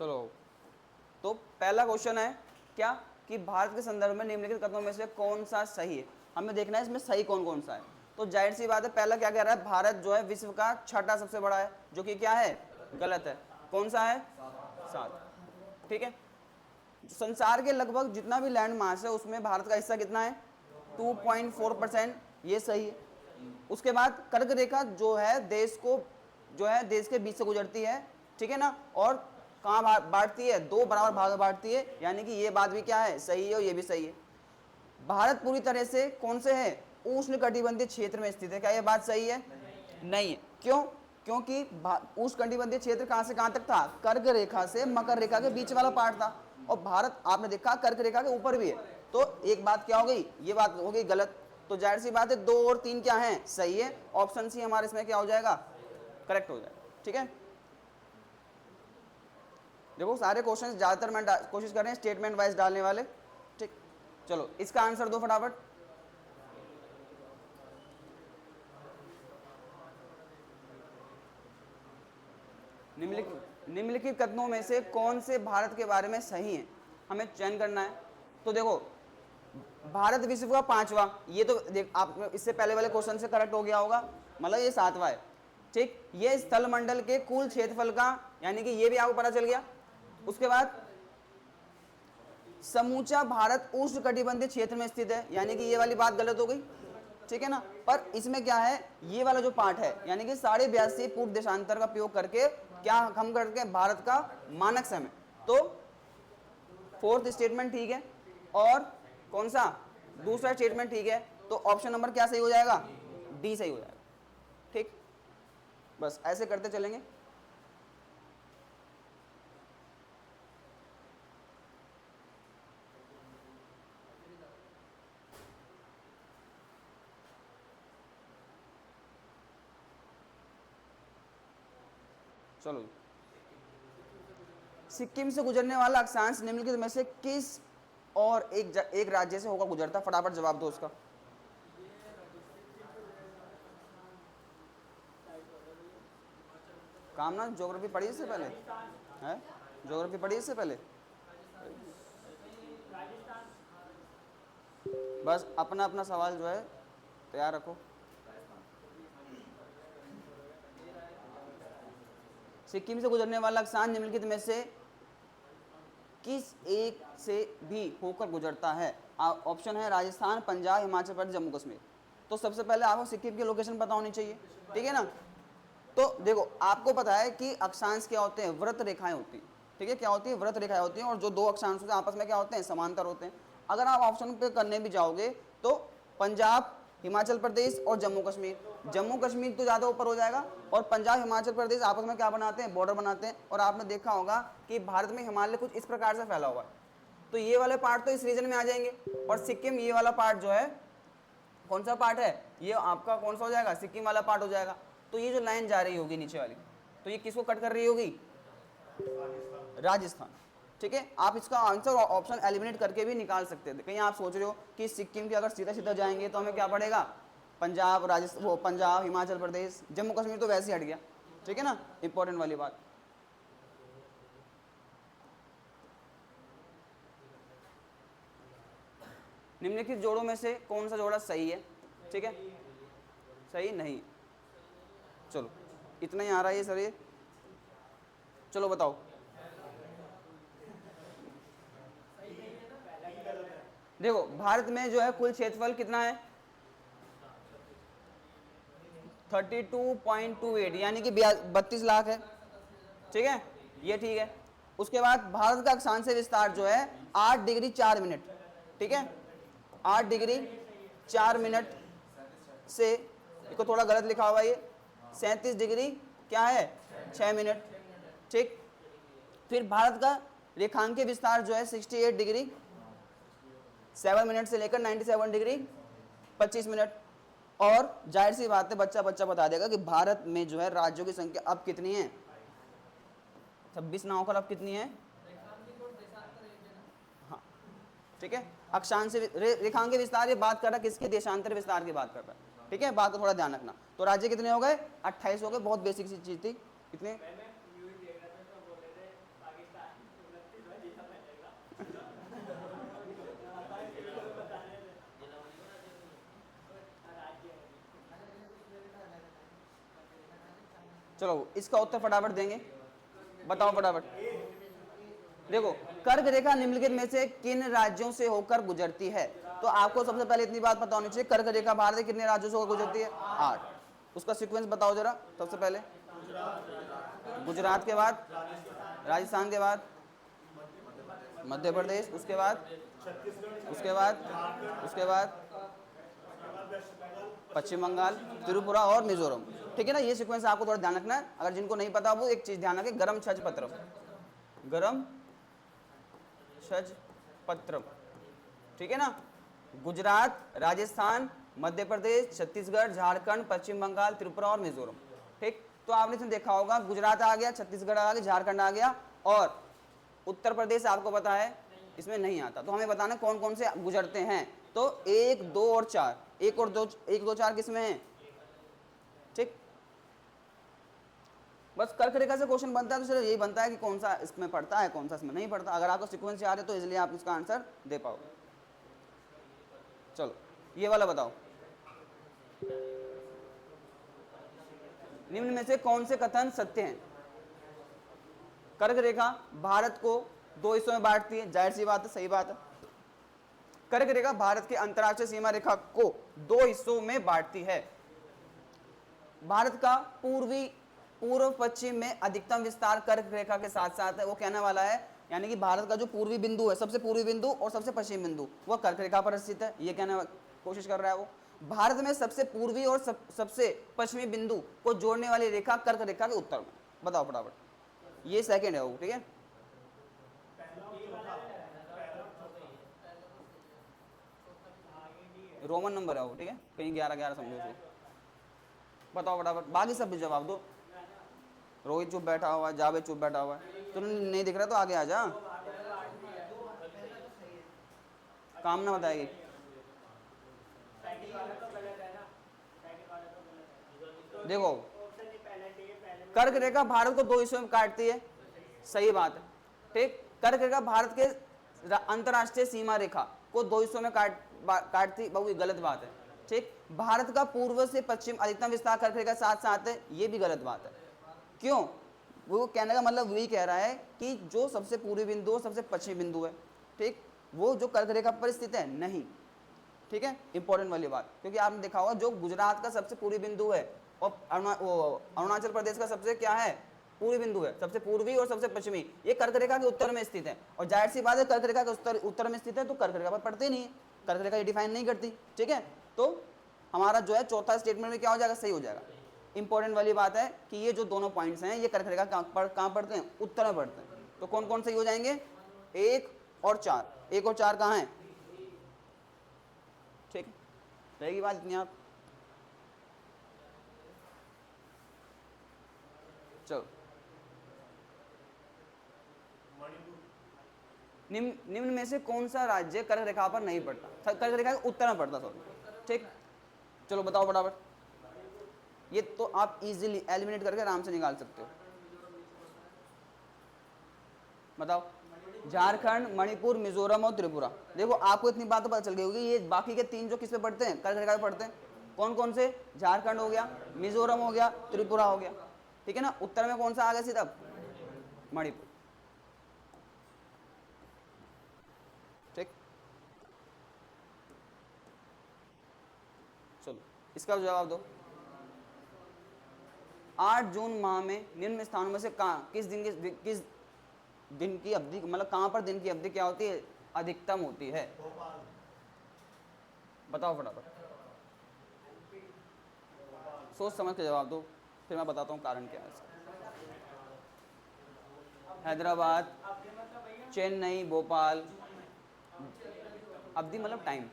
चलो, तो पहला क्वेश्चन है क्या कि भारत के संदर्भ में निम्नलिखित कथनों में से कौन सा सही है। हमें देखना है इसमें सही कौन कौन सा है। तो जाहिर सी बात है, पहला क्या कह रहा है, भारत जो है विश्व का छठा सबसे बड़ा है, जो कि क्या है, गलत है। कौन सा है, 7। ठीक है, संसार के लगभग जितना भी लैंड मास है उसमें भारत का हिस्सा कितना है, 2.4%, ये सही है। उसके बाद कर्क रेखा जो है देश को, जो है देश के बीच से गुजरती है, ठीक है ना, और कहाँ बांटती है, 2 बराबर भाग में बांटती है, यानी कि ये बात भी क्या है, सही है, और ये भी सही है। भारत पूरी तरह से कौन से है, उष्ण कटिबंधीय क्षेत्र में स्थित है, क्या ये बात सही है, नहीं है। क्यों, क्योंकि उष्ण कटिबंधीय क्षेत्र कहां से कहां तक था, कर्क रेखा से मकर रेखा के बीच वाला पार्ट था, और भारत आपने देखा कर्क रेखा के ऊपर भी है। तो एक बात क्या हो गई, ये बात हो गई गलत। तो जाहिर सी बात है 2 और 3 क्या है, सही है। ऑप्शन सी हमारे इसमें क्या हो जाएगा, करेक्ट हो जाएगा। ठीक है, देखो सारे क्वेश्चंस ज्यादातर मैं कोशिश कर रहे हैं स्टेटमेंट वाइज डालने वाले। ठीक, चलो इसका आंसर दो फटाफट। निम्नलिखित कथनों में से कौन से भारत के बारे में सही है, हमें चयन करना है। तो देखो, भारत विश्व का 5वां, ये तो देख आप इससे पहले वाले क्वेश्चन से करेक्ट हो गया होगा, मतलब ये 7वां है। ठीक, ये स्थल मंडल के कुल क्षेत्रफल का, यानी कि ये भी आपको पता चल गया। उसके बाद समूचा भारत उष्ण कटिबंधीय क्षेत्र में स्थित है, यानी कि ये वाली बात गलत हो गई। ठीक है ना, पर इसमें क्या है, ये वाला जो पार्ट है, यानी कि 82.5 पूर्व देशांतर का प्रयोग करके क्या हम करके भारत का मानक समय। तो 4th स्टेटमेंट ठीक है, और कौन सा, दूसरा स्टेटमेंट ठीक है। तो ऑप्शन नंबर क्या सही हो जाएगा, डी सही हो जाएगा। ठीक, बस ऐसे करते चलेंगे। चलो, सिक्किम से गुजरने वाला अक्षांश निम्नलिखित में से किस और एक राज्य से होकर गुजरता, फटाफट जवाब दो उसका। काम ना, ज्योग्राफी पढ़ी इससे पहले है, ज्योग्राफी पढ़ी इससे पहले, बस अपना अपना सवाल जो है तैयार रखो। सिक्किम से गुजरने वाला अक्षांश निम्नलिखित में से किस एक से भी होकर गुजरता है। ऑप्शन है राजस्थान, पंजाब, हिमाचल प्रदेश, जम्मू कश्मीर। तो सबसे पहले आपको सिक्किम की लोकेशन पता होनी चाहिए, ठीक है ना। तो देखो, आपको पता है कि अक्षांश क्या होते हैं, व्रत रेखाएं होती हैं, ठीक है, क्या होती है, व्रत रेखाएं होती हैं, और जो 2 अक्षांश होते हैं आपस में क्या होते हैं, समांतर होते हैं। अगर आप ऑप्शन पे करने भी जाओगे तो पंजाब, हिमाचल प्रदेश और जम्मू कश्मीर, जम्मू कश्मीर तो ज़्यादा ऊपर हो जाएगा, और पंजाब हिमाचल प्रदेश आपस में क्या बनाते हैं, बॉर्डर बनाते हैं। और आपने देखा होगा कि भारत में हिमालय कुछ इस प्रकार से फैला हुआ है, तो ये वाले पार्ट तो इस रीजन में आ जाएंगे, और सिक्किम ये वाला पार्ट जो है, कौन सा पार्ट है, ये आपका कौन सा हो जाएगा, सिक्किम वाला पार्ट हो जाएगा। तो ये जो लाइन जा रही होगी नीचे वाली, तो ये किसको कट कर रही होगी, राजस्थान। ठीक है, आप इसका आंसर ऑप्शन एलिमिनेट करके भी निकाल सकते थे। कहीं आप सोच रहे हो कि सिक्किम के अगर सीधा सीधा जाएंगे तो हमें क्या पड़ेगा, पंजाब, राजस्थान, वो पंजाब, हिमाचल प्रदेश, जम्मू कश्मीर तो वैसे ही हट गया। ठीक है ना, इंपॉर्टेंट वाली बात। निम्नलिखित जोड़ों में से कौन सा जोड़ा सही है, ठीक है, सही नहीं। चलो इतना ही आ रहा है सर ये, चलो बताओ। देखो, भारत में जो है कुल क्षेत्रफल कितना है, 32.28, यानी कि 32 लाख है। ठीक है, ये ठीक है। उसके बाद भारत का अक्षांश विस्तार जो है 8 डिग्री 4 मिनट, ठीक है, 8 डिग्री 4 मिनट से, इसको थोड़ा गलत लिखा हुआ ये, 37 डिग्री क्या है, 6 मिनट। ठीक, फिर भारत का रेखांकीय विस्तार जो है 68 डिग्री 7 मिनट से लेकर 97 डिग्री 25 मिनट। और जाहिर सी बात है, बच्चा बच्चा बता देगा कि भारत में जो है राज्यों की संख्या अब कितनी है, 26 ना होकर अब कितनी है, हाँ, ठीक है। अक्षांश रेखांकीय विस्तार, ये बात कर रहा है किसके, देशांतर विस्तार की बात कर रहा है। ठीक है, बात को थोड़ा ध्यान रखना। तो राज्य कितने हो गए, 28 हो गए, बहुत बेसिक सी चीज थी। कितने, चलो इसका उत्तर फटाफट देंगे, बताओ फटाफट। देखो कर्क रेखा निम्नलिखित में से किन राज्यों से होकर गुजरती है? तो आपको सबसे पहले इतनी बात पता होनी चाहिए, कर्क रेखा भारत के कितने राज्यों से होकर गुजरती है? 8। उसका सीक्वेंस बताओ जरा। सबसे पहले गुजरात के बाद राजस्थान के बाद मध्य प्रदेश, उसके बाद उसके बाद उसके बाद पश्चिम बंगाल, त्रिपुरा और मिजोरम। ठीक है ना, ये सीक्वेंस आपको थोड़ा ध्यान रखना है। अगर जिनको नहीं पता वो एक चीज ध्यान रखें, गरम छज पत्रम, गरम छज पत्रम। ठीक है ना, गुजरात, राजस्थान, मध्य प्रदेश, छत्तीसगढ़, झारखंड, पश्चिम बंगाल, त्रिपुरा और मिजोरम। ठीक, तो आपने इसमें देखा होगा गुजरात आ गया, छत्तीसगढ़ आ गया, झारखंड आ गया और उत्तर प्रदेश आपको पता है इसमें नहीं आता। तो हमें बताना कौन कौन से गुजरते हैं। तो 1, 2 और 4, 1 और 2, 1, 2, 4 किसमें है? ठीक, बस कर्क रेखा से क्वेश्चन बनता है तो सिर्फ यही बनता है कि कौन सा इसमें पड़ता है, कौन सा इसमें नहीं पड़ता। अगर आपको सीक्वेंस याद है तो इसलिए आप इसका आंसर दे पाओगे। चलो ये वाला बताओ, निम्न में से कौन से कथन सत्य हैं? कर्क रेखा भारत को 2 हिस्सों में बांटती है, जाहिर सी बात है, सही बात है। कर्क रेखा भारत के अंतरराष्ट्रीय सीमा रेखा को 2 हिस्सों में बांटती है। भारत का पूर्व पश्चिम में अधिकतम विस्तार कर्क रेखा के साथ साथ है। वो कहने वाला है यानी कि भारत का जो पूर्वी बिंदु है, सबसे पूर्वी बिंदु और सबसे पश्चिम बिंदु, वो कर्क रेखा पर स्थित है। ये कहने कोशिश कर रहा है वो। भारत में सबसे पूर्वी और सबसे पश्चिमी बिंदु को जोड़ने वाली रेखा कर्क रेखा के उत्तर में। बताओ फटाफट, ये सेकंड है वो। ठीक है, रोमन नंबर है वो। ठीक है, कहीं 11-11 समझो उसे। बताओ फटाफट, बाकी सब भी जवाब दो। रोहित चुप बैठा हुआ है, जावेद चुप बैठा हुआ है, तो नहीं दिख रहा तो आगे आ जा, काम ना बताएगी। देखो कर्क रेखा भारत को 2 हिस्सों में काटती है, सही बात है। ठीक, कर्क रेखा भारत के अंतरराष्ट्रीय सीमा रेखा को 2 हिस्सों में काटती, बहुत गलत बात है। ठीक, भारत का पूर्व से पश्चिम अधिकतम विस्तार कर्क रेखा साथ साथ है, ये भी गलत बात है। क्यों? वो कहने का मतलब वही कह रहा है कि जो सबसे पूर्वी बिंदु और सबसे पश्चिमी बिंदु है, ठीक, वो जो कर्क रेखा पर स्थित है नहीं। ठीक है, इंपॉर्टेंट वाली बात, क्योंकि आपने देखा होगा जो गुजरात का सबसे पूर्वी बिंदु है और अरुणाचल प्रदेश का सबसे क्या है, पूर्वी बिंदु है, सबसे पूर्वी और सबसे पश्चिमी, ये कर्क रेखा के उत्तर में स्थित है। और जाहिर सी बात है कर्क रेखा के उत्तर में स्थित है तो कर्क रेखा पर पड़ते नहीं है, कर्क रेखा ये डिफाइन नहीं करती। ठीक है, तो हमारा जो है चौथा स्टेटमेंट में क्या हो जाएगा, सही हो जाएगा। इंपॉर्टेंट वाली बात है कि ये जो दोनों पॉइंट्स हैं ये कर्क रेखा कहाँ पड़ते हैं, उत्तर में पड़ते हैं। तो कौन कौन सही हो जाएंगे, 1 और 4, 1 और 4 कहाँ हैं? ठीक है, रहेगी बात इतनी। आप चलो, निम्न में से कौन सा राज्य कर्क रेखा पर नहीं पड़ता, कर्क रेखा के उत्तर में पड़ता, सॉरी। ठीक, चलो बताओ फटाफट, ये तो आप इजीली एलिमिनेट करके आराम से निकाल सकते हो। बताओ, झारखंड, मणिपुर, मिजोरम और त्रिपुरा। देखो आपको इतनी बात तो पता चल गई होगी, ये बाकी के 3 जो किस पे पढ़ते हैं, कर्क रेखा पे पढ़ते हैं। कौन कौन से? झारखंड हो गया, मिजोरम हो गया, त्रिपुरा हो गया। ठीक है ना, उत्तर में कौन सा आ गया सीधा? मणिपुर। ठीक, चलो इसका जवाब दो। 8 जून माह में निम्न स्थानों में से कहाँ, किस दिन की अवधि, मतलब कहां पर दिन की अवधि क्या होती है, अधिकतम होती है? बताओ फटाफट, सोच समझ के जवाब दो, फिर मैं बताता हूँ कारण क्या है इसका। हैदराबाद, चेन्नई, भोपाल। अवधि मतलब टाइम,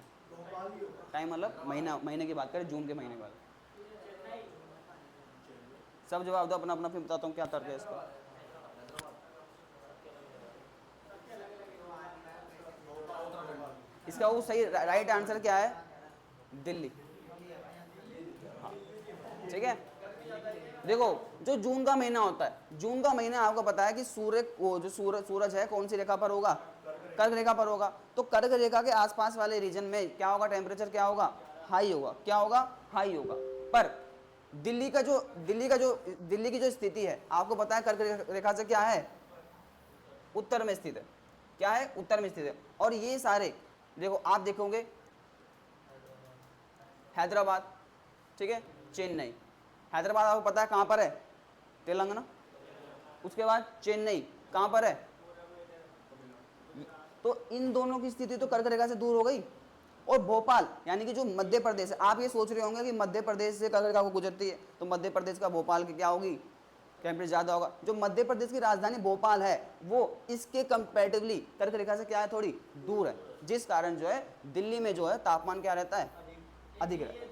टाइम मतलब महीने की बात करें, जून के महीने वाला। सब जवाब दो अपना अपना, फिर बताता हूँ क्या तर्क है इसका। इसका वो सही राइट आंसर क्या है? दिल्ली। हाँ, ठीक है। देखो जो जून का महीना होता है, जून का महीना आपको पता है कि सूरज है कौन सी रेखा पर होगा, कर्क रेखा पर होगा। तो कर्क रेखा के आसपास वाले रीजन में क्या होगा, टेम्परेचर क्या होगा, हाई होगा। क्या होगा, हाई होगा। पर दिल्ली की जो स्थिति है आपको पता है कर्क रेखा से क्या है, उत्तर में स्थित है। क्या है, उत्तर में स्थित है। और ये सारे देखो आप देखोगे हैदराबाद, ठीक है, चेन्नई। हैदराबाद आपको पता है कहाँ पर है, तेलंगाना। उसके बाद चेन्नई कहाँ पर है, तो इन दोनों की स्थिति तो कर्क रेखा से दूर हो गई। और भोपाल यानी कि जो मध्य प्रदेश है, आप ये सोच रहे होंगे कि मध्य प्रदेश से कर्क रेखा को गुजरती है तो मध्य प्रदेश का भोपाल की क्या होगी, टेम्परेचर ज़्यादा होगा। जो मध्य प्रदेश की राजधानी भोपाल है वो इसके कंपैरेटिवली कर्क रेखा से क्या है, थोड़ी दूर है, जिस कारण जो है दिल्ली में जो है तापमान क्या रहता है, अधिक रहता है।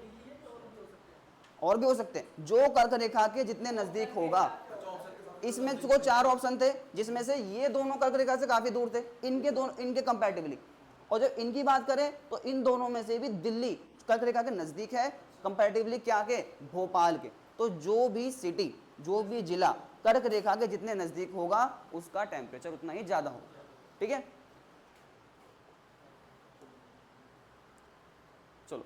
और भी हो सकते हैं, जो कर्क रेखा के जितने नजदीक होगा। इसमें को 4 ऑप्शन थे जिसमें से ये दोनों कर्क रेखा से काफी दूर थे, इनके कंपैरेटिवली। और जब इनकी बात करें तो इन दोनों में से भी दिल्ली कर्क रेखा के नजदीक है कंपैरेटिवली क्या के, भोपाल के। तो जो भी सिटी, जो भी जिला कर्क रेखा के जितने नजदीक होगा उसका टेम्परेचर उतना ही ज्यादा होगा। ठीक है, चलो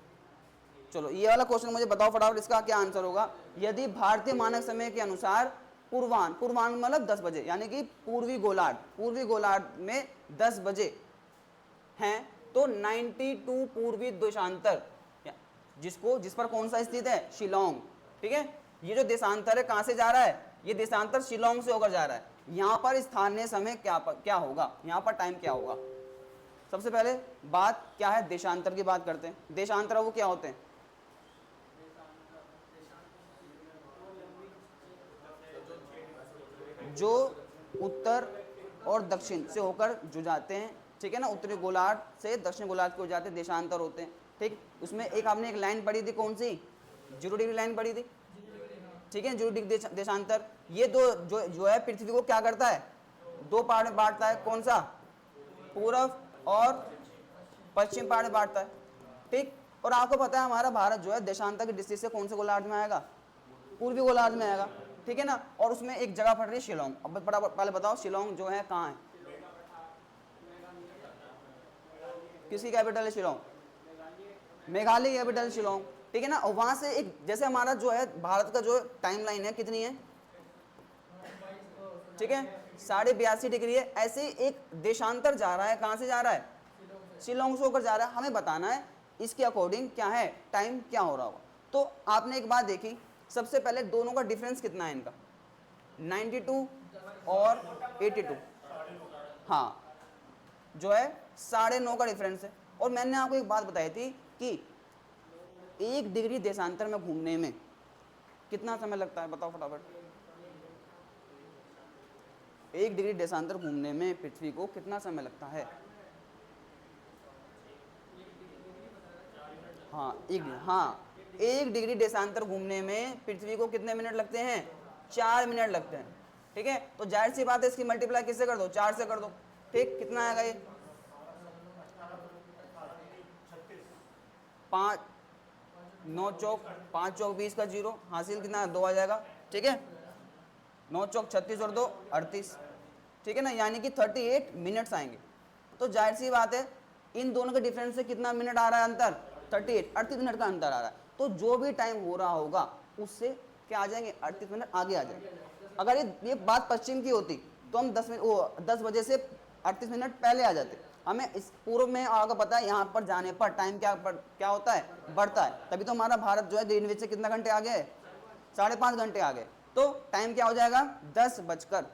चलो ये वाला क्वेश्चन मुझे बताओ फटाफट, इसका क्या आंसर होगा। यदि भारतीय मानक समय के अनुसार पूर्वान मतलब 10 बजे, यानी कि पूर्वी गोलार्ध में 10 बजे हैं, तो 92 पूर्वी देशांतर जिस पर कौन सा स्थित है, शिलोंग। ठीक है, ये जो देशांतर है कहां से जा रहा है, ये देशांतर शिलोंग से होकर जा रहा है। यहां पर स्थानीय समय क्या होगा, यहां पर टाइम क्या होगा। सबसे पहले बात क्या है, देशांतर की बात करते हैं। देशांतर वो क्या होते हैं, जो उत्तर और दक्षिण से होकर जो जाते हैं, ठीक है ना, उत्तरी गोलार्ध से दक्षिण गोलार्ध को जाते हैं, देशांतर होते हैं। ठीक, उसमें एक आपने एक लाइन पढ़ी थी, कौन सी, 0 डिग्री लाइन पढ़ी थी। ठीक है, 0 डिग्री देशांतर, ये जो है पृथ्वी को क्या करता है, 2 पार्ट में बांटता है। कौन सा, पूर्व और पश्चिम पार्ट में बांटता है। ठीक, और आपको पता है हमारा भारत जो है देशांतर की दृष्टि से कौन से गोलार्ध में आएगा, पूर्वी गोलार्ध में आएगा। ठीक है ना, और उसमें एक जगह पड़ रही है शिलोंग। अब पहले बताओ शिलोंग जो है कहाँ है, किसकी कैपिटल है शिलोंग, मेघालय कैपिटल शिलोंग। ठीक है ना, और वहां से एक जैसे हमारा जो है भारत का जो टाइमलाइन है कितनी है, ठीक है, 82.5 डिग्री है। ऐसे एक देशांतर जा रहा है, कहां से जा रहा है, शिलोंग से होकर जा रहा है। हमें बताना है इसके अकॉर्डिंग क्या है, टाइम क्या हो रहा होगा। तो आपने एक बात देखी, सबसे पहले दोनों का डिफरेंस कितना है इनका, 92 और 82, हाँ जो है 9.5 का डिफरेंस है। और मैंने आपको एक बात बताई थी कि 1 डिग्री देशांतर में घूमने में कितना समय लगता है, बताओ फटाफट। 1 डिग्री देशांतर घूमने में पृथ्वी को कितना समय लगता है, हाँ 1 डिग्री देशांतर घूमने में पृथ्वी को कितने मिनट लगते हैं, 4 मिनट लगते हैं। ठीक है, तो जाहिर सी बात है इसकी मल्टीप्लाई किससे कर दो, 4 से कर दो। ठीक, कितना आएगा ये, 5 9 चौक 5 चौक 20 का 0 हासिल, कितना 2 आ जाएगा। ठीक है, 9 चौक 36 और 2 38। ठीक है ना, यानी कि 38 मिनट्स आएंगे। तो जाहिर सी बात है इन दोनों के डिफरेंस से कितना मिनट आ रहा है अंतर, 38 मिनट का अंतर आ रहा है। तो जो भी टाइम हो रहा होगा उससे क्या आ जाएंगे, 38 मिनट आगे आ जाएंगे। अगर ये बात पश्चिम की होती तो हम 10 बजे से 38 मिनट पहले आ जाते। हमें इस पूर्व में आपको पता है यहाँ पर जाने पर टाइम क्या होता है, बढ़ता है। तभी तो हमारा भारत जो है ग्रीनविच से कितना घंटे आगे है, 5.5 घंटे आगे। तो टाइम क्या हो जाएगा, 10:38।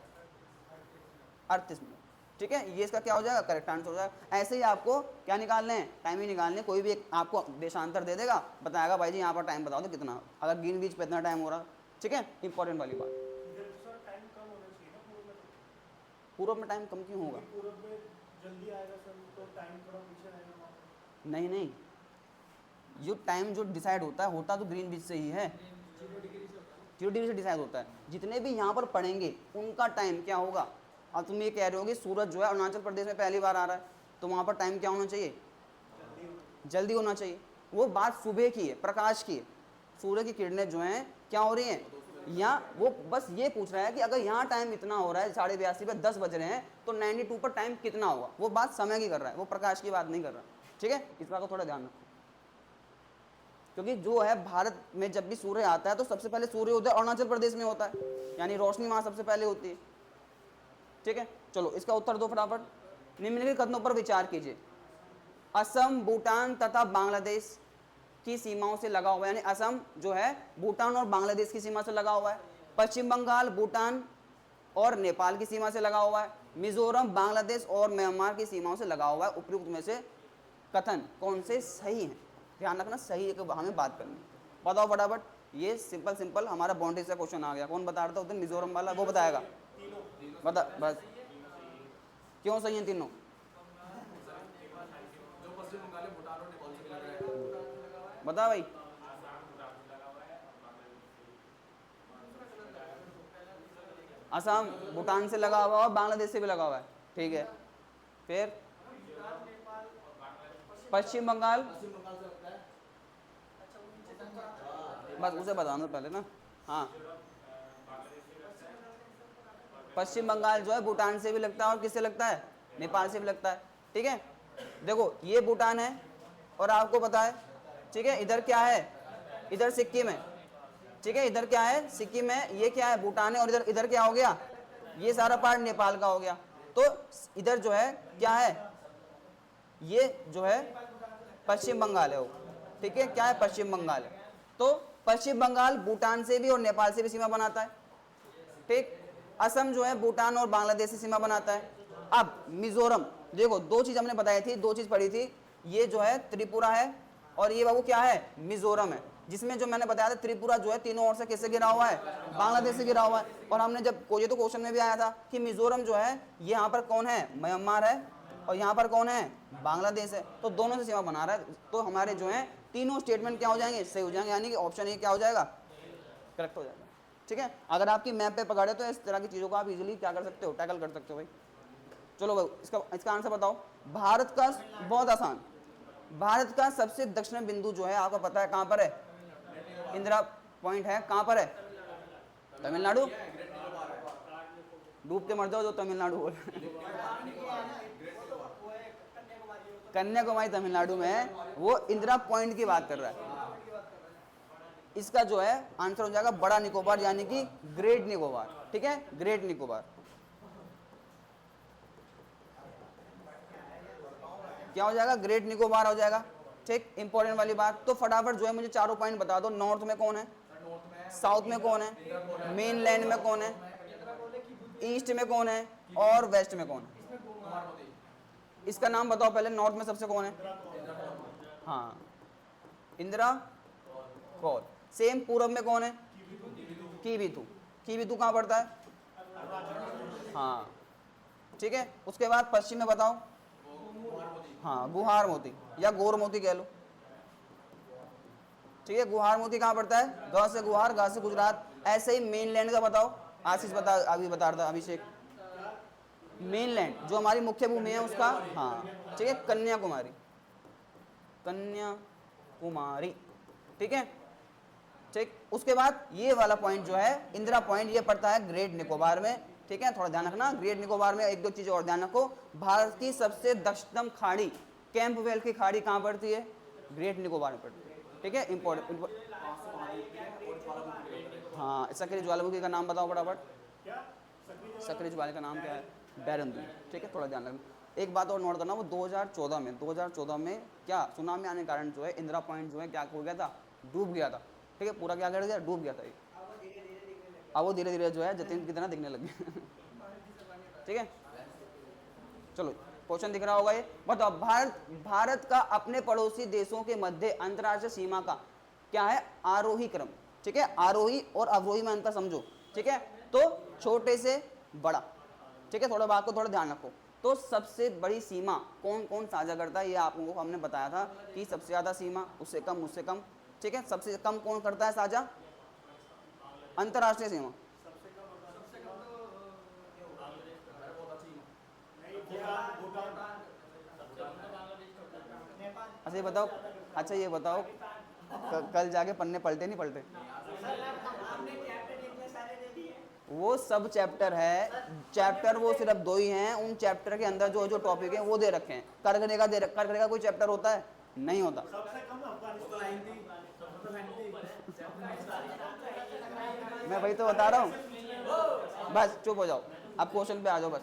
ठीक है, ये इसका क्या हो जाएगा, करेक्ट आंसर हो जाएगा। ऐसे ही आपको क्या निकालने हैं, टाइम ही निकालने। कोई भी एक आपको देशांतर दे देगा, बताएगा भाई जी यहाँ पर टाइम बताओ तो कितना, अगर ग्रीन बीच पे इतना टाइम हो रहा। ठीक है, इंपॉर्टेंट वाली बात। पूर्व में टाइम कम क्यों होगा, जल्दी आएगा सर तो टाइम थोड़ा पीछे रहेगा। नहीं, जो टाइम जो डिसाइड होता तो ग्रीन बीच से ही है, 0 डिग्री से डिसाइड होता है। जितने भी यहाँ पर पढ़ेंगे उनका टाइम क्या होगा। अब तुम ये कह रहे हो कि सूरज जो है अरुणाचल प्रदेश में पहली बार आ रहा है, तो वहाँ पर टाइम क्या होना चाहिए, जल्दी होना चाहिए। वो बात सुबह की है, प्रकाश की है। सूर्य की किरणें जो हैं क्या हो रही हैं, यहाँ वो बस ये पूछ रहा है कि अगर यहाँ टाइम इतना हो रहा है 82:30 पे 10 बज रहे हैं तो 92 पर टाइम कितना होगा। वो बात समय की कर रहा है, वो प्रकाश की बात नहीं कर रहा। ठीक है, इस बात को थोड़ा ध्यान रखो। क्योंकि जो है भारत में जब भी सूर्य आता है तो सबसे पहले सूर्योदय अरुणाचल प्रदेश में होता है, यानी रोशनी वहां सबसे पहले होती है। ठीक है, चलो इसका उत्तर दो फटाफट। निम्नलिखित कथनों पर विचार कीजिए। असम, भूटान तथा बांग्लादेश की सीमाओं से लगा हुआ है, यानी असम जो है भूटान और बांग्लादेश की सीमा से लगा हुआ है। पश्चिम बंगाल भूटान और नेपाल की सीमा से लगा हुआ है। मिजोरम बांग्लादेश और म्यांमार की सीमाओं से लगा हुआ है। उपयुक्त में से कथन कौन से सही हैं? ध्यान रखना, सही है कि हमें बात करनी। बताओ फटाफट। ये सिंपल सिंपल हमारा बाउंड्री से क्वेश्चन आ गया। कौन बता रहा था उस दिन? मिजोरम वाला, वो बताएगा। बता बस, क्यों सही है तीनों? बता भाई। असम भूटान से लगा हुआ है, बांग्लादेश से भी लगा हुआ है। ठीक है, फिर पश्चिम बंगाल, बस उसे बताना पहले ना। हाँ, पश्चिम बंगाल जो है भूटान से भी लगता है और किससे लगता है? नेपाल से भी लगता है। ठीक है, देखो ये भूटान है और आपको पता है, ठीक है, इधर क्या है? इधर सिक्किम है। ठीक है, इधर क्या है? सिक्किम है। ये क्या है? भूटान है। और इधर इधर क्या हो गया? ये सारा पार्ट नेपाल का हो गया। तो इधर जो है क्या है? ये जो है पश्चिम बंगाल है वो। ठीक है, क्या है? पश्चिम बंगाल है। तो पश्चिम बंगाल भूटान से भी और नेपाल से भी सीमा बनाता है। ठीक, असम जो है भूटान और बांग्लादेश से सीमा बनाता है। अब मिजोरम, देखो दो चीज हमने बताई थी, दो चीज पढ़ी थी। ये जो है त्रिपुरा है और ये बाबू क्या है? मिजोरम है। जिसमें जो मैंने बताया था त्रिपुरा जो है तीनों ओर से किससे घिरा हुआ है? बांग्लादेश से घिरा हुआ है। और हमने जब ये तो क्वेश्चन में भी आया था कि मिजोरम जो है यहाँ पर कौन है? म्यांमार है और यहाँ पर कौन है? बांग्लादेश है। तो दोनों से सीमा बना रहा है। तो हमारे जो है तीनों स्टेटमेंट क्या हो जाएंगे? सही हो जाएंगे, यानी कि ऑप्शन ए क्या हो जाएगा? करेक्ट हो जाएगा। ठीक है, अगर आपकी मैप पे पकड़े तो इस तरह की चीज़ों को आप इजीली क्या कर सकते हो? टैकल कर सकते हो भाई। चलो भाई, इसका आंसर बताओ। भारत का, बहुत आसान, भारत का सबसे दक्षिण बिंदु जो है आपको पता है कहाँ पर है? इंदिरा पॉइंट है। कहाँ पर है? तमिलनाडु। डूब के मर जाओ जो तमिलनाडु बोल। कन्याकुमारी तमिलनाडु में है, वो इंदिरा पॉइंट की बात कर रहा है। इसका जो है आंसर हो जाएगा बड़ा निकोबार, यानी कि ग्रेट निकोबार। ठीक है, ग्रेट निकोबार। क्या हो जाएगा? ग्रेट निकोबार हो जाएगा। ठीक, इंपॉर्टेंट वाली बात। तो फटाफट जो है मुझे चारों पॉइंट बता दो। नॉर्थ में कौन है? साउथ में कौन है? मेन लैंड में कौन है? ईस्ट में कौन है? और वेस्ट में कौन है? इसका नाम बताओ पहले। नॉर्थ में सबसे कौन है? हाँ, इंदिरा कौर। सेम पूर्व में कौन है? कीवीतु। कीवीतु कहाँ पड़ता है? हाँ, ठीक है। उसके बाद पश्चिम में बताओ। हाँ, गुहार मोती या गोर मोती कह लो। ठीक है, गुहार मोती कहाँ पड़ता है? ग से गुहार, गा से गुजरात। ऐसे ही मेनलैंड का बताओ। आशीष बता, अभी बता रहा था अभिषेक। मेनलैंड जो हमारी मुख्य भूमि है उसका, हाँ ठीक है, कन्याकुमारी। कन्याकुमारी, ठीक है। ठीक, उसके बाद ये वाला पॉइंट जो है इंदिरा पॉइंट, ये पड़ता है ग्रेट निकोबार में। ठीक है, थोड़ा ध्यान रखना। ग्रेट निकोबार में एक दो चीजें और ध्यान रखो। भारत की सबसे दक्षिणतम खाड़ी, कैंपवेल की खाड़ी कहाँ पड़ती है? ग्रेट निकोबार में पड़ती है। ठीक है, इंपॉर्टेंट। हाँ, सक्रिय ज्वालामुखी का नाम बताओ फटाफट। सक्रिय ज्वाला का नाम क्या है? बैरंदुई। ठीक है, थोड़ा ध्यान रखना। एक बात और नोट करना, वो 2014 में क्या सुनामी आने के कारण जो है इंदिरा पॉइंट जो है क्या हो गया था? डूब गया था। ठीक है, पूरा क्या कर गया? डूब गया था। अब वो धीरे धीरे जो है जतीन की तरह दिखने लग गया। ठीक है, चलो क्वेश्चन दिख रहा होगा ये। बताओ, भारत का अपने पड़ोसी देशों के मध्य अंतर्राष्ट्रीय सीमा का क्या है? आरोही क्रम। ठीक है, आरोही और अवरोही में अंतर समझो। ठीक है, तो छोटे से बड़ा। ठीक है, थोड़ा बात को थोड़ा ध्यान रखो। तो सबसे बड़ी सीमा कौन कौन साझा करता है? ये आपको हमने बताया था कि सबसे ज्यादा सीमा, उससे कम, उससे कम। ठीक है, सबसे कम कौन करता है साझा? अंतर्राष्ट्रीय सीमा। अच्छा ये बताओ, अच्छा ये बताओ, कल जाके पन्ने पलटे नहीं पलटे? वो सब चैप्टर है, चैप्टर वो सिर्फ 2 ही हैं। उन चैप्टर के अंदर जो जो टॉपिक है वो दे रखे हैं। करगने का कोई चैप्टर होता है? नहीं होता। मैं वही तो बता रहा हूँ। बस चुप हो जाओ, अब क्वेश्चन पे आ जाओ। बस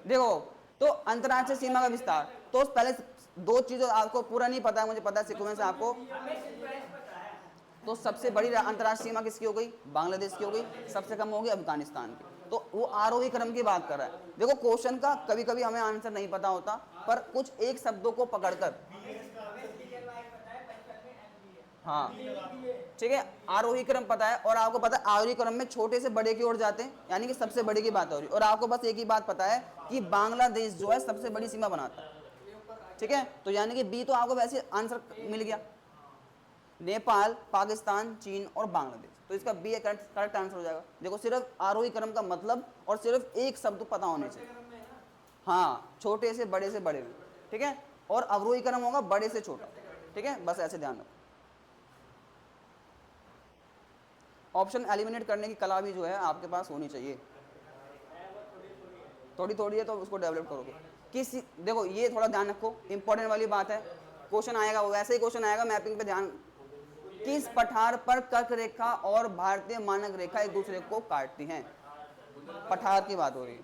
देखो, तो अंतर्राष्ट्रीय सीमा का विस्तार, तो पहले दो चीजें आपको पूरा नहीं पता है, मुझे पता है सीक्वेंस आपको। तो सबसे बड़ी अंतर्राष्ट्रीय सीमा किसकी हो गई? बांग्लादेश की हो गई। सबसे कम होगी अफगानिस्तान की। तो वो आरोही क्रम की बात कर रहा है। देखो क्वेश्चन का कभी कभी हमें आंसर नहीं पता होता, पर कुछ एक शब्दों को पकड़कर, हाँ ठीक है, आरोही क्रम पता है, और आपको पता है आरोही क्रम में छोटे से बड़े की ओर जाते हैं, यानी कि सबसे बड़े की बात हो रही है। और आपको बस एक ही बात पता है कि बांग्लादेश जो है सबसे बड़ी सीमा बनाता है, ठीक है। तो यानी कि बी तो आपको वैसे आंसर मिल गया, नेपाल, पाकिस्तान, चीन और बांग्लादेश। तो इसका बी करेक्ट आंसर हो जाएगा। देखो सिर्फ आरोही क्रम का मतलब और सिर्फ एक शब्द पता होने चाहिए, हाँ, छोटे से बड़े में, ठीक है। और अवरोही क्रम होगा बड़े से छोटा, ठीक है, बस ऐसे ध्यान रखो। ऑप्शन एलिमिनेट करने की कला भी जो है आपके पास होनी चाहिए, थोड़ी थोड़ी है तो उसको डेवलप करोगे। किसी देखो ये थोड़ा ध्यान रखो, इंपॉर्टेंट वाली बात है, क्वेश्चन आएगा वो वैसे ही क्वेश्चन आएगा, मैपिंग पे ध्यान। किस पठार पर कर्क रेखा और भारतीय मानक रेखा एक दूसरे को काटती हैं? पठार की बात हो रही है,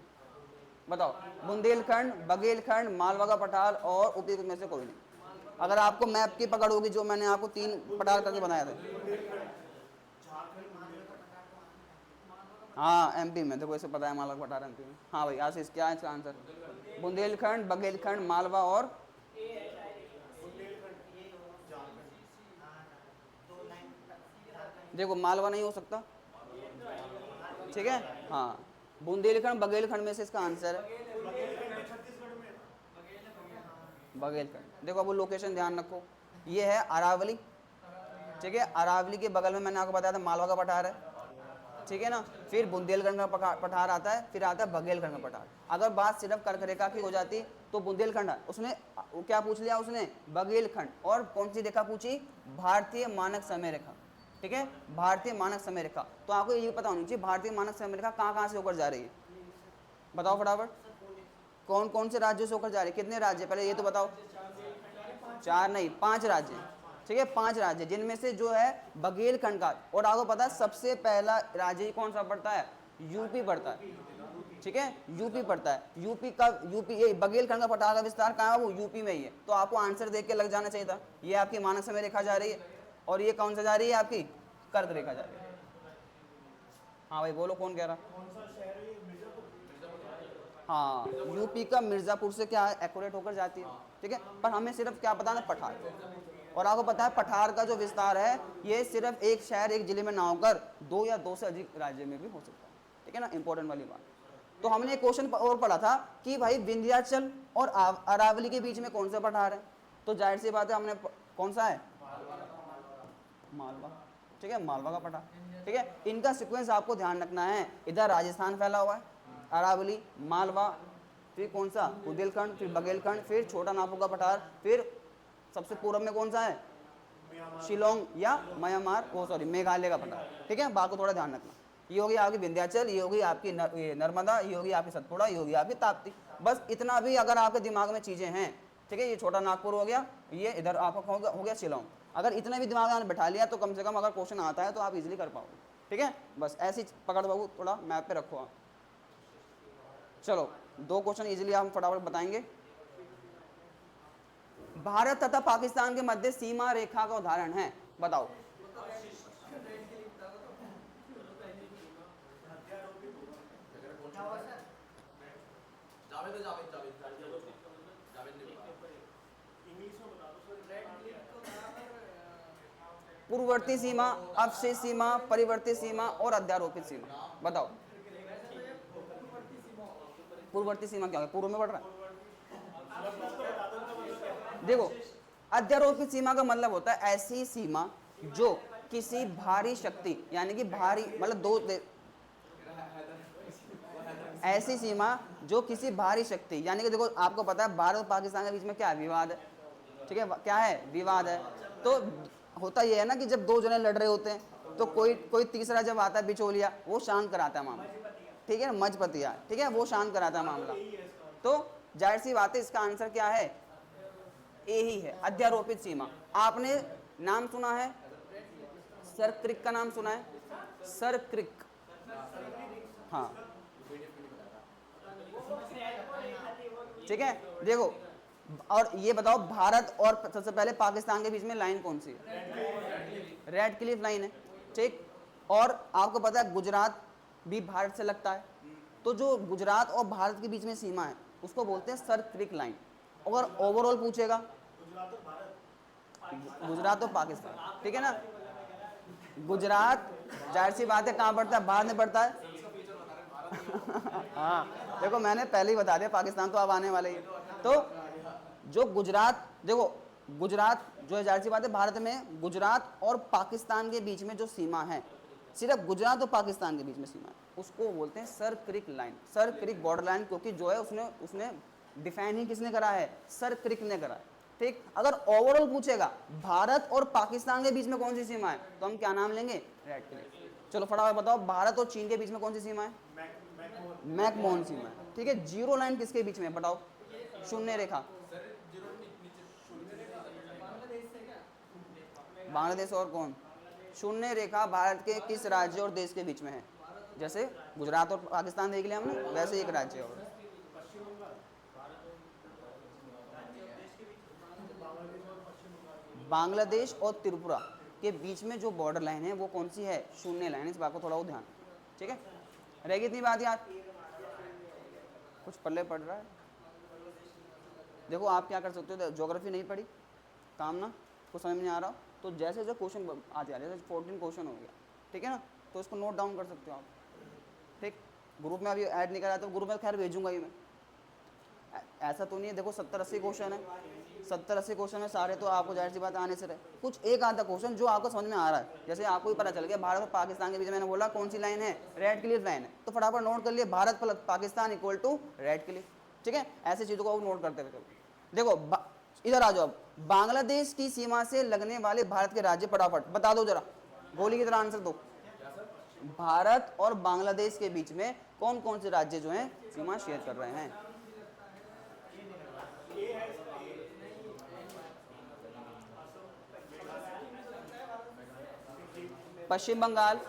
बताओ। बुंदेलखंड, बघेलखंड, मालवा का पठार और उपयुक्त में से कोई नहीं। अगर आपको मैप की पकड़ होगी, जो मैंने आपको 3 पठार करके बनाया था, हाँ एमपी में, देखो इसे पता है मालवा का पठार एमपी में। हाँ भाई आशीष, क्या है इसका आंसर? बुंदेलखंड, बघेलखंड, मालवा और देखो मालवा नहीं हो सकता, ठीक है, हाँ बुंदेलखंड बघेलखंड में से इसका आंसर है बघेलखंड। देखो अब वो लोकेशन ध्यान रखो, ये है अरावली, ठीक है, अरावली के बगल में मैंने आपको बताया था मालवा का पठार है, ठीक है ना। फिर बुंदेलखंड का पठार आता है, फिर आता है बघेलखंड का पठार। अगर बात सिर्फ कर्क रेखा की हो जाती तो बुंदेलखंड है, उसने क्या पूछ लिया उसने? बघेलखंड। और कौन सी रेखा पूछी? भारतीय मानक समय रेखा, ठीक है, भारतीय मानक समय रेखा। तो आपको ये पता होनी चाहिए भारतीय मानक समय रेखा कहाँ कहाँ से होकर जा रही है, बताओ फटाफट। कौन कौन से राज्यों से होकर जा रही है? कितने राज्य, पहले ये तो बताओ। 4 नहीं 5 राज्य, ठीक है, 5 राज्य, जिनमें से जो है बघेलखंड का, और आपको पता है सबसे पहला राज्य कौन सा पड़ता है? यूपी पड़ता है, ठीक है, यूपी पड़ता है। यूपी का, यूपी ये बघेलखंड का पठार का विस्तार कहाँ है? वो यूपी में ही है। तो आपको आंसर देख के लग जाना चाहिए था, ये आपकी मानक समय रेखा जा रही है, और ये कौन सा जा रही है? आपकी कर्क रेखा जा रही है। हाँ भाई बोलो, कौन कह रहा? हाँ यूपी का मिर्जापुर से क्या है, एक्यूरेट होकर जाती है, ठीक है। पर हमें सिर्फ क्या पता ना, पठार। और आपको पता है पठार का जो विस्तार है, ये सिर्फ एक शहर एक जिले में ना होकर 2 या 2 से अधिक राज्य में भी हो सकता है, ठीक है ना, इंपॉर्टेंट वाली बात। तो हमने एक क्वेश्चन और पढ़ा था कि भाई विंध्याचल और अरावली के बीच में कौन सा पठार है? तो जाहिर सी बात है हमने कौन सा है? मालवा, ठीक है, मालवा का पठार, ठीक है। इनका सीक्वेंस आपको ध्यान रखना है। इधर राजस्थान फैला हुआ है, अरावली, मालवा, फिर कौन सा? बुंदेलखंड, फिर बघेलखंड, फिर छोटा नागपुर का पठार, फिर सबसे पूर्व में कौन सा है? शिलोंग या म्यांमार, वो सॉरी मेघालय का पठार, ठीक है। बात को थोड़ा ध्यान रखना। ये होगी आपकी विंध्याचल, ये होगी आपकी नर्मदा, ये होगी आपकी सतपुड़ा, ये होगी आपकी ताप्ती। बस इतना भी अगर आपके दिमाग में चीज़ें हैं, ठीक है, ये छोटा नागपुर हो गया, ये इधर आपका हो गया शिलोंग। अगर इतना भी दिमाग में बैठा लिया तो कम से कम अगर क्वेश्चन आता है तो आप इजीली कर पाओगे, ठीक है। बस ऐसी पकड़ बाबू, थोड़ा मैप पे रखो आप। चलो 2 क्वेश्चन इजीली हम फटाफट बताएंगे। भारत तथा पाकिस्तान के मध्य सीमा रेखा का उदाहरण है, बताओ। पूर्ववर्ती सीमा, अवशेष सीमा, परिवर्तित सीमा और अध्यारोपित सीमा, बताओ। पूर्ववर्ती सीमा क्या है? पूर्व में पढ़ रहा है। देखो अध्यारोपित सीमा का मतलब होता है ऐसी सीमा जो किसी भारी शक्ति, यानी कि भारी मतलब ऐसी सीमा जो किसी भारी शक्ति, यानी कि देखो आपको पता है भारत और पाकिस्तान के बीच में क्या है? विवाद है, ठीक है, क्या है? विवाद है। तो होता यह है ना कि जब 2 जने लड़ रहे होते हैं तो कोई तीसरा जब आता है बिचौलिया, वो शांत कराता है मामला, ठीक है, मजपतिया, ठीक है, वो शांत कराता है मामला। तो जाहिर सी बात है इसका आंसर क्या है? ए ही है, अध्यारोपित सीमा। आपने नाम सुना है सर क्रिक का नाम सुना है? सर क्रिक, हाँ ठीक है, देखो और ये बताओ भारत और सबसे पहले पाकिस्तान के बीच में लाइन कौन सी है? रेड क्लिफ लाइन है, ठीक। और आपको पता है गुजरात भी भारत से लगता है, तो जो गुजरात और भारत के बीच में सीमा है उसको बोलते हैं सर क्रिक लाइन। अगर ओवरऑल पूछेगा गुजरात और पाकिस्तान, ठीक है ना। गुजरात जाहिर सी बात है कहाँ पड़ता है? भारत में पड़ता है। हाँ देखो मैंने पहले ही बता दिया, पाकिस्तान तो अब आने वाले ही। तो जो गुजरात, देखो गुजरात जो है जाहिर सी बात है भारत में गुजरात और पाकिस्तान के बीच में जो सीमा है, सिर्फ गुजरात और पाकिस्तान के बीच में सीमा है, उसको बोलते हैं सर क्रिक लाइन, सर क्रिक बॉर्डर लाइन, क्योंकि जो है उसने डिफाइन ही किसने करा है? सर क्रिक ने करा है, ठीक। अगर ओवरऑल पूछेगा भारत और पाकिस्तान के बीच में कौन सी सीमा है, तो हम क्या नाम लेंगे? Red Cliff. चलो फटाफट बताओ भारत और चीन के बीच में कौन सी सीमा है? मैकमोहन सीमा है, ठीक है। जीरो लाइन किसके बीच में बताओ? शून्य रेखा। बांग्लादेश और कौन? शून्य रेखा भारत के किस राज्य और देश के बीच में है? जैसे गुजरात और पाकिस्तान देख लिया हमने, वैसे एक राज्य और बांग्लादेश और त्रिपुरा के बीच में जो बॉर्डर लाइन है वो कौन सी है? शून्य लाइन। इस बात को थोड़ा ध्यान, ठीक है। रहेगी इतनी बात याद? कुछ पल्ले पड़ रहा है? देखो आप क्या कर सकते हो, ज्योग्राफी नहीं पढ़ी, काम ना कुछ समझ में नहीं आ रहा हो, तो जैसे जो क्वेश्चन आते आ रहे, जैसे 14 क्वेश्चन हो गया, ठीक है ना, तो इसको नोट डाउन कर सकते हो आप, ठीक। ग्रुप में अभी ऐड नहीं करा तो ग्रुप में खैर भेजूंगा ही मैं, ऐसा तो नहीं है। देखो 70-80 क्वेश्चन है, 70-80 क्वेश्चन है सारे, तो आपको जाहिर सी बात आने से रहे। कुछ एक आधा क्वेश्चन जो आपको समझ में आ रहा है, जैसे आपको ही पता चल गया भारत और पाकिस्तान के बीच में, मैंने बोला कौन सी लाइन है? रेड क्लिफ लाइन है, तो फटाफट नोट कर लिए Bharat plus Pakistan equal to Radcliffe, ठीक है। ऐसी चीज़ों को नोट करते हुए देखो इधर आ जाओ। बांग्लादेश की सीमा से लगने वाले भारत के राज्य फटाफट बता दो जरा, गोली की तरह आंसर दो। भारत और बांग्लादेश के बीच में कौन कौन से राज्य जो हैं सीमा शेयर कर रहे हैं? पश्चिम बंगाल,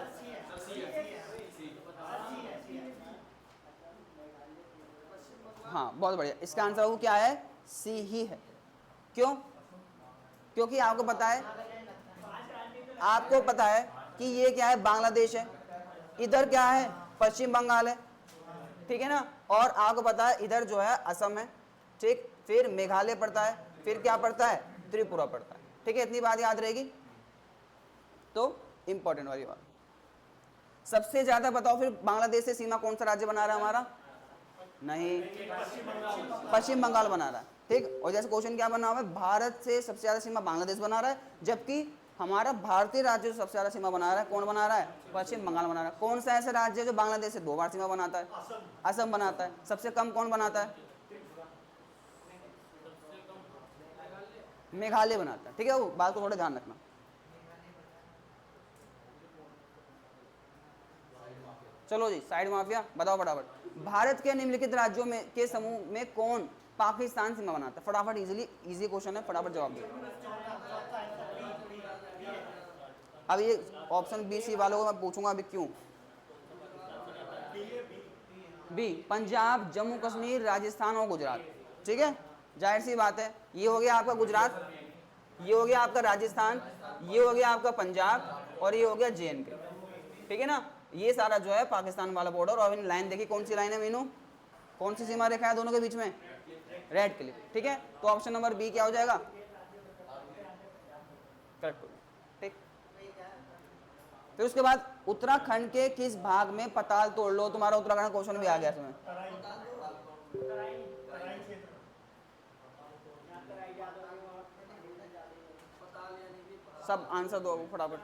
हाँ बहुत बढ़िया, इसका आंसर वो क्या है? सी ही है। क्यों? क्योंकि आपको पता है कि ये क्या है? बांग्लादेश है, इधर क्या है? पश्चिम बंगाल है, ठीक है ना। और आपको पता है इधर जो है असम है, ठीक, फिर मेघालय पड़ता है, फिर क्या पड़ता है? त्रिपुरा पड़ता है, ठीक है। इतनी बात याद रहेगी, तो इंपॉर्टेंट वाली बात। सबसे ज्यादा बताओ फिर बांग्लादेश से सीमा कौन सा राज्य बना रहा है हमारा? नहीं, पश्चिम बंगाल बना रहा है, ठीक। और जैसे क्वेश्चन क्या बना हुआ है, भारत से सबसे ज्यादा सीमा बांग्लादेश बना रहा है, जबकि हमारा भारतीय राज्य जो सबसे ज्यादा सीमा बना रहा है कौन बना रहा है? पश्चिम बंगाल बना रहा है। कौन सा ऐसा राज्य है जो बांग्लादेश से 2 बार सीमा बनाता है? असम बनाता है। सबसे कम कौन बनाता है? मेघालय बनाता है, ठीक है। वो बात को थोड़ा ध्यान रखना। चलो जी, साइड माफिया बताओ फटाफट। भारत के निम्नलिखित राज्यों में के समूह में कौन पाकिस्तान सीमा बनाता है? फटाफट, इजी क्वेश्चन है, फटाफट जवाब दो। अब ये ऑप्शन बी सी वालों को मैं पूछूंगा अभी क्यों। बी, पंजाब, जम्मू कश्मीर, राजस्थान और गुजरात, ठीक है। जाहिर सी बात है, ये हो गया आपका गुजरात, ये हो गया आपका राजस्थान, ये हो गया आपका पंजाब, और ये हो गया JNK, ठीक है ना। ये सारा जो है पाकिस्तान वाला बॉर्डर। और इन लाइन देखिए कौन सी लाइन है मीनू? कौन सी सीमा रेखा है दोनों के बीच में? रेड क्लिफ, ठीक है। तो ऑप्शन नंबर बी क्या हो जाएगा? करेक्ट, ठीक। फिर उसके बाद उत्तराखंड के किस भाग में पताल तोड़ लो? तुम्हारा उत्तराखंड क्वेश्चन भी आ गया इसमें। सब आंसर दो फटाफट।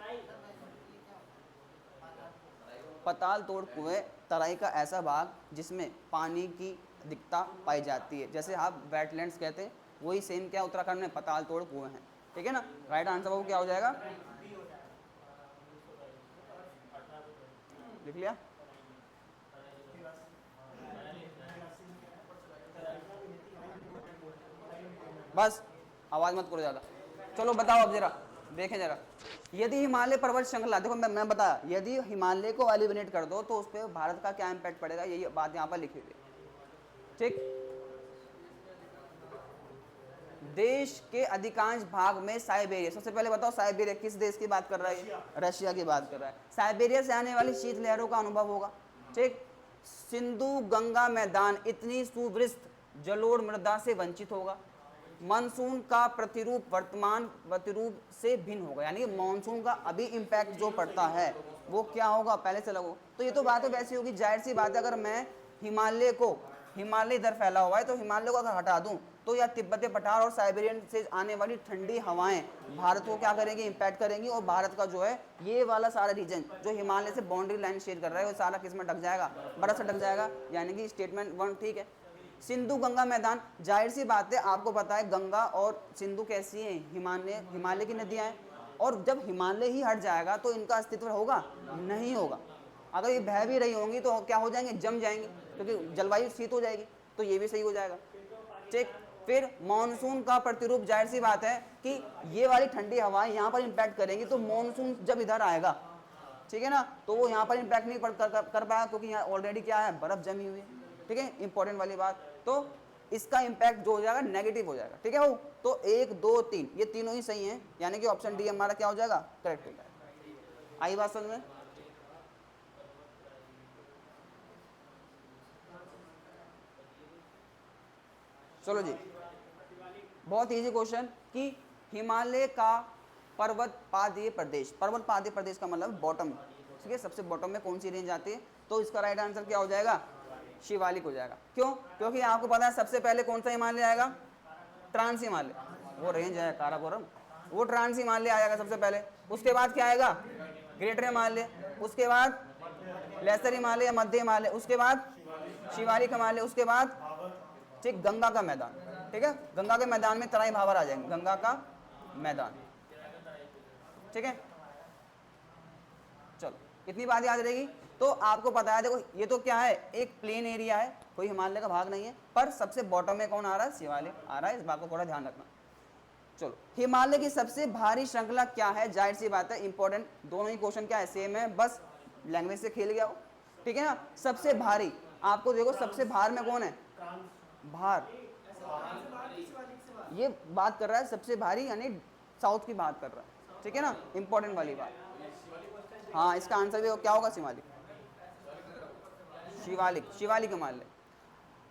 पताल तोड़ कुएं तराई का ऐसा भाग जिसमें पानी की अधिकता पाई जाती है, जैसे आप वेटलैंड्स कहते हैं, वही सेम क्या उत्तराखंड में पताल तोड़ कुएं हैं, ठीक है ना। राइट आंसर वो क्या हो जाएगा? लिख लिया? बस आवाज मत करो ज्यादा। चलो बताओ अब जरा, देखें जरा, यदि हिमालय पर्वत श्रृंखला, देखो मैं बताया, यदि हिमालय को एलिमिनेट कर दो तो उस पर भारत का क्या इम्पैक्ट पड़ेगा, यही बात यहाँ पर लिखी हुई है। ठीक, देश के अधिकांश भाग में साइबेरिया, सबसे पहले बताओ साइबेरिया किस देश की बात कर रहा है, रशिया की बात कर रहा है। साइबेरिया से आने वाली शीत लहरों का अनुभव होगा। ठीक, सिंधु गंगा मैदान इतनी सुवृष्ट जलोढ़ मृदा से वंचित होगा। मानसून का प्रतिरूप वर्तमान प्रतिरूप से भिन्न होगा, यानी मानसून का अभी इम्पैक्ट जो पड़ता है वो क्या होगा, पहले से लगो। तो ये तो बात है वैसी होगी, जाहिर सी बात है, अगर मैं हिमालय इधर फैला हुआ है तो हिमालय को अगर हटा दूं तो या तिब्बती पठार और साइबेरियन से आने वाली ठंडी हवाएं भारत को क्या करेंगी, इंपैक्ट करेंगी, और भारत का जो है ये वाला सारा रीजन जो हिमालय से बाउंड्री लाइन शेयर कर रहा है वो सारा किस में ढक जाएगा, बर्फ से ढक जाएगा, यानी कि स्टेटमेंट 1 ठीक है। सिंधु गंगा मैदान, जाहिर सी बात है, आपको पता है गंगा और सिंधु कैसी हैं, हिमालय की नदियाँ हैं, और जब हिमालय ही हट जाएगा तो इनका अस्तित्व होगा, नहीं होगा। अगर ये बह भी रही होंगी तो क्या हो जाएंगे, जम जाएंगे, क्योंकि जलवायु शीत हो जाएगी, तो ये भी सही हो जाएगा। ठीक, फिर मानसून का प्रतिरूप, जाहिर सी बात है कि ये वाली ठंडी हवाएं यहाँ पर इम्पैक्ट करेंगी, तो मानसून जब इधर आएगा, ठीक है ना, तो वो यहाँ पर इम्पैक्ट नहीं कर पाएगा, क्योंकि यहाँ ऑलरेडी क्या है, बर्फ जमी हुई है। ठीक है, इंपॉर्टेंट वाली बात, तो इसका इम्पैक्ट जो हो जाएगा नेगेटिव हो जाएगा। ठीक है वो, तो 1 2 3 ये तीनों ही सही हैं, यानी कि ऑप्शन डी हमारा क्या हो जाएगा, करेक्ट हो जाएगा। आई बात समझ में? चलो जी, बहुत इजी क्वेश्चन कि हिमालय का पर्वत पादीय प्रदेश, पर्वत पादीय प्रदेश का मतलब बॉटम, ठीक है, सबसे बॉटम में कौन सी रेंज आती है, तो इसका राइट आंसर क्या हो जाएगा, शिवालिक हो जाएगा। क्यों, क्योंकि आपको पता है सबसे पहले कौन सा हिमालय आएगा, ट्रांस हिमालय, वो रेंज है काराकोरम, वो ट्रांस हिमालय आएगा सबसे पहले। उसके बाद क्या आएगा, ग्रेटर हिमालय, उसके बाद लेसर हिमालय या मध्य हिमालय, उसके बाद शिवालिक हिमालय, उसके बाद ठीक गंगा का मैदान। ठीक है, गंगा के मैदान में तराई भावर आ जाएंगे, गंगा का मैदान। ठीक है, चलो इतनी बात याद रहेगी। तो आपको पता है, देखो ये तो क्या है, एक प्लेन एरिया है, कोई हिमालय का भाग नहीं है, पर सबसे बॉटम में कौन आ रहा है, शिवालिक आ रहा है, इस बात को थोड़ा ध्यान रखना। चलो, हिमालय की सबसे भारी श्रृंखला क्या है, जाहिर सी बात है इंपॉर्टेंट, दोनों ही क्वेश्चन क्या है, सेम है, बस लैंग्वेज से खेल गया हो। ठीक है ना, सबसे भारी, आपको देखो सबसे भार में कौन है, भार, ये बात कर रहा है सबसे भारी, यानी साउथ की बात कर रहा है। ठीक है ना, इंपॉर्टेंट वाली बात। हाँ, इसका आंसर भी क्या होगा, शिवालिक, शिवालिक, शिवालिक हिमालय।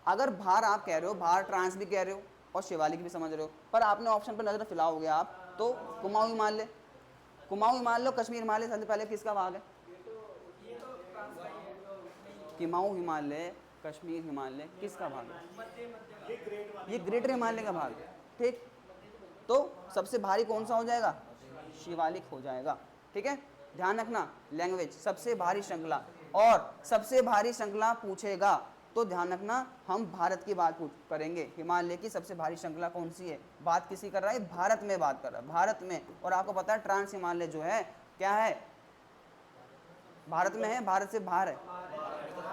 अगर भार आप कह रहे हो, भार ट्रांस भी कह रहे हो और शिवालिक भी समझ रहे हो, पर आपने ऑप्शन पर नजर फिलहाल हो गया आप, तो कुमाऊं हिमालय, कुमाऊं हिमालय, कश्मीर हिमालय सबसे पहले किसका भाग है, कुमाऊं हिमालय, कश्मीर हिमालय किसका भाग है, ये ग्रेटर हिमालय का भाग है। ठीक, तो सबसे भारी कौन सा हो जाएगा, शिवालिक हो जाएगा। ठीक है, ध्यान रखना, लैंग्वेज सबसे भारी श्रृंखला, और सबसे भारी श्रृंखला पूछेगा तो ध्यान रखना हम भारत की बात करेंगे, हिमालय की सबसे भारी श्रृंखला कौन सी है, बात किसी कर रहा है, भारत में बात कर रहा है, भारत में। और आपको पता है ट्रांस हिमालय जो है क्या है, भारत में है, भारत से बाहर है,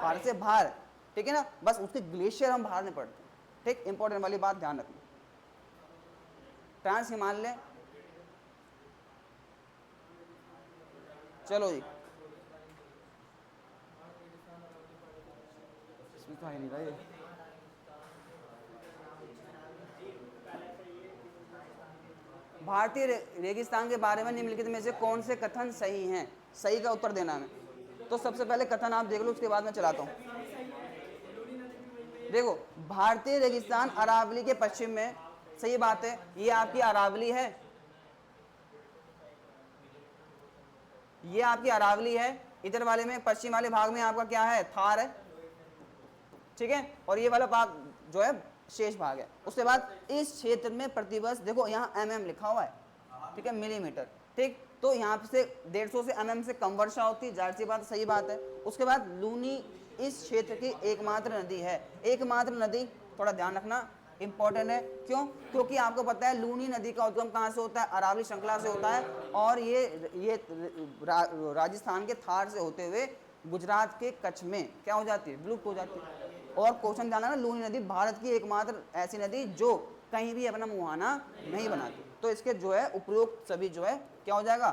भारत से बाहर। ठीक है ना, बस उसके ग्लेशियर हम बाहर में पड़ते हैं। ठीक, इंपॉर्टेंट वाली बात ध्यान रखना, ट्रांस हिमालय। चलो जी, इसमें तो है नहीं भाई, भारतीय रेगिस्तान के बारे में निम्नलिखित में से कौन से कथन सही हैं, सही का उत्तर देना है। तो सबसे पहले कथन आप देख लो, उसके बाद मैं चलाता हूँ। देखो, भारतीय रेगिस्तान अरावली के पश्चिम में, सही बात है, ये आपकी अरावली है, ये आपकी अरावली है, इधर वाले में पश्चिम वाले भाग में आपका क्या है, थार है। ठीक है, और ये वाला भाग जो है शेष भाग है। उसके बाद इस क्षेत्र में प्रतिवर्ष, देखो यहाँ mm लिखा हुआ है, ठीक है, मिलीमीटर। ठीक, तो यहाँ से 150 से mm से कम वर्षा होती है, जाहिर सी बात, सही बात है। उसके बाद लूनी इस क्षेत्र की एकमात्र नदी है, एकमात्र नदी, थोड़ा ध्यान रखना, इंपॉर्टेंट है। क्यों, क्योंकि आपको पता है लूनी नदी का उद्गम कहाँ से होता है, अरावली श्रृंखला से होता है, और ये राजस्थान के थार से होते हुए गुजरात के कच्छ में क्या हो जाती है, विलुप्त हो जाती है। और क्वेश्चन ध्यान रखना, लूनी नदी भारत की एकमात्र ऐसी नदी जो कहीं भी अपना मुहाना नहीं बनाती। तो इसके जो है उपरोक्त सभी जो है क्या हो जाएगा,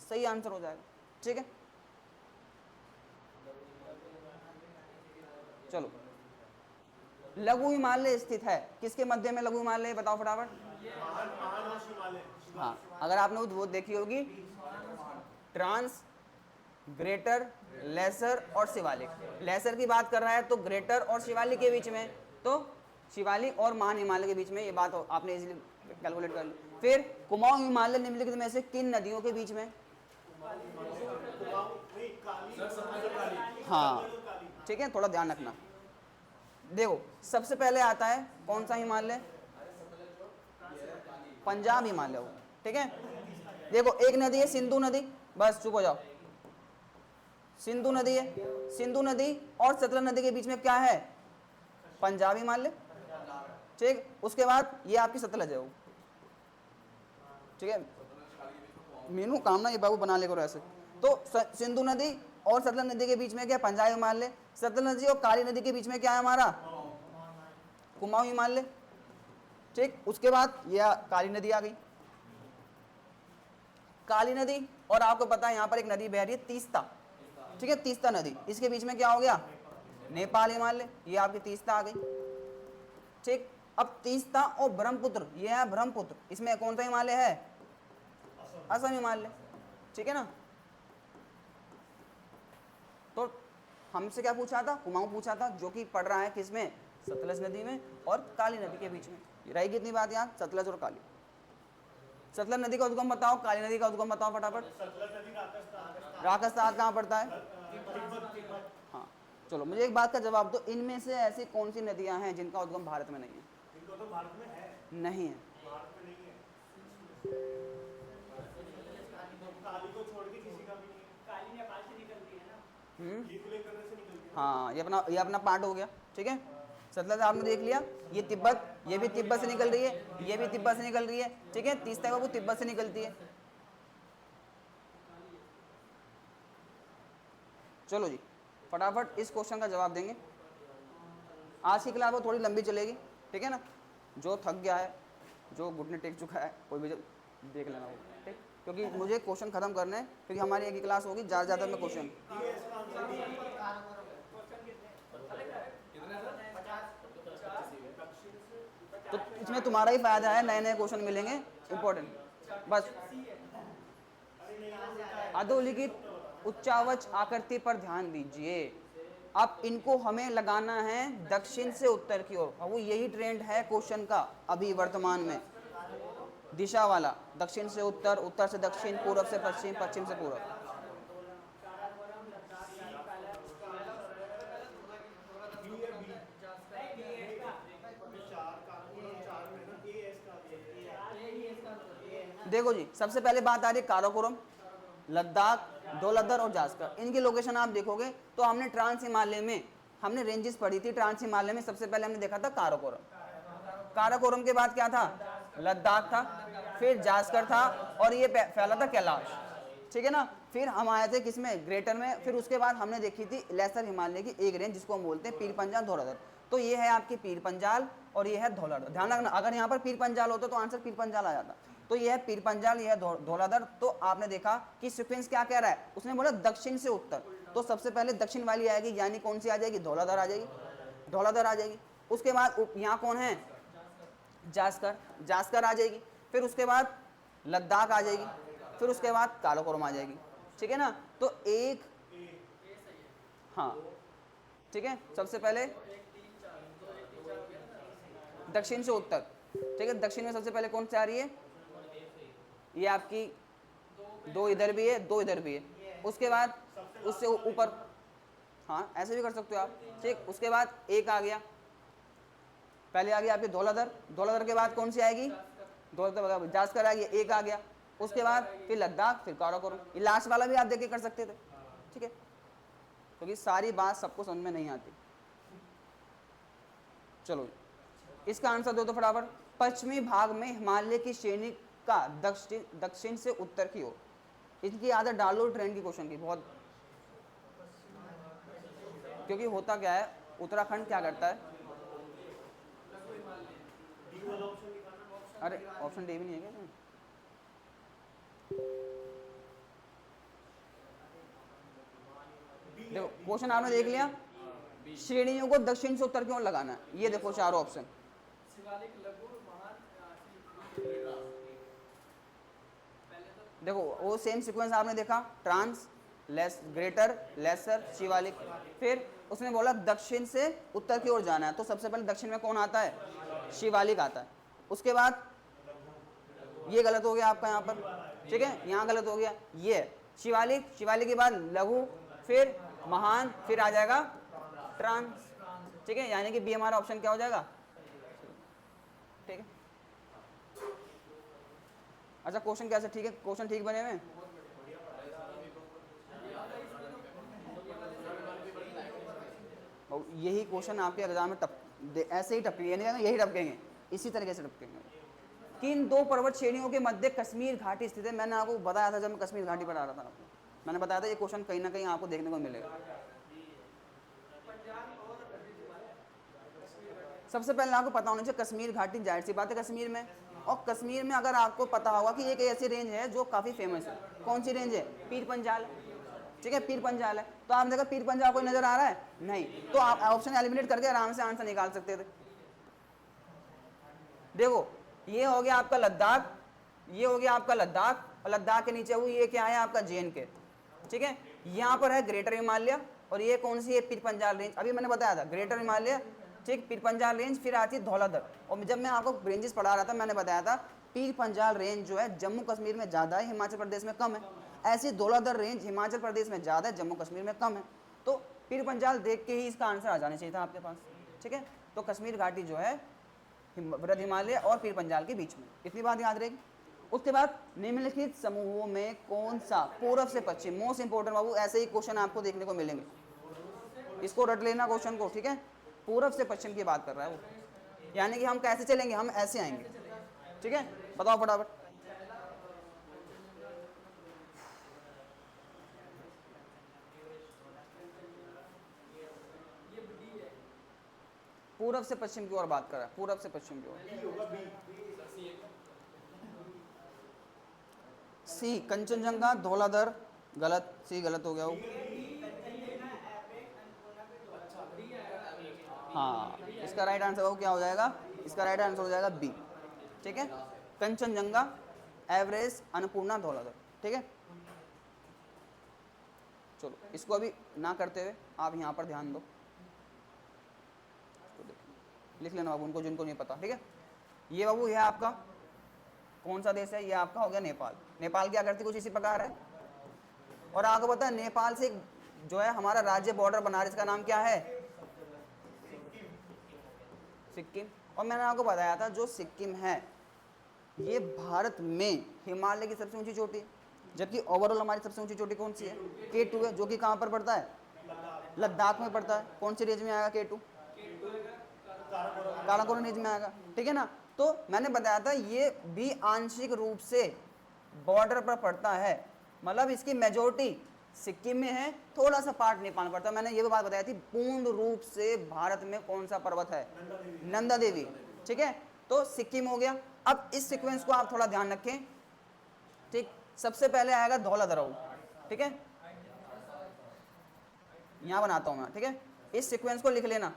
सही आंसर हो जाएगा। ठीक है, चलो लघु हिमालय स्थित है किसके मध्य में, लघु हिमालय बताओ फटाफट। महान और शिवालय। हाँ, अगर आपने वो देखी होगी, ट्रांस, ग्रेटर, लेसर और शिवालिक। लेसर की बात कर रहा है तो ग्रेटर और शिवालिक के बीच में, तो शिवालिक और महान हिमालय के बीच में, ये बात आपने इजीली कैलकुलेट कर ली। फिर कुमाऊं हिमालय निम्नलिखित में से किन नदियों के बीच में, हाँ ठीक है, थोड़ा ध्यान रखना। देखो सबसे पहले आता है कौन सा हिमालय, पंजाब हिमालय हो, ठीक है। देखो एक नदी है सिंधु नदी, बस चुप हो जाओ, सिंधु नदी है, सिंधु नदी और सतलज नदी के बीच में क्या है, पंजाब हिमालय, ठीक। उसके बाद ये आपकी सतलज है वो, ठीक है। मीनू काम ना ये बाबू बना ले करो ऐसे। तो सिंधु नदी और सतलज नदी के बीच में क्या, पंजाब हिमालय। सतलज नदी और काली नदी के बीच में क्या है हमारा, कुमाऊं हिमालय, ठीक। उसके बाद यह काली नदी आ गई, काली नदी, और आपको पता है यहाँ पर एक नदी बह रही है तीस्ता, ठीक है, तीस्ता नदी, इसके बीच में क्या हो गया, नेपाल हिमालय, ये आपकी तीस्ता आ गई, ठीक। अब तीस्ता और ब्रह्मपुत्र, ये है ब्रह्मपुत्र, इसमें कौन सा हिमालय है, असम हिमालय, ठीक है ना। तो हमसे क्या पूछा था, कुमाऊं पूछा था, जो कि पड़ रहा है किसमें, सतलज नदी में और काली नदी के बीच में। रहेगी कितनी बात यहाँ, सतलज और काली। सतलज नदी का उद्गम बताओ, काली नदी का उद्गम बताओ फटाफट। सतलज नदी राजस्थान। राजस्थान कहाँ पड़ता है, हाँ चलो मुझे एक बात का जवाब दो, इनमें से ऐसी कौन सी नदियां हैं जिनका उद्गम भारत में नहीं है, इनको तो भारत में है, नहीं है, भारत में नहीं है। काली को छोड़ के किसी का भी नहीं है। काली नेपाल से निकलती है ना, लीक करने से निकलती है। हाँ ये अपना पार्ट हो गया, ठीक है। सतलज आपने देख लिया, ये तिब्बत, ये भी तिब्बत से निकल रही है, ये भी तिब्बत से निकल रही है, ठीक है। तीस्ता बाबू तिब्बत से निकलती है। चलो जी फटाफट इस क्वेश्चन का जवाब देंगे। आज की क्लास वो थोड़ी लंबी चलेगी, ठीक है ना। जो थक गया है, जो घुटने टेक चुका है, कोई भी देख लेना वो, ठीक, क्योंकि मुझे क्वेश्चन खत्म करने हैं, क्योंकि हमारी एक ही क्लास होगी, ज़्यादा में क्वेश्चन। तो इसमें तुम्हारा ही फायदा है, नए नए क्वेश्चन मिलेंगे इंपॉर्टेंट। बस अधोलिखित उच्चावच आकृति पर ध्यान दीजिए। अब इनको हमें लगाना है दक्षिण से उत्तर की ओर, वो यही ट्रेंड है क्वेश्चन का अभी वर्तमान में, दिशा वाला, दक्षिण से उत्तर, उत्तर से दक्षिण, पूर्व से पश्चिम, पश्चिम से पूर्व। देखो जी सबसे पहले बात आ रही है काराकोरम, लद्दाख, धौलाधर और जास्कर, इनकी लोकेशन आप देखोगे तो हमने ट्रांस हिमालय में हमने रेंजेस पढ़ी थी। ट्रांस हिमालय में सबसे पहले हमने देखा था काराकोरम, काराकोरम के बाद क्या था, लद्दाख था, फिर जास्कर था, और ये फैला था कैलाश, ठीक है ना। फिर हम आए थे किसमें, ग्रेटर में। फिर उसके बाद हमने देखी थी लेसर हिमालय की एक रेंज जिसको हम बोलते हैं पीर पंजाल धौलाधर। तो ये है आपकी पीर पंजाल और ये है धौलाधर। ध्यान रखना, अगर यहाँ पर पीर पंजाल होता तो आंसर पीर पंजाल आ जाता। तो ये है पीर पंजाल, ये है धौलाधर। तो आपने देखा कि सीक्वेंस क्या कह रहा है, उसने बोला दक्षिण से उत्तर, तो सबसे पहले दक्षिण वाली आएगी, यानी कौन सी आ जाएगी, धौलाधर आ जाएगी, धौलाधर आ जाएगी। उसके बाद यहाँ कौन है, जास्कर, जास्कर आ जाएगी। फिर उसके बाद लद्दाख आ जाएगी, फिर उसके बाद काराकोरम आ जाएगी, ठीक है ना। तो एक, हाँ ठीक है, सबसे पहले दक्षिण से उत्तर, ठीक है। दक्षिण में सबसे पहले कौन सी आ रही है, ये आपकी दो इधर भी है, दो इधर भी है। उसके बाद उससे ऊपर, हाँ ऐसे भी कर सकते हो आप, ठीक। उसके बाद एक आ गया, पहले आ गया आपकी धौलाधर, धौलाधर के बाद कौन सी आएगी, धौलाधर जास्कर आ गया, एक आ गया। उसके बाद फिर लद्दाख, फिर काराकोरम। ये लास्ट वाला भी आप देख के कर सकते थे, ठीक है, क्योंकि सारी बात सबको समझ में नहीं आती। चलो इसका आंसर दो तो फटाफट। पश्चिमी भाग में हिमालय की श्रेणी का दक्षिण से उत्तर की ओर। इनकी आदत डालो ट्रेंड की क्वेश्चन की बहुत, क्योंकि होता क्या है, उत्तराखंड क्या करता है, अरे ऑप्शन डी भी नहीं है क्या इसमें? देखो क्वेश्चन आपने देख लिया, श्रेणियों को दक्षिण से उत्तर की ओर लगाना है। ये देखो चारों ऑप्शन, शिवालिक, लघु, महान, देखो वो सेम सीक्वेंस आपने देखा, trans, less, greater, lesser, Shivalik. फिर उसने बोला दक्षिण से उत्तर की ओर जाना है, तो सबसे पहले दक्षिण में कौन आता है? शिवालिक आता है। उसके बाद ये गलत हो गया आपका यहाँ पर, ठीक है, यहाँ गलत हो गया। ये शिवालिक, शिवालिक के बाद लघु, फिर महान, फिर आ जाएगा ट्रांस, ठीक है, यानी कि बी हमारा ऑप्शन क्या हो जाएगा? ठीक है। अच्छा क्वेश्चन कैसे ठीक है, क्वेश्चन ठीक बने हुए हैं? और यही क्वेश्चन आपके एग्जाम में ऐसे ही टपकेंगे, नहीं यही टपकेंगे, इसी तरीके से टपकेंगे। किन दो पर्वत श्रेणियों के मध्य कश्मीर घाटी स्थित है? मैंने आपको बताया था जब मैं कश्मीर घाटी पढ़ा रहा था आपको, मैंने बताया था ये क्वेश्चन कहीं ना कहीं आपको देखने को मिलेगा। सबसे पहले आपको पता होना चाहिए कश्मीर घाटी, जाहिर सी बात है कश्मीर में। और कश्मीर में अगर आपको पता होगा कि एक ऐसी रेंज है जो काफ़ी फेमस है, कौन सी रेंज है? पीर पंजाल, ठीक है, पीर पंजाल है। तो आपने देखा पीर पंजाल कोई नजर आ रहा है? नहीं, तो आप ऑप्शन एलिमिनेट करके आराम से आंसर निकाल सकते थे। देखो ये हो गया आपका लद्दाख, ये हो गया आपका लद्दाख, और लद्दाख के नीचे हुई ये क्या है आपका JNK, ठीक है। यहाँ पर है ग्रेटर हिमालय, और ये कौन सी है? पीर पंजाल रेंज। अभी मैंने बताया था ग्रेटर हिमालय, ठीक, पीर पंजाल रेंज, फिर आती है धौलाधर। और जब मैं आपको रेंजेस पढ़ा रहा था मैंने बताया था पीर पंजाल रेंज जो है जम्मू कश्मीर में ज़्यादा है, हिमाचल प्रदेश में कम है। ऐसी धौलाधर रेंज हिमाचल प्रदेश में ज़्यादा है, जम्मू कश्मीर में कम है। तो पीर पंजाल देख के ही इसका आंसर आ जाना चाहिए था आपके पास, ठीक है। तो कश्मीर घाटी जो है वृद्ध हिमालय और पीर पंजाल के बीच में, इतनी बात याद रहेगी। उसके बाद निम्नलिखित समूहों में कौन सा पूर्व से पश्चिम, मोस्ट इंपोर्टेंट बाबू, ऐसे ही क्वेश्चन आपको देखने को मिलेंगे, इसको रट लेना क्वेश्चन को, ठीक है। पूर्व से पश्चिम की बात कर रहा है वो, यानी कि हम कैसे चलेंगे? हम ऐसे आएंगे, ठीक है। बताओ फटाफट। पूर्व से पश्चिम की ओर बात कर रहा है, पूर्व से पश्चिम की ओर। सी कंचनजंगा, धौलाधर, गलत, सी गलत हो गया वो। हाँ, इसका राइट आंसर वो क्या हो जाएगा? इसका राइट आंसर हो जाएगा बी, ठीक है, कंचनजंगा, एवरेस्ट, अन्नपूर्णा, धौलाधर, ठीक है। चलो इसको अभी ना करते हुए आप यहाँ पर ध्यान दो, लिख लेना बाबू उनको जिनको नहीं पता, ठीक है। ये बाबू ये आपका कौन सा देश है? ये आपका हो गया नेपाल। नेपाल क्या करती कुछ इसी प्रकार है। और आपको पता है नेपाल से जो है हमारा राज्य बॉर्डर बना रहा है, इसका नाम क्या है? सिक्किम। और मैंने आपको बताया था जो सिक्किम है ये भारत में हिमालय की सबसे ऊंची चोटी है, जबकि ओवरऑल हमारी सबसे ऊंची चोटी कौन सी है? K2 है, जो कि कहाँ पर पड़ता है? लद्दाख में पड़ता है। कौन सी रेंज में आएगा K2? काराकोरम रेंज में आएगा, ठीक है ना। तो मैंने बताया था ये भी आंशिक रूप से बॉर्डर पर पड़ता है, मतलब इसकी मेजोरिटी सिक्किम में है, थोड़ा सा पार्ट नेपाल में पड़ता है। मैंने ये भी बात बताई थी, पूर्ण रूप से भारत में कौन सा पर्वत है? नंदा देवी, ठीक है। तो सिक्किम हो गया। अब इस सीक्वेंस को आप थोड़ा ध्यान रखें, ठीक। सबसे पहले आएगा धौलाधर, ठीक है, यहां बनाता हूं मैं, ठीक है। इस सीक्वेंस को लिख लेना।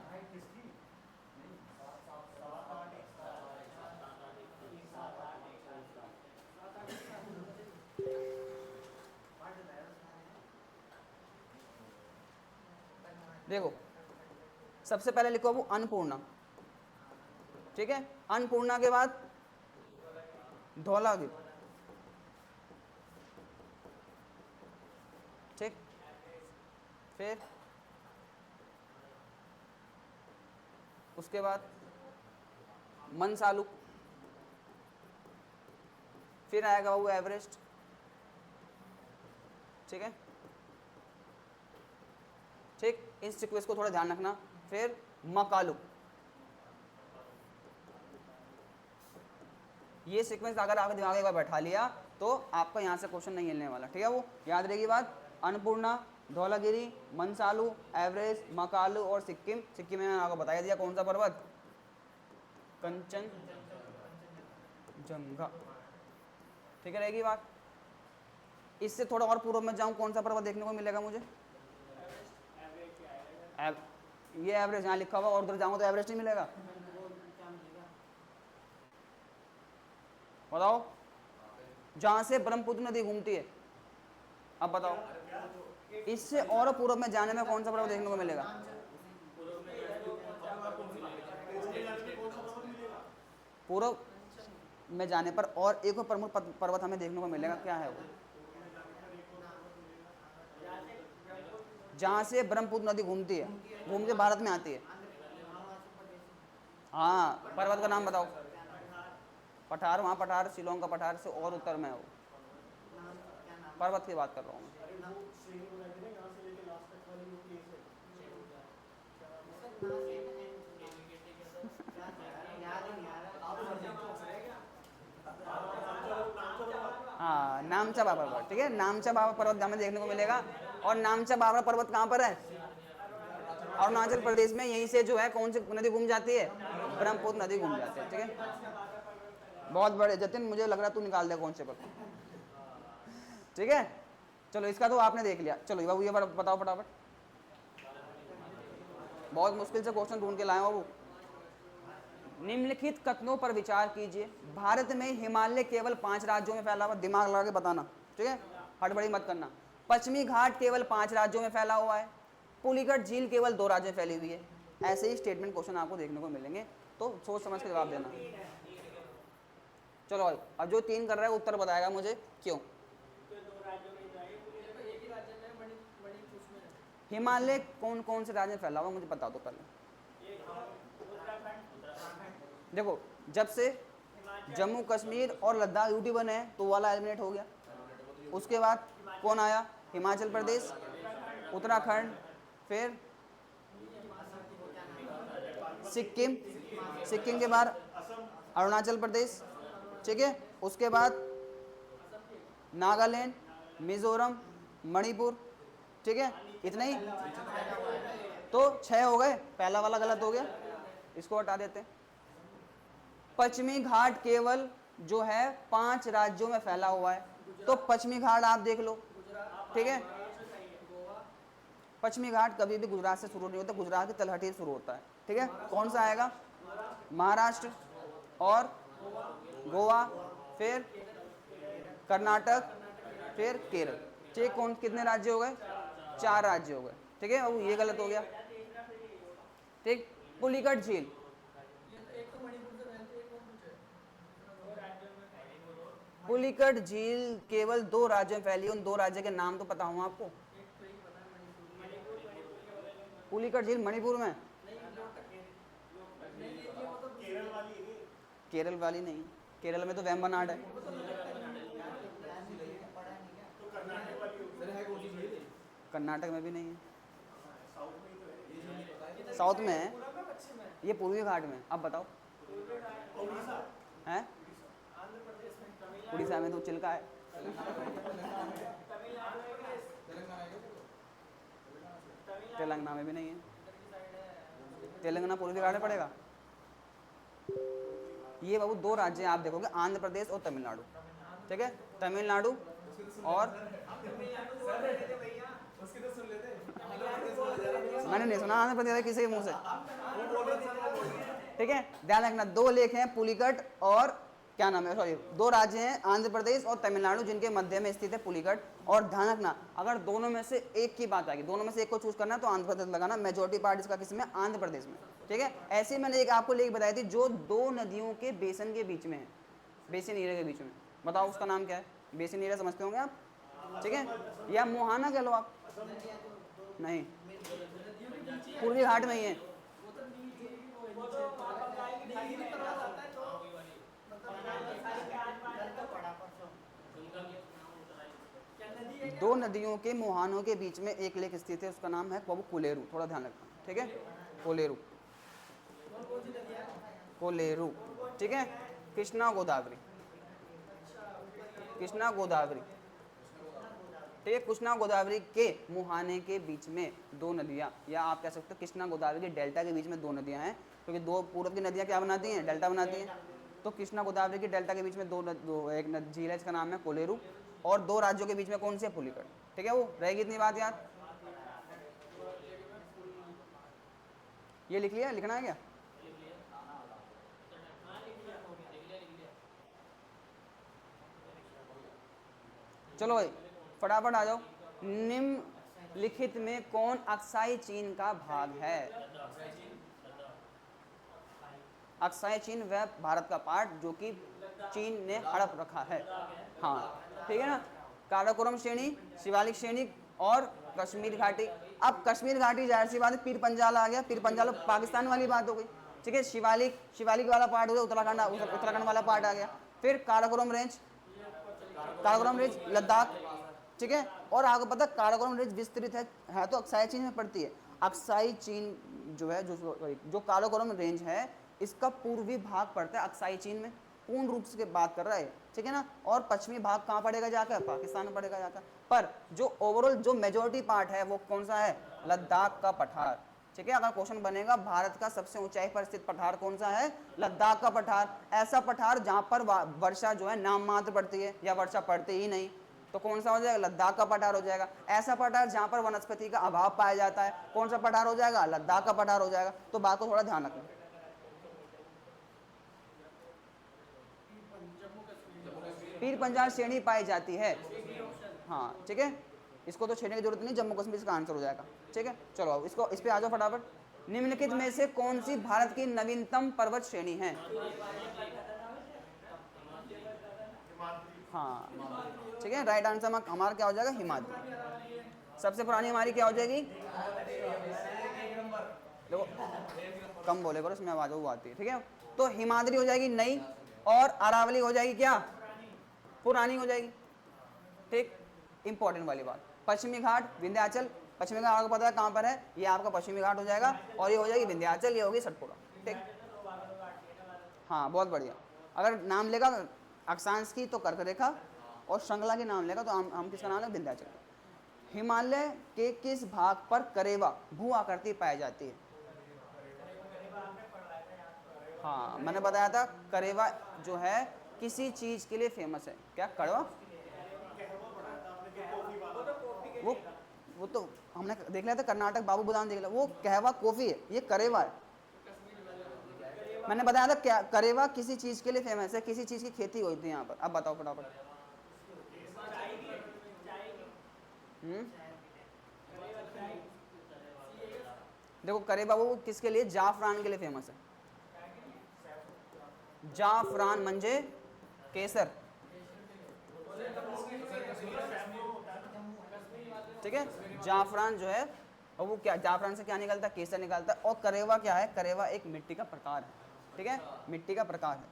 देखो सबसे पहले लिखो वो अन्नपूर्णा, ठीक है। अन्नपूर्णा के बाद धौलागिरी, ठीक। फिर उसके बाद मनसालू, फिर आएगा वो एवरेस्ट, ठीक है, ठीक। इस सीक्वेंस को थोड़ा ध्यान रखना। फिर मकालू, ये सीक्वेंस अगर आपके दिमाग में एक बार बैठा लिया तो आपका यहाँ से क्वेश्चन नहीं हिलने वाला, ठीक है। वो याद रहेगी बात। अन्नपूर्णा, धौलागिरी, मनसालू, एवरेस्ट, मकालू और सिक्किम। सिक्किम में मैंने आपको बता दिया कौन सा पर्वत? कंचन जंगा। ठीक है, रहेगी बात। इससे थोड़ा और पूर्व में जाऊं, कौन सा पर्वत देखने को मिलेगा मुझे? ये एवरेस्ट यहाँ लिखा हुआ, और उधर जाऊँ तो एवरेस्ट नहीं मिलेगा? बताओ, जहां से ब्रह्मपुत्र नदी घूमती है। अब बताओ, इससे और पूर्व में जाने में कौन सा पर्वत देखने को मिलेगा? पूर्व में जाने पर और एक और प्रमुख पर्वत हमें देखने को मिलेगा, क्या है वो? जहां से ब्रह्मपुत्र नदी घूमती है, घूम के भारत में आती है। हाँ, पर्वत का नाम बताओ। पठार, वहाँ पठार, शिलोंग का पठार से और उत्तर में है वो। पर्वत की बात कर रहा हूँ मैं। हाँ, नामचा बाबा पर्वत। ठीक है, नामचा बाबा पर्वत हमें देखने को मिलेगा। और नामचा बाबा पर्वत कहाँ पर है? अरुणाचल प्रदेश में। यहीं से जो है कौन सी नदी घूम जाती है? ब्रह्मपुत्र नदी घूम जाती है। ठीक है, बहुत बड़े जतिन, मुझे लग रहा है तू निकाल दे कौन से पर। ठीक है, चलो इसका तो आपने देख लिया। चलो बाबू ये बताओ फटाफट, बहुत मुश्किल से क्वेश्चन ढूंढ के लाए हो बाबू। निम्नलिखित कथनों पर विचार कीजिए। भारत में हिमालय केवल 5 राज्यों में फैला हुआ। दिमाग लगा के बताना, ठीक है, हड़बड़ी मत करना। पश्चिमी घाट केवल 5 राज्यों में फैला हुआ है। पुलिकट झील केवल 2 राज्यों में फैली हुई है। ऐसे ही स्टेटमेंट क्वेश्चन आपको देखने को मिलेंगे, तो सोच समझ के जवाब देना। चलो भाई, अब जो 3 कर रहा है उत्तर बताएगा मुझे क्यों। हिमालय कौन कौन से राज्य में फैला हुआ मुझे बता दो पहले। देखो, जब से जम्मू कश्मीर और लद्दाख यूटी बने हैं तो वाला एलिमिनेट हो गया। उसके बाद कौन आया? हिमाचल प्रदेश, उत्तराखंड, फिर सिक्किम, सिक्किम के बाद अरुणाचल प्रदेश। ठीक है, उसके बाद नागालैंड, मिजोरम, मणिपुर। ठीक है, इतना ही तो 6 हो गए। पहला वाला गलत हो गया, इसको हटा देते हैं। पश्चिमी घाट केवल जो है 5 राज्यों में फैला हुआ है, तो पश्चिमी घाट आप देख लो। ठीक है, पश्चिमी घाट कभी भी गुजरात से शुरू नहीं होता, गुजरात की तलहटी से शुरू होता है। ठीक है, कौन सा आएगा? महाराष्ट्र और गोवा, फिर कर्नाटक, फिर केरल। ठीक, कौन कितने राज्य हो गए? 4 राज्य हो गए। ठीक है, अब ये गलत हो गया। ठीक, पुलिकट झील पुलिकट झील केवल 2 राज्यों में फैली है। उन 2 राज्यों के नाम तो पता हों आपको। पुलिकट झील मणिपुर में, केरल वाली नहीं, केरल में तो वेम्बनाड है। कर्नाटक में भी नहीं है, साउथ में है, ये पूर्वी घाट में। अब बताओ है? उड़ीसा में तो चिल्का है। तेलंगाना में भी नहीं है, तेलंगाना पूर्वी घाट में पड़ेगा। ये बाबू 2 राज्य आप देखोगे, आंध्र प्रदेश और तमिलनाडु। ठीक है, तमिलनाडु और मैंने नहीं सुना आंध्र प्रदेश किसी के मुंह से। ठीक है, ध्यान रखना, 2 लेख हैं, पुलिकट और क्या नाम है, सॉरी 2 राज्य हैं, आंध्र प्रदेश और तमिलनाडु, जिनके मध्य में स्थित है पुलिकट। और ध्यान रखना, अगर दोनों में से एक की बात आएगी, दोनों में से एक को चूज करना है तो आंध्र प्रदेश लगाना। मेजोरिटी पार्ट इसका किस में? आंध्र प्रदेश में। ठीक है, ऐसे मैंने एक आपको लेख बताई थी जो 2 नदियों के बेसन के बीच में है, बेसिन एरिया के बीच में। बताओ उसका नाम क्या है? बेसिन एरिया समझते होंगे आप। ठीक है, या मुहाना कह लो आप। नहीं, पूर्वी घाट में ही है। दो नदियों के मुहानों के बीच में एक लेक स्थित है, उसका नाम है कोलेरू। थोड़ा ध्यान रखना, ठीक है, कोलेरू, कोलेरू। ठीक है, कृष्णा गोदावरी, कृष्णा गोदावरी। ठीक है, कृष्णा गोदावरी के मुहाने के बीच में 2 नदियाँ, या आप कह सकते हो कृष्णा गोदावरी के डेल्टा के बीच में 2 नदियाँ हैं, क्योंकि 2 पूर्व की नदियाँ क्या बनाती हैं? डेल्टा बनाती हैं। तो कृष्णा गोदावरी की डेल्टा के बीच में एक झील है, इसका नाम है कोलेरू, और 2 राज्यों के बीच में कौन सी है, पुलिकट। ठीक है, वो रहेगी इतनी बात याद। ये लिख लिया, लिखना है क्या? चलो भाई फटाफट आ जाओ। निम्नलिखित में कौन अक्साई चीन का भाग है? अक्साई चीन वह भारत का पार्ट जो कि चीन ने हड़प रखा है। हाँ ठीक है ना। काराकोरम श्रेणी, शिवालिक श्रेणी और कश्मीर घाटी। अब कश्मीर घाटी जाहिर सी बात है, पीर पंजाल आ गया, पीर पंजाल पाकिस्तान वाली बात हो गई। ठीक है, शिवालिक, शिवालिक वाला पार्ट हो गया, उत्तराखंड वाला पार्ट आ गया। फिर काराकोरम रेंज, काराकोरम रेंज लद्दाख। ठीक है, और आपको पता काराकोरम रेंज विस्तृत है तो अक्साई चीन में पड़ती है। अक्साई चीन जो है, जो काराकोरम रेंज है, इसका पूर्वी भाग पड़ता है अक्साई चीन में, पूर्ण रूप से बात कर रहा है। ठीक है ना, और पश्चिमी भाग कहाँ पड़ेगा जाकर, पाकिस्तान में पड़ेगा जाकर। पर जो ओवरऑल जो मेजोरिटी पार्ट है वो कौन सा है, लद्दाख का पठार। ठीक है, अगर क्वेश्चन बनेगा भारत का सबसे ऊंचाई पर स्थित पठार कौन सा है, लद्दाख का पठार। ऐसा पठार जहां पर वर्षा जो है नाम मात्र पड़ती है या वर्षा पड़ती ही नहीं, तो कौन सा हो जाएगा, लद्दाख का पठार हो जाएगा। ऐसा पठार जहां पर वनस्पति का अभाव पाया जाता है, कौन सा पठार हो जाएगा, लद्दाख का पठार हो जाएगा। तो बात को थोड़ा ध्यान रखना। पीर पंजाल श्रेणी पाई जाती है। हाँ ठीक है, इसको तो छेड़ने की जरूरत नहीं, जम्मू कश्मीर इसका आंसर हो जाएगा। ठीक है, चलो अब इसको इस पे आ जाओ फटाफट। निम्नलिखित में से कौन सी भारत की नवीनतम पर्वत श्रेणी है? हाँ ठीक है, राइट आंसर हमारा क्या हो जाएगा, हिमाद्री। सबसे पुरानी हमारी क्या हो जाएगी, देखो कम बोले करो, इसमें आवाज वो आती है। ठीक है, तो हिमाद्री हो जाएगी नई, और अरावली हो जाएगी क्या, पुरानी हो जाएगी। ठीक, इंपॉर्टेंट वाली बात। पश्चिमी घाट विंध्याचल, पश्चिमी घाट आपको पता है कहाँ पर है, ये आपका पश्चिमी घाट हो जाएगा, और ये हो जाएगी विंध्याचल, ये होगी सतपुड़ा। ठीक, हाँ बहुत बढ़िया। अगर नाम लेगा अक्षांश की तो कर्क रेखा, और श्रृंखला के नाम लेगा तो हम किसका नाम है, विंध्याचल। हिमालय के किस भाग पर करेवा भू आकृति पाई जाती है? हाँ मैंने बताया था, करेवा जो है किसी चीज के लिए फेमस है। क्या कड़वा, वो तो हमने देख लिया था, कर्नाटक बाबू बुदान देख लिया, वो कहवा कॉफी है, ये करेवा है। मैंने बताया था क्या, करेवा किसी चीज के लिए फेमस है, किसी चीज की खेती होती है यहाँ पर। अब बताओ फटाफट। देखो करेवा वो किसके लिए, जाफरान के लिए फेमस है। जाफरान म्हणजे केसर। ठीक है, जाफरान जो है, और वो क्या, जाफरान से क्या निकलता है, केसर निकलता है। और करेवा क्या है, करेवा एक मिट्टी का प्रकार है। ठीक है, मिट्टी का प्रकार है।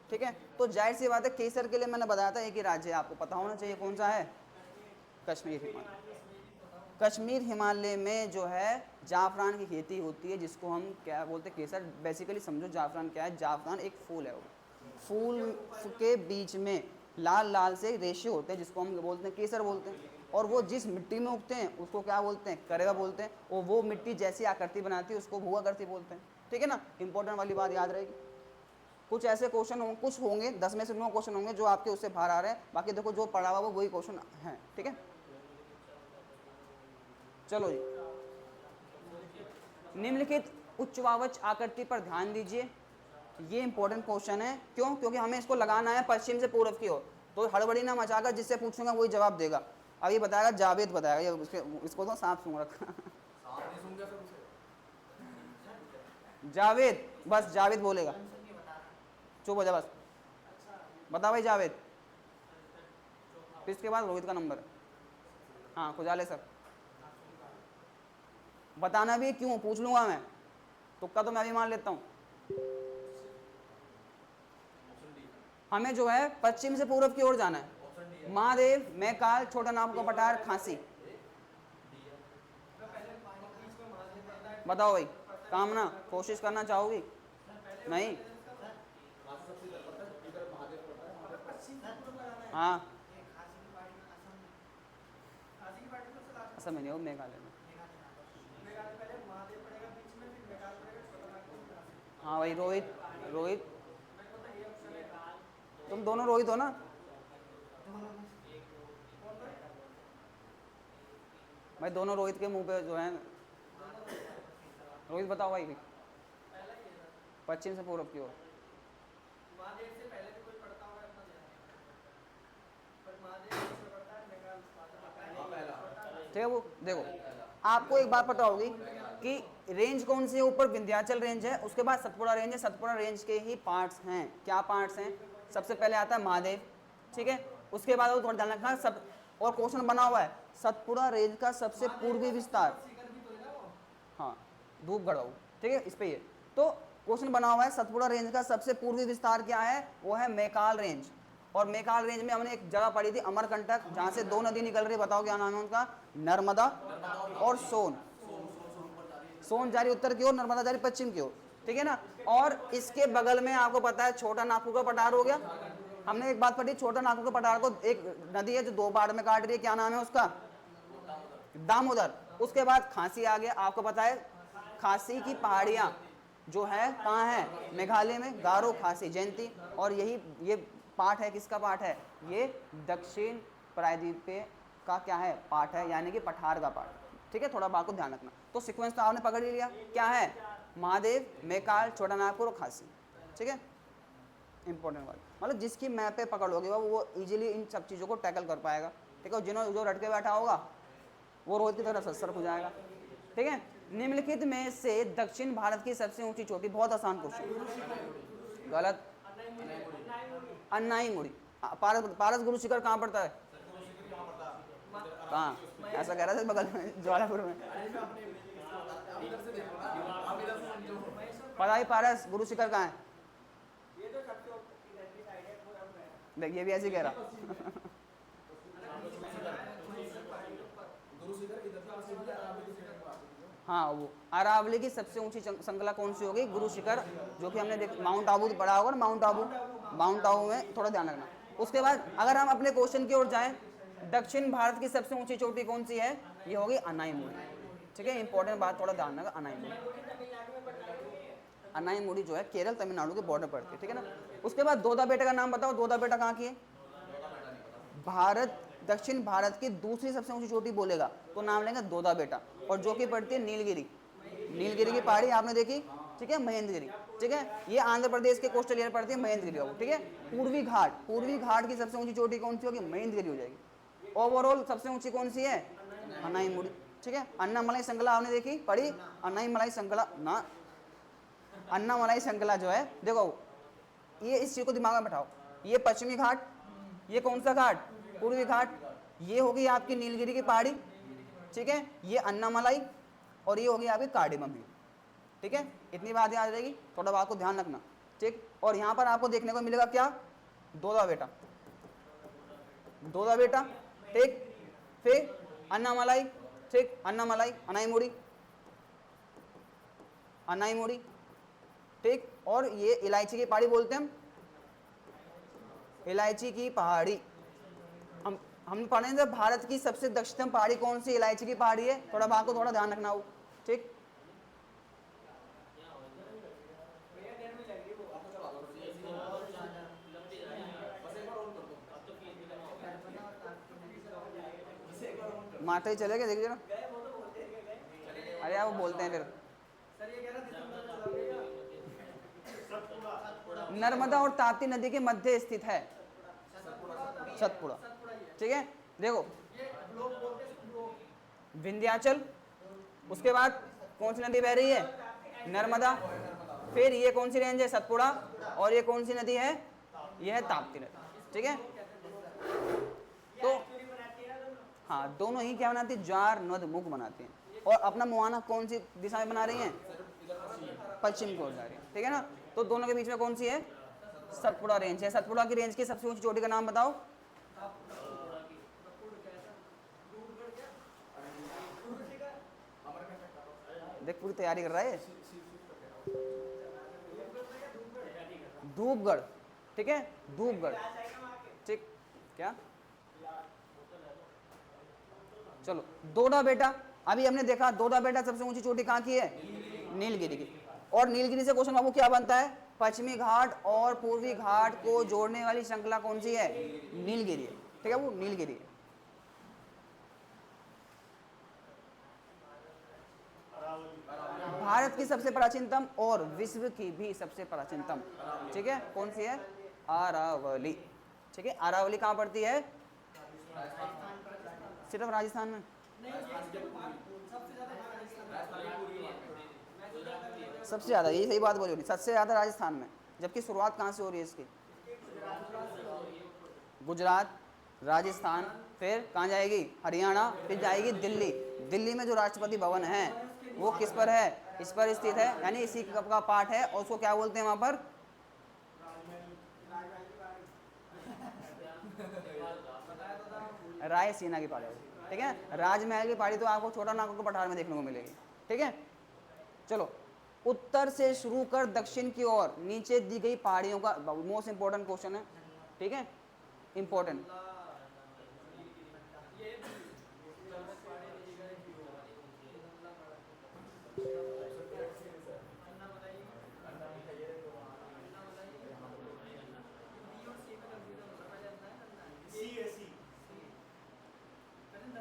ठीक है, तो जाहिर सी बात है केसर के लिए मैंने बताया था एक ही राज्य है, आपको पता होना चाहिए कौन सा है, कश्मीर हिमालय। कश्मीर हिमालय में जो है जाफरान की खेती होती है, जिसको हम क्या बोलते हैं, केसर। बेसिकली समझो जाफरान क्या है, जाफरान एक फूल है, वो फूल के बीच में लाल लाल से रेशे होते हैं, जिसको हम बोलते हैं केसर बोलते हैं। और वो जिस मिट्टी में उगते हैं उसको क्या बोलते हैं, करेवा बोलते हैं। और वो मिट्टी जैसी आकृति बनाती है उसको भू आकृति बोलते हैं। ठीक है ना, इंपॉर्टेंट वाली बात याद रहेगी। कुछ ऐसे क्वेश्चन होंगे, कुछ होंगे 10 में से 9 क्वेश्चन होंगे जो आपके उससे बाहर आ रहे हैं, बाकी देखो जो पढ़ा हुआ वो वही क्वेश्चन है। ठीक है, चलो जी। निम्नलिखित उच्चवावच आकृति पर ध्यान दीजिए, ये इंपॉर्टेंट क्वेश्चन है। क्यों, क्योंकि हमें इसको लगाना है पश्चिम से पूर्व की ओर, तो हड़बड़ी ना मचाकर जिससे पूछूंगा वही जवाब देगा। अब ये बताएगा, जावेद बताएगा, ये इसको तो सांप सूंघ रखा। जावेद, बस जावेद बोलेगा, चुप हो जा बस। बता भाई जावेद, फिर इसके बाद रोहित का नंबर है। हाँ खुजाले सर, बताना भी क्यों, पूछ लूंगा मैं, तुक्का तो मैं भी मान लेता हूँ। हमें जो है पश्चिम से पूर्व की ओर जाना है। महादेव, मैकाल, छोटा नाम का पठार, खांसी। बताओ भाई, कामना कोशिश करना चाहोगी? नहीं, हाँ असम में नहीं हो, मेघालय में। हाँ भाई रोहित, रोहित, तुम दोनों रोहित हो ना? भाई दोनों रोहित के मुंह पे जो है, रोहित बताओ भाई। पश्चिम से पूरब की ओर। महादेव से पहले भी कोई पढ़ता होगा अपना ध्यान नहीं। पर महादेव से पढ़ता है मेघालय। ठीक है, वो देखो आपको एक बात पता होगी कि रेंज कौन सी है, ऊपर विंध्याचल रेंज है, उसके बाद सतपुड़ा रेंज है। सतपुड़ा रेंज के ही पार्ट्स हैं। क्या पार्ट्स हैं? सबसे पहले आता है महादेव, ठीक है, उसके बाद वो थोड़ा ध्यान रखना सब। और क्वेश्चन बना हुआ है सतपुड़ा रेंज का सबसे पूर्वी विस्तार, हाँ धूपगढ़ बाबू, ठीक है, इस पे ये तो क्वेश्चन बना हुआ है सतपुड़ा रेंज का सबसे पूर्वी विस्तार क्या है, वो है मैकाल रेंज। और मैकाल रेंज में हमने एक जगह पढ़ी थी अमरकंटक, जहाँ से दो नदी निकल रही है, बताओ क्या नाम है उनका? नर्मदा और सोन। सोन जा रही उत्तर की ओर, नर्मदा जा रही पश्चिम की ओर, ठीक है ना। और इसके बगल में आपको पता है छोटा नागपुर का पठार हो गया। हमने एक बात पढ़ी, छोटा नागपुर के पठार को एक नदी है जो दो बाढ़ में काट रही है, क्या नाम है उसका? दामोदर। उसके बाद खांसी आ गया, आपको पता है खांसी की पहाड़ियाँ जो है कहाँ है? मेघालय में, गारो खासी जयंती। और यही ये पार्ट है, किसका पार्ट है? ये दक्षिण प्रायद्वीपीय का क्या है? पार्ट है, यानी कि पठार का पार्ट, ठीक है। थोड़ा बात को ध्यान रखना। तो सीक्वेंस तो आपने पकड़ ही लिया, क्या है? महादेव, मैकाल, छोटा नागपुर और खासी, ठीक है। इंपॉर्टेंट बात, मतलब जिसकी मैप पे पकड़ लोगे वो इजीली इन सब चीज़ों को टैकल कर पाएगा, ठीक है। जिन्होंने जो रट के बैठा होगा वो रोहित की तरह सत्सर्क हो जाएगा, ठीक है। निम्नलिखित में से दक्षिण भारत की सबसे ऊंची चोटी, बहुत आसान क्वेश्चन, गलत। अन्नाई मुड़ी। पारस, पारस गुरु शिखर कहाँ पड़ता है? कहाँ? ऐसा कह रहा था बगल में, ज्वालापुर में। पता ही पारस गुरु शिखर कहाँ है? ये तो सबसे इधर की साइड है, वो हम है। देख ये भी ऐसे ही कह रहा। हाँ वो अरावली की सबसे ऊंची श्रृंखला कौन सी होगी? गुरु शिखर, जो कि हमने देख माउंट आबू पढ़ा होगा ना, माउंट आबू। माउंट आबू में थोड़ा ध्यान रखना। उसके बाद अगर हम अपने क्वेश्चन की ओर जाएं, दक्षिण भारत की सबसे ऊंची चोटी कौन सी है? ये होगी अनाईमुड़ी, ठीक है। इंपॉर्टेंट बात थोड़ा ध्यान रखना, अनाईमुड़ी। अनाईमुड़ी जो है केरल तमिलनाडु के बॉर्डर पड़ती है, ठीक है ना। उसके बाद दोदा बेटा का नाम बताओ, दोदा बेटा कहाँ की है? भारत, दक्षिण भारत की दूसरी सबसे ऊंची चोटी बोलेगा तो नाम लेंगे दोदा बेटा, और जो कि पड़ती है नीलगिरी। नीलगिरी की पहाड़ी आपने देखी, ठीक है, महेंद्रगिरी, ठीक है। ये आंध्र प्रदेश के कोस्टल एरिया पड़ती है महेंद्रगिरी बाबू, ठीक है। पूर्वी घाट, पूर्वी घाट की सबसे ऊंची चोटी कौन सी होगी? महेंद्रगिरी हो जाएगी। ओवरऑल सबसे ऊंची कौन सी है? अनाईमुड़ी, ठीक है। अन्नामलाई श्रृंखला आपने देखी, पढ़ी? अन्नामलाई श्रृंखला ना, अन्नामलाई श्रृंखला जो है देखो, ये इस चीज को दिमाग में बैठाओ, ये पश्चिमी घाट, ये कौन सा घाट? पूर्वी घाट। ये होगी आपकी नीलगिरी की पहाड़ी, ठीक है, ये अन्नामलाई, और ये होगी आपकी कार्डेमम हिल, ठीक है। इतनी बात याद रहेगी, थोड़ा बात को ध्यान रखना, ठीक। और यहाँ पर आपको देखने को मिलेगा क्या? दोदा बेटा, दोदा बेटा, ठीक। फिर अन्नामलाई, ठीक, अन्नामलाई, अनाईमुड़ी, अनाईमुड़ी, ठीक। और ये इलायची की पहाड़ी बोलते हैं हम, इलायची की पहाड़ी। हम पढ़ेंगे भारत की सबसे दक्षिणतम पहाड़ी कौन सी? इलायची की पहाड़ी है। थोड़ा बात को थोड़ा ध्यान रखना हो, ठीक। माता ही चले गए, देखिए ना। अरे यार वो बोलते हैं फिर। नर्मदा और ताप्ती नदी के मध्य स्थित है सतपुड़ा, ठीक है। देखो विंध्याचल, उसके बाद कौन सी नदी बह रही है? नर्मदा। फिर ये कौन सी रेंज है? सतपुड़ा। और ये कौन सी नदी है? ये है ताप्ती नदी, ठीक है। तो हाँ दोनों ही क्या बनाती है? जार नद मुख बनाती हैं। और अपना मुआना कौन सी दिशा में बना रही हैं? पश्चिम की ओर जा रही है, ठीक है ना। तो दोनों के बीच में कौन सी है? सतपुड़ा रेंज है। सतपुड़ा की रेंज की सबसे ऊंची चोटी का नाम बताओ। देख पूरी तैयारी कर रहा है। धूपगढ़, ठीक है, धूपगढ़, ठीक। क्या? चलो दोदा बेटा, अभी हमने देखा दोदा बेटा सबसे ऊंची चोटी कहाँ की है? नीलगिरी की। और नीलगिरी से क्वेश्चन बाबू क्या बनता है, पश्चिमी घाट और पूर्वी घाट को जोड़ने वाली श्रृंखला कौन सी है, नीलगिरी है। ठीक है, वो नीलगिरी है। भारत की सबसे प्राचीनतम और विश्व की भी सबसे प्राचीनतम, ठीक है, कौन सी है, अरावली। ठीक है, अरावली कहाँ पड़ती है, सिर्फ राजस्थान में, सबसे ज़्यादा, ये सही बात बोली, सबसे ज़्यादा राजस्थान में, जबकि शुरुआत कहाँ से हो रही है इसकी, गुजरात, राजस्थान, फिर कहाँ जाएगी, हरियाणा, फिर जाएगी दिल्ली। दिल्ली में जो राष्ट्रपति भवन है वो किस पर है, इस पर स्थित है, यानी इसी का पार्ट है, और उसको क्या बोलते हैं वहाँ पर, रायसीना की पहाड़ी। ठीक है, राजमहल की पहाड़ी तो आपको छोटा नागपुर के पठार में देखने को मिलेगी। ठीक है, चलो, उत्तर से शुरू कर दक्षिण की ओर नीचे दी गई पहाड़ियों का, मोस्ट इंपॉर्टेंट क्वेश्चन है। ठीक है, इंपॉर्टेंट,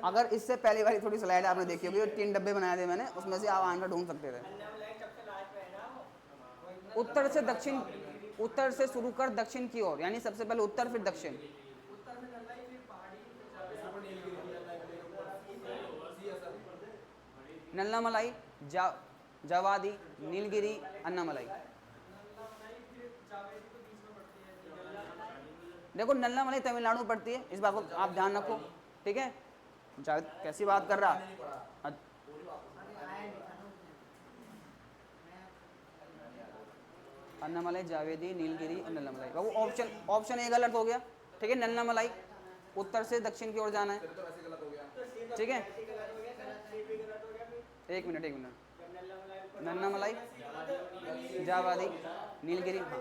अगर इससे पहली वाली थोड़ी स्लाइड आपने देखी होगी, 3 डब्बे बनाए थे मैंने, उसमें से आप आंसर ढूंढ सकते थे। उत्तर से दक्षिण, उत्तर से शुरू कर दक्षिण की ओर, यानी सबसे पहले उत्तर फिर दक्षिण, नल्लामलाई, जवादी, नीलगिरी, अन्नामलाई। देखो नल्लामलाई तमिलनाडु में पड़ती है, इस बात को आप ध्यान रखो। ठीक है, जावेद कैसी बात कर रहा, अन्नामलाई, जावेदी, नीलगिरी, नल्लामलाई। बाबू ऑप्शन ए गलत हो गया। ठीक है, नल्लामलाई उत्तर से दक्षिण की ओर जाना है। ठीक है, एक मिनट, नन्नामलाई, जावादी, नीलगिरी, हाँ,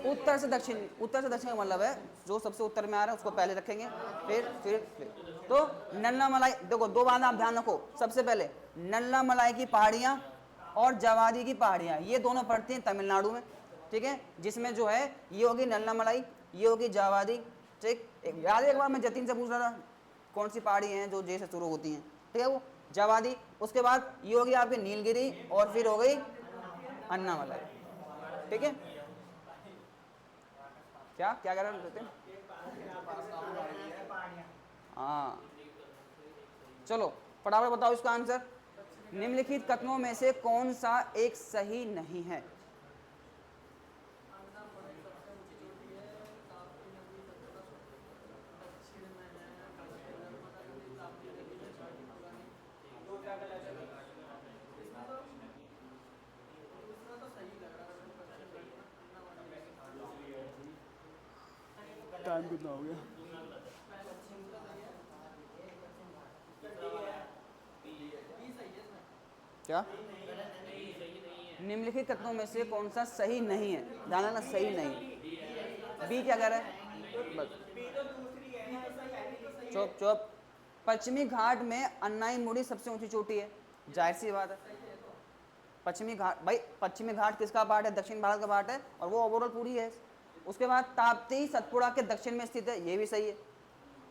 उत्तर से दक्षिण, उत्तर से दक्षिण का मतलब है जो सबसे उत्तर में आ रहा है उसको पहले रखेंगे, फिर तो नल्लामलाई। देखो दो बात आप ध्यान रखो, सबसे पहले नल्लामलाई की पहाड़ियाँ और जवादी की पहाड़ियाँ, ये दोनों पड़ती हैं तमिलनाडु में। ठीक है, जिसमें जो है ये होगी नल्लामलाई, ये होगी जावादी। ठीक, याद है एक बार मैं जतिन से पूछ रहा था कौन सी पहाड़ी हैं जो जे से शुरू होती हैं। ठीक है, वो जावादी, उसके बाद ये होगी आपकी नीलगिरी, और फिर हो गई अन्नामलाई। ठीक है, क्या क्या कह रहे थे, हाँ, चलो फटाफट बताओ इसका आंसर। निम्नलिखित कथनों में से कौन सा एक सही नहीं है, टाइम कितना हो गया, क्या, निम्नलिखित कथनों में से कौन सा सही नहीं है, ध्यान रखना सही नहीं। बी क्या कह रहा है, बस चुप चुप। पश्चिमी घाट में अन्नाई मुड़ी सबसे ऊंची चोटी है, जाहिर सी बात है। पश्चिमी घाट, भाई पश्चिमी घाट किसका पार्ट है, दक्षिण भारत का पार्ट है, और वो ओवरऑल पूरी है। उसके बाद ताप्ती सतपुड़ा के दक्षिण में स्थित है, ये भी सही है।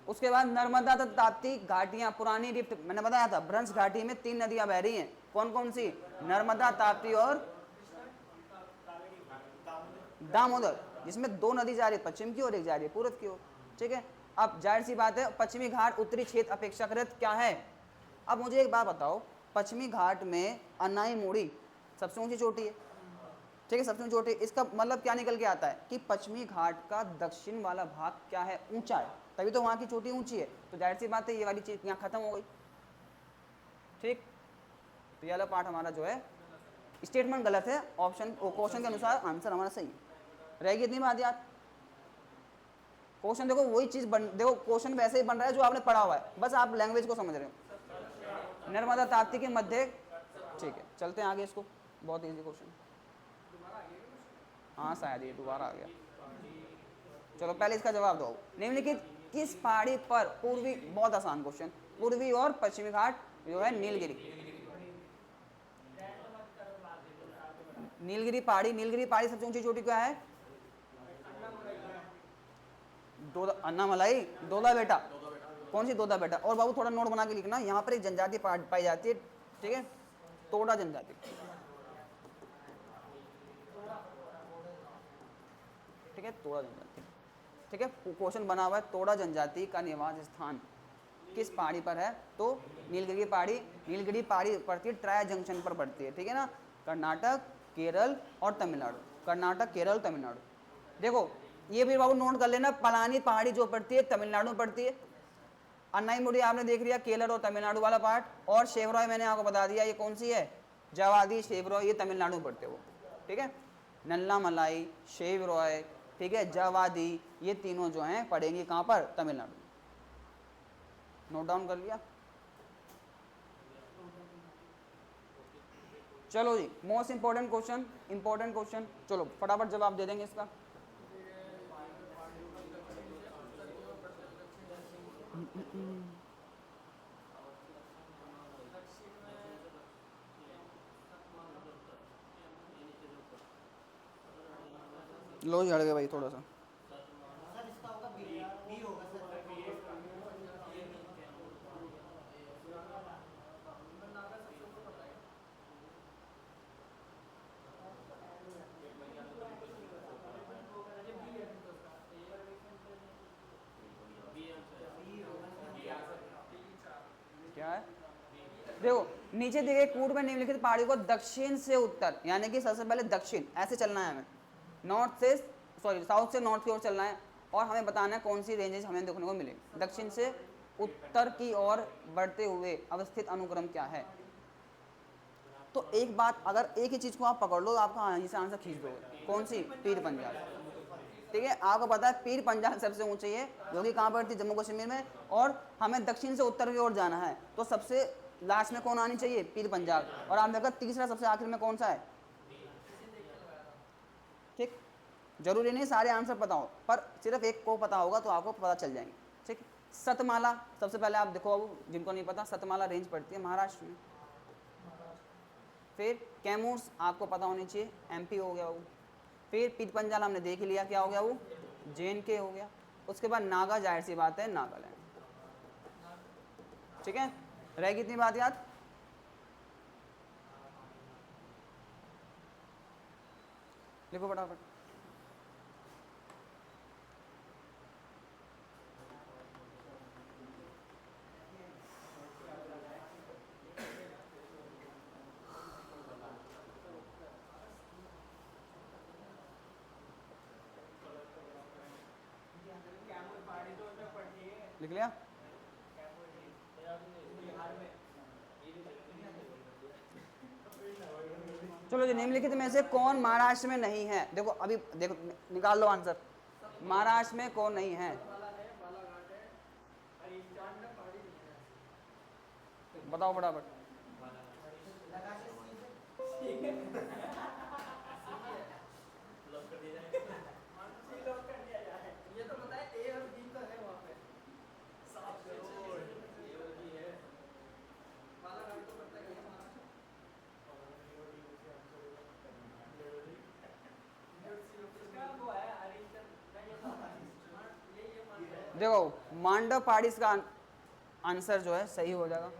उसके बाद नर्मदा तथा ताप्ती घाटियां पुरानी रिफ्ट, मैंने बताया था भ्रंश घाटी में 3 नदियां बह रही हैं, कौन कौन सी, नर्मदा, ताप्ती और दामोदर, जिसमें 2 नदी जा रही है पश्चिम की और एक जा रही है पूर्व की ओर। ठीक है, अब जाहिर सी बात है पश्चिमी घाट उत्तरी क्षेत्र अपेक्षाकृत क्या है। अब मुझे एक बात बताओ, पश्चिमी घाट में अन्नाई मुड़ी सबसे ऊंची चोटी है। ठीक है, सबसे ऊंची चोटी, इसका मतलब क्या निकल के आता है कि पश्चिमी घाट का दक्षिण वाला भाग क्या है, ऊंचा है, तभी तो वहां की चोटी ऊंची है। तो जाहिर सी बात है ये वाली चीज यहाँ खत्म हो गई। ठीक, तो ये वाला पार्ट हमारा जो है स्टेटमेंट गलत है, ऑप्शन क्वेश्चन के अनुसार आंसर हमारा सही है। रहेगी इतनी बात याद। क्वेश्चन देखो वही चीज देखो क्वेश्चन वैसे ही बन रहा है जो आपने पढ़ा हुआ है, बस आप लैंग्वेज को समझ रहे हो। नर्मदा ताप्ती के मध्य, ठीक है, चलते हैं आगे, इसको बहुत इजी क्वेश्चन, हाँ शायद ये दोबारा आ गया। चलो पहले इसका जवाब दो। निम्नलिखित किस पहाड़ी पर पूर्वी, बहुत आसान क्वेश्चन, पूर्वी और पश्चिमी घाट जो है नीलगिरी, नीलगिरी पहाड़ी, नीलगिरी पहाड़ी सबसे ऊंची चोटी क्या है? अन्नामलाई, दोदा बेटा, कौन सी दोदा बेटा? और बाबू थोड़ा नोट बना के लिखना, यहाँ पर एक जनजाति पाई जाती है, ठीक है, तोड़ा जनजाति, ठीक है, तोड़ा जनजाति, ठीक है, क्वेश्चन बना हुआ है, तोड़ा जनजाति का निवास स्थान किस पहाड़ी पर है? तो नीलगिरी पहाड़ी, नीलगिरी पहाड़ी पड़ती है ट्राया जंक्शन पर पड़ती है, ठीक है ना, कर्नाटक, केरल और तमिलनाडु, कर्नाटक, केरल, तमिलनाडु। देखो ये भी बाबू नोट कर लेना, पलानी पहाड़ी जो पड़ती है तमिलनाडु में पड़ती है, अन्नाईमुडी आपने देख लिया केरल और तमिलनाडु वाला पार्ट, और शेवरॉय मैंने आपको बता दिया ये कौन सी है, जवादी, शेवरॉय, ये तमिलनाडु में पड़ते हो, ठीक है, नल्लामलाई, शेवरॉय, ठीक है, जवादी, ये तीनों जो हैं पड़ेंगी कहाँ पर? तमिलनाडु। नोट डाउन कर लिया? चलो जी, मोस्ट इंपॉर्टेंट क्वेश्चन, चलो फटाफट जवाब दे देंगे इसका। लो झड़ गए भाई थोड़ा सा, सर इसका होगा बी, बी होगा सर। क्या है? देखो नीचे दिए गए कूट में निम्नलिखित पहाड़ियों को दक्षिण से उत्तर, यानी कि सबसे पहले दक्षिण ऐसे चलना है हमें, नॉर्थ से सॉरी साउथ से नॉर्थ की ओर चलना है, और हमें बताना है कौन सी रेंजेस हमें देखने को मिलेगी। दक्षिण से उत्तर की ओर बढ़ते हुए अवस्थित अनुक्रम क्या है? तो एक बात, अगर एक ही चीज़ को आप पकड़ लो तो आपका यहीं से आंसर खींच दोगे, कौन सी? पीर पंजाल, ठीक है, आपको पता है पीर पंजाल सबसे ऊंची है, जो कि कहाँ पर थी? जम्मू कश्मीर में, और हमें दक्षिण से उत्तर की ओर जाना है, तो सबसे लास्ट में कौन आनी चाहिए? पीर पंजाल, और आपने कहा तीसरा सबसे आखिर में कौन सा है? ठीक, जरूरी नहीं सारे आंसर पता हो, पर सिर्फ एक को पता होगा तो आपको पता चल जाएंगे, ठीक। सतमाला, सबसे पहले आप देखो, अब जिनको नहीं पता, सतमाला रेंज पड़ती है महाराष्ट्र में। फिर कैमूर्स आपको पता होनी चाहिए, एमपी हो गया वो। फिर पीर पंजाल हमने देख लिया क्या हो गया वो, JNK हो गया। उसके बाद नागा, जाहिर सी बात है नागालैंड, ठीक है। रहेगी इतनी बात याद? लिखो फटाफट। लिख लिया? चलो जी, निम्नलिखित में से कौन महाराष्ट्र में नहीं है? देखो अभी देखो, निकाल लो आंसर, महाराष्ट्र में कौन नहीं है? बताओ फटाफट। ये तो पता है ए और बी तो है वहाँ पे, साफ करो ए और बी है, बालाघाट तो पता ही है देखो मांडव पहाड़ी का आंसर जो है सही हो जाएगा,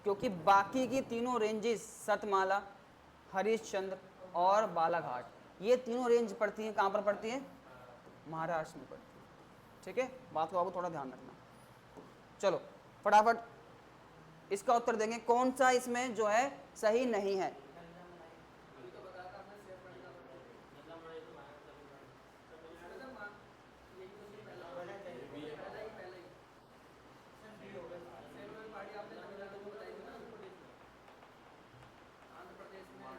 क्योंकि बाकी की तीनों रेंजेस सतमाला, हरिश्चंद्र और बालाघाट, ये तीनों रेंज पड़ती हैं कहाँ पर पड़ती हैं? महाराष्ट्र में पड़ती है, ठीक है। बात को आपको थोड़ा ध्यान रखना। चलो फटाफट इसका उत्तर देंगे, कौन सा इसमें जो है सही नहीं है?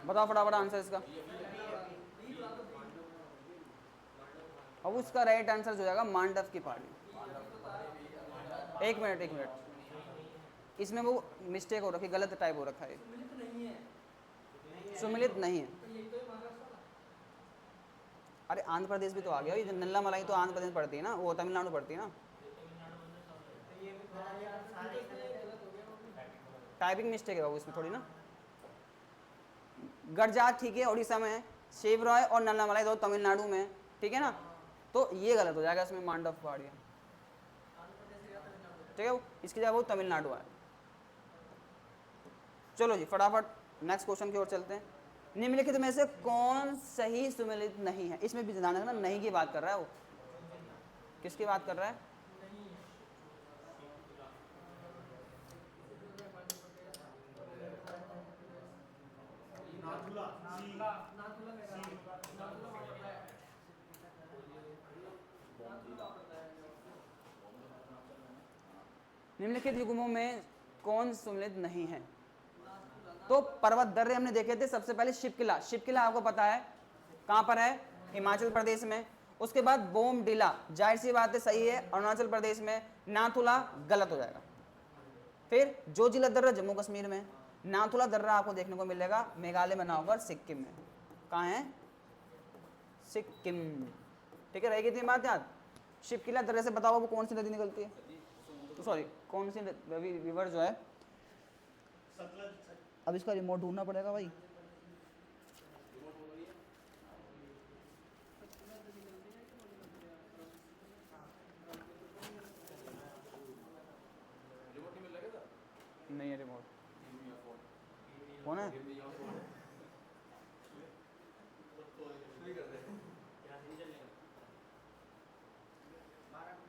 बताओ फटाफट आंसर इसका। अब उसका राइट आंसर जो जाएगा मांडव की पहाड़ी। एक मिनट, इसमें वो मिस्टेक हो रखी, गलत टाइप हो रखा है, सुमिलित नहीं है। अरे आंध्र प्रदेश भी तो आ गया, ये नल्ला मलाई तो आंध्र प्रदेश पड़ती है ना, वो तमिलनाडु पड़ती है ना। ये भी हाँ यार सारे गलत हो गया वो भी। टाइपिंग मिस्टेक है बाबू इसमें थोड़ी ना। गडजात ठीक है उड़ीसा में है, शिवराय और नन्नामलाई दो तमिलनाडु में है, ठीक है ना। तो ये गलत हो जाएगा इसमें मांडव पहाड़ियाँ, आंध्र प्रदेश या तमिलनाडु। ठीक है वो इसकी जगह वो तमिलनाडु है। चलो जी फटाफट नेक्स्ट क्वेश्चन की ओर चलते हैं। निम्नलिखित में से कौन सही सुमेलित नहीं है, इसमें भी ध्यान रखना नहीं की बात कर रहा है वो, किसकी बात कर रहा है? नहीं है। नाथुला नाथुला मेरा नाथुला वहाँ पड़ता है। नाथुला पड़ता है। निम्नलिखित युग्मों में कौन सुमेलित नहीं है? नाथुला तो पर्वत दर्रे हमने देखे थे, सबसे पहले शिवकिला, शिवकिला आपको पता है कहाँ पर है, हिमाचल प्रदेश में। उसके बाद बोमडिला, जाहिर सी बात है सही है, अरुणाचल प्रदेश में। नाथुला गलत हो जाएगा। फिर जोजिला दर्रा जम्मू कश्मीर में, नाथुला दर्रा आपको देखने को मिलेगा मेघालय में ना होकर सिक्किम में। कहाँ है? सिक्किम, ठीक है, रहेगी इतनी बात याद। शिवकिला दर्रे से बताओ वो कौन सी नदी निकलती है, तो सॉरी कौन सी रिवर जो है, अब इसका रिमोट ढूंढना पड़ेगा भाई। नहीं है रिमोट, कौन है?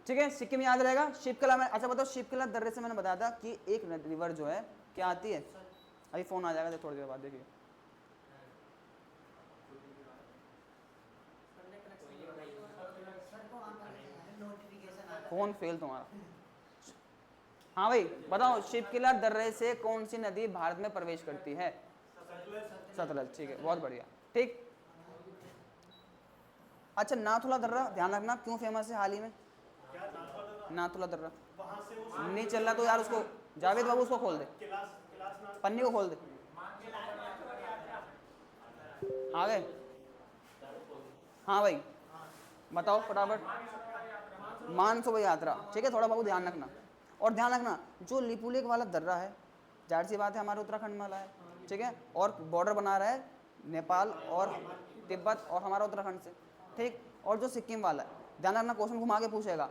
ठीक है सिक्किम याद रहेगा। शिवकला में, अच्छा बताओ शिवकला दर्रे से मैंने बताया था कि एक रिवर जो है क्या आती है, अभी फोन आ जाएगा थोड़ी देर बाद, देखिए फोन फेल तुम्हारा। हाँ भाई बताओ शिवकिला दर्रे से कौन सी नदी भारत में प्रवेश करती है? सतलज, ठीक है बहुत बढ़िया, ठीक। अच्छा नाथुला दर्रा ध्यान रखना क्यों फेमस है हाल ही में, नाथुला दर्रा नहीं चल रहा तो यार उसको जावेद बाबू उसको खोल दे, पन्नी को खोल दे। आ गए? हाँ भाई बताओ फटाफट। मानसरोवर यात्रा, ठीक है, थोड़ा बहुत ध्यान रखना। और ध्यान रखना जो लिपुलेख वाला दर्रा है, जाहिर सी बात है हमारे उत्तराखंड में वाला है, ठीक है, और बॉर्डर बना रहा है नेपाल और तिब्बत और हमारा उत्तराखंड से, ठीक। और जो सिक्किम वाला है, ध्यान रखना क्वेश्चन घुमा के पूछेगा,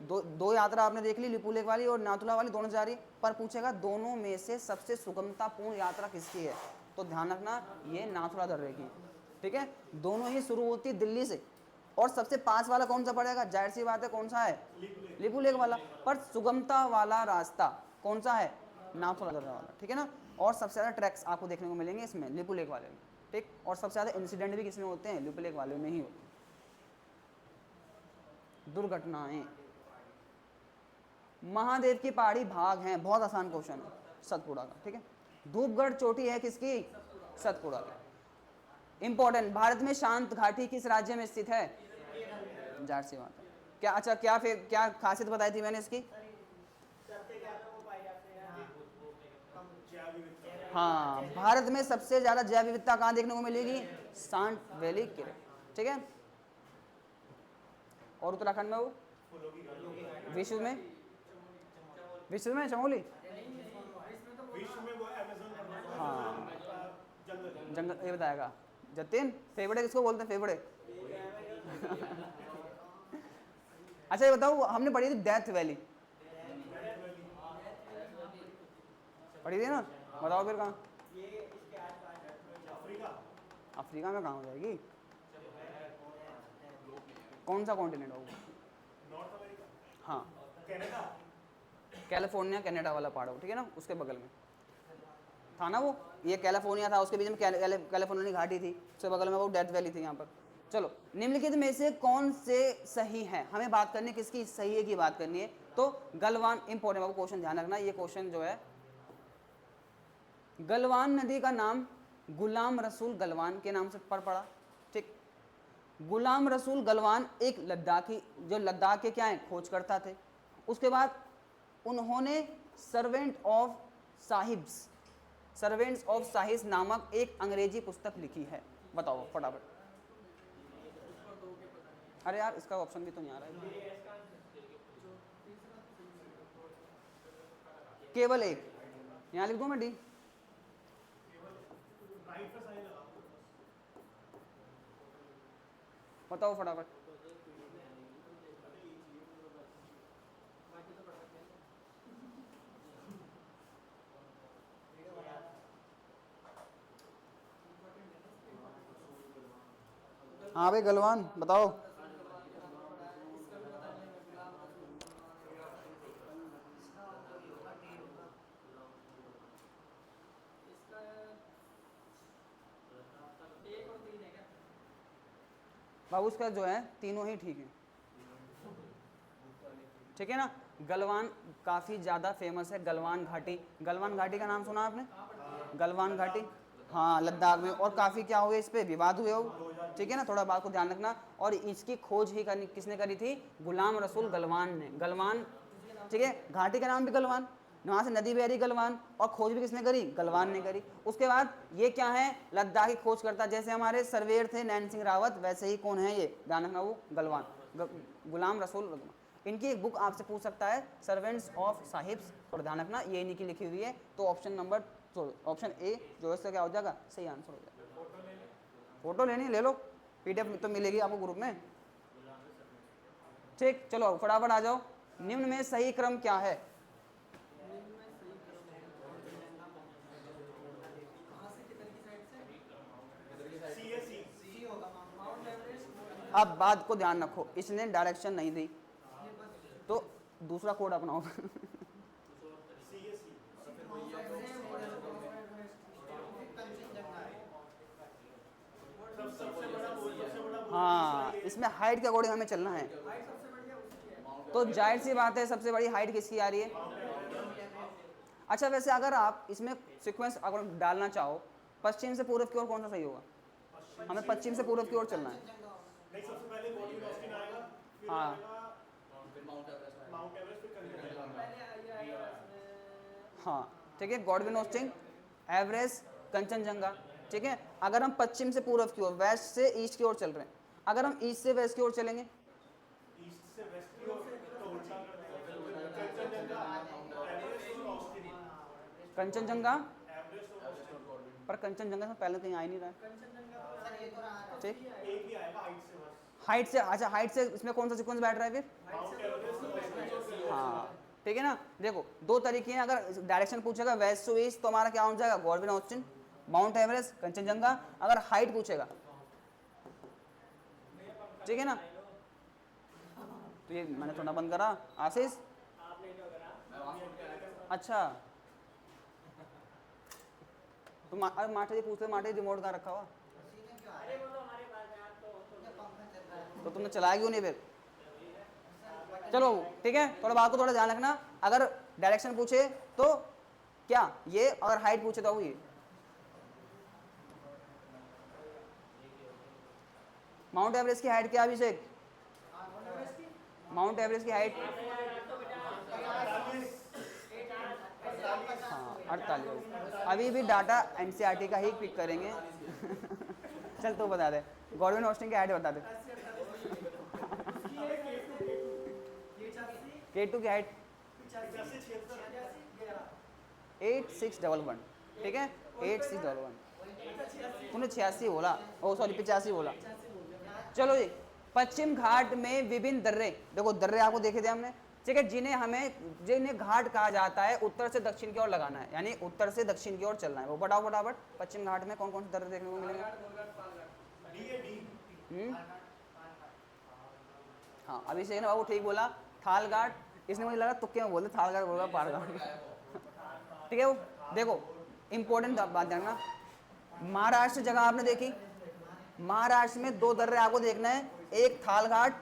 दो यात्रा आपने देख ली, लिपुलेख वाली और नाथुला वाली दोनों जा रही, पर पूछेगा दोनों में से सबसे सुगमतापूर्ण यात्रा किसकी है, तो ध्यान रखना ये नाथुला दर्रे की, ठीक है। दोनों ही शुरू होती दिल्ली से, और सबसे पास वाला कौन सा पड़ेगा, जाहिर सी बात है कौन सा है, लिपुलेख वाला, पर सुगमता वाला रास्ता कौन सा है, नाथुला दर्रा वाला, ठीक है ना। और सबसे ज़्यादा ट्रैक्स आपको देखने को मिलेंगे इसमें लिपुलेख वाले में, ठीक। और सबसे ज़्यादा इंसिडेंट भी किसमें होते हैं, लिपुलेख वाले में ही होते हैं, दुर्घटनाएं। महादेव की पहाड़ी भाग हैं, बहुत आसान क्वेश्चन है, सतपुड़ा का, ठीक है। धूपगढ़ चोटी है किसकी, सतपुड़ा की। इंपॉर्टेंट, भारत में शांत घाटी किस राज्य में स्थित है, जाहिर सी बात है। क्या अच्छा क्या खासियत बताई थी मैंने इसकी, हाँ भारत में सबसे ज्यादा जैव विविधता कहाँ देखने को मिलेगी, सांड वैली किले, ठीक है। और उत्तराखंड में वो विश्व में चमोली, हाँ जंगल, ये बताएगा जतिन। फेफड़े किसको बोलते हैं, फेफड़े अच्छा ये बताओ हमने पढ़ी थी डेथ वैली, पढ़ी थी ना, बताओ फिर कहाँ, अफ्रीका में कहाँ हो जाएगी, कौन सा कॉन्टिनेंट होगा, हाँ कैलिफोर्निया कनाडा वाला पहाड़ हो, ठीक है ना, उसके बगल में था ना वो, ये कैलिफोर्निया था, उसके बीच में कैलिफोर्निया की घाटी थी, उसके बगल में वो डेथ वैली थी यहाँ पर। चलो निम्नलिखित में से कौन से सही है, हमें बात करनी किसकी, सही है की बात करनी है, तो गलवान, इंपॉर्टेंट बाबू क्वेश्चन ध्यान रखना, ये क्वेश्चन जो है, गलवान नदी का नाम गुलाम रसूल गलवान के नाम से पड़ा, ठीक। गुलाम रसूल गलवान एक लद्दाखी, जो लद्दाख के क्या है खोजकर्ता थे। उसके बाद उन्होंने सर्वेंट्स ऑफ साहिब्स नामक एक अंग्रेजी पुस्तक लिखी है, बताओ फटाफट। अरे यार इसका ऑप्शन भी तो नहीं आ रहा है, केवल एक, यहाँ लिख दूँ मैं डी? बताओ फटाफट। हाँ भाई गलवान बताओ। इसका 1 और 3 है क्या? बाबू उसका जो है तीनों ही ठीक है, ठीक है ना। गलवान काफ़ी ज़्यादा फेमस है, गलवान घाटी। गलवान घाटी का नाम सुना आपने? गलवान घाटी, हाँ लद्दाख में। और काफ़ी क्या हुए, इस पे विवाद हुए हो, ठीक है ना, थोड़ा बात को ध्यान रखना। और इसकी खोज ही किसने करी थी? गुलाम रसूल गलवान ने। गलवान, ठीक है, घाटी का नाम भी गलवान, वहाँ से नदी बह रही गलवान, और खोज भी किसने करी? गलवान ने करी। उसके बाद ये क्या है? लद्दाख की खोज करता। जैसे हमारे सर्वेयर थे नैन सिंह रावत, वैसे ही कौन है ये, ध्यान रखना, वो गलवान, गुलाम रसूल गलवान। इनकी एक बुक आपसे पूछ सकता है, सर्वेंट्स ऑफ साहिब्स, और ध्यान रखना ये इन्हीं की लिखी हुई है। तो ऑप्शन नंबर, ऑप्शन ए जो है इसका क्या हो जाएगा? सही आंसर हो जाएगा। फोटो लेनी ले लो, पीडीएफ तो मिलेगी आपको ग्रुप में, ठीक। चलो फटाफट आ जाओ। निम्न में सही क्रम क्या है? कहाँ से, किधर की साइड से? सी होगा। Mount Everest. अब बात को ध्यान रखो, इसने डायरेक्शन नहीं दी, तो दूसरा कोड अपनाओ। हाँ, इसमें हाइट के अकॉर्डिंग हमें चलना है। सबसे बढ़िया उसकी है। तो जाहिर सी बात है सबसे बड़ी हाइट किसकी आ रही है? अच्छा वैसे अगर आप इसमें सीक्वेंस अगर डालना चाहो, पश्चिम से पूर्व की ओर कौन सा सही होगा? हमें पश्चिम से पूर्व की ओर चलना है। सबसे पहले गॉडविन ऑस्टिन आएगा, फिर हाँ। आएगा माउंट एवरेस्ट, फिर कंचनजंगा। पहले ये आएगा इसमें। हाँ ठीक है, गॉडविन ऑस्टिन, एवरेस्ट, कंचनजंगा, ठीक है। अगर हम पश्चिम से पूर्व की ओर, वेस्ट से ईस्ट की ओर चल रहे हैं, अगर हम ईस्ट से वेस्ट की ओर चलेंगे, ईस्ट से वेस्ट की ओर तो उल्टा कर देंगे, कंचनजंगा, एवरेस्ट और ऑस्टिन। कंचनजंगा, एवरेस्ट और ऑस्टिन। पर कंचनजंगा से पहले कहीं आ ही नहीं रहा है, कंचनजंगा ठीक। एक ही आएगा हाइट से बस। हाइट से, अच्छा हाइट से इसमें कौन सा सीक्वेंस बैठ रहा है फिर? माउंट एवरेस्ट और ऑस्टिन। हाँ ठीक है ना। देखो दो तरीके हैं, अगर डायरेक्शन पूछेगा वेस्ट टू ईस्ट तो हमारा क्या हो जाएगा? Godwin Austen, mount Everest, Kanchenjunga. अगर हाइट पूछेगा, ठीक है ना, तो ये मैंने थोड़ा बंद करा। आशीष, अच्छा तो अरे माटे जी पूछते, माटे जी रिमोट कहाँ रखा हुआ? तो तुमने चलाया क्यों नहीं फिर? चलो ठीक है, थोड़ा बात को थोड़ा ध्यान रखना। अगर डायरेक्शन पूछे तो क्या ये, अगर हाइट पूछे तो ये। माउंट एवरेस्ट की हाइट क्या है अभिषेक? माउंट एवरेस्ट की हाइट हाँ 48। अभी भी डाटा एनसीईआरटी का ही पिक करेंगे। चल तो बता दे, गॉडविन ऑस्टिन की हाइट बता दे। K2 की हाइट 8611, ठीक है 8611। तूने 86 बोला, ओ सॉरी 85 बोला। चलो जी, पश्चिम घाट में विभिन्न दर्रे, देखो दर्रे आपको देखे थे हमने, ठीक है, जिन्हें घाट कहा जाता है, उत्तर से दक्षिण की ओर लगाना है, यानी उत्तर से दक्षिण की ओर चलना है। वो बताओ फटाफट, पश्चिम घाट में कौन कौन से दर्रे देखने को मिलेंगे? हाँ अभिषेक ने बाबू ठीक बोला, थाल घाट। इसने मुझे लगा तुक्के में बोलते, थाल घाट बोला, पार घाट। ठीक है, वो देखो इंपॉर्टेंट बात जानना, महाराष्ट्र जगह आपने देखी, महाराष्ट्र में दो दर्रे आपको देखना है, एक थाल घाट,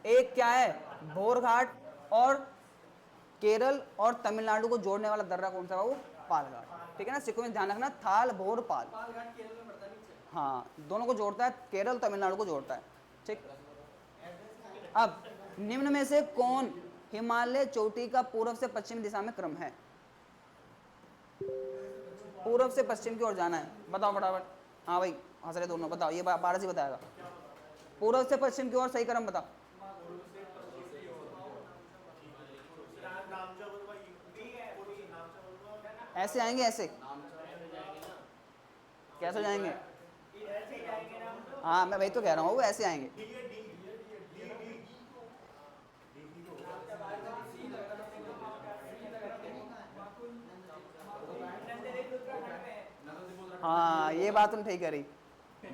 एक क्या है भोर घाट, और केरल और तमिलनाडु को जोड़ने वाला दर्रा कौन सा है? वो पाल घाट, ठीक है ना। सीक्वेंस ध्यान रखना, थाल भोर पाल। हाँ दोनों को जोड़ता है, केरल तमिलनाडु को जोड़ता है, ठीक। अब निम्न में से कौन हिमालय चोटी का पूर्व से पश्चिम दिशा में क्रम है? पूर्व से पश्चिम की ओर जाना है, बताओ फटाफट। हाँ भाई हंस रहे दोनों, बताओ, ये पारस ही बताएगा। पूर्व से पश्चिम की ओर सही क्रम बताओ। ऐसे आएंगे, ऐसे कैसे जाएंगे? ऐसे जाएंगे ना हम तो। हाँ मैं वही तो कह रहा हूँ, वो ऐसे आएंगे। डी है, डी डी डी डी तो होगा। जब आज का सी लग रहा था देखो, सी लग रहा था माकुल नंददेव उत्तराखंड में है। हाँ ये बात तुम ठीक करी।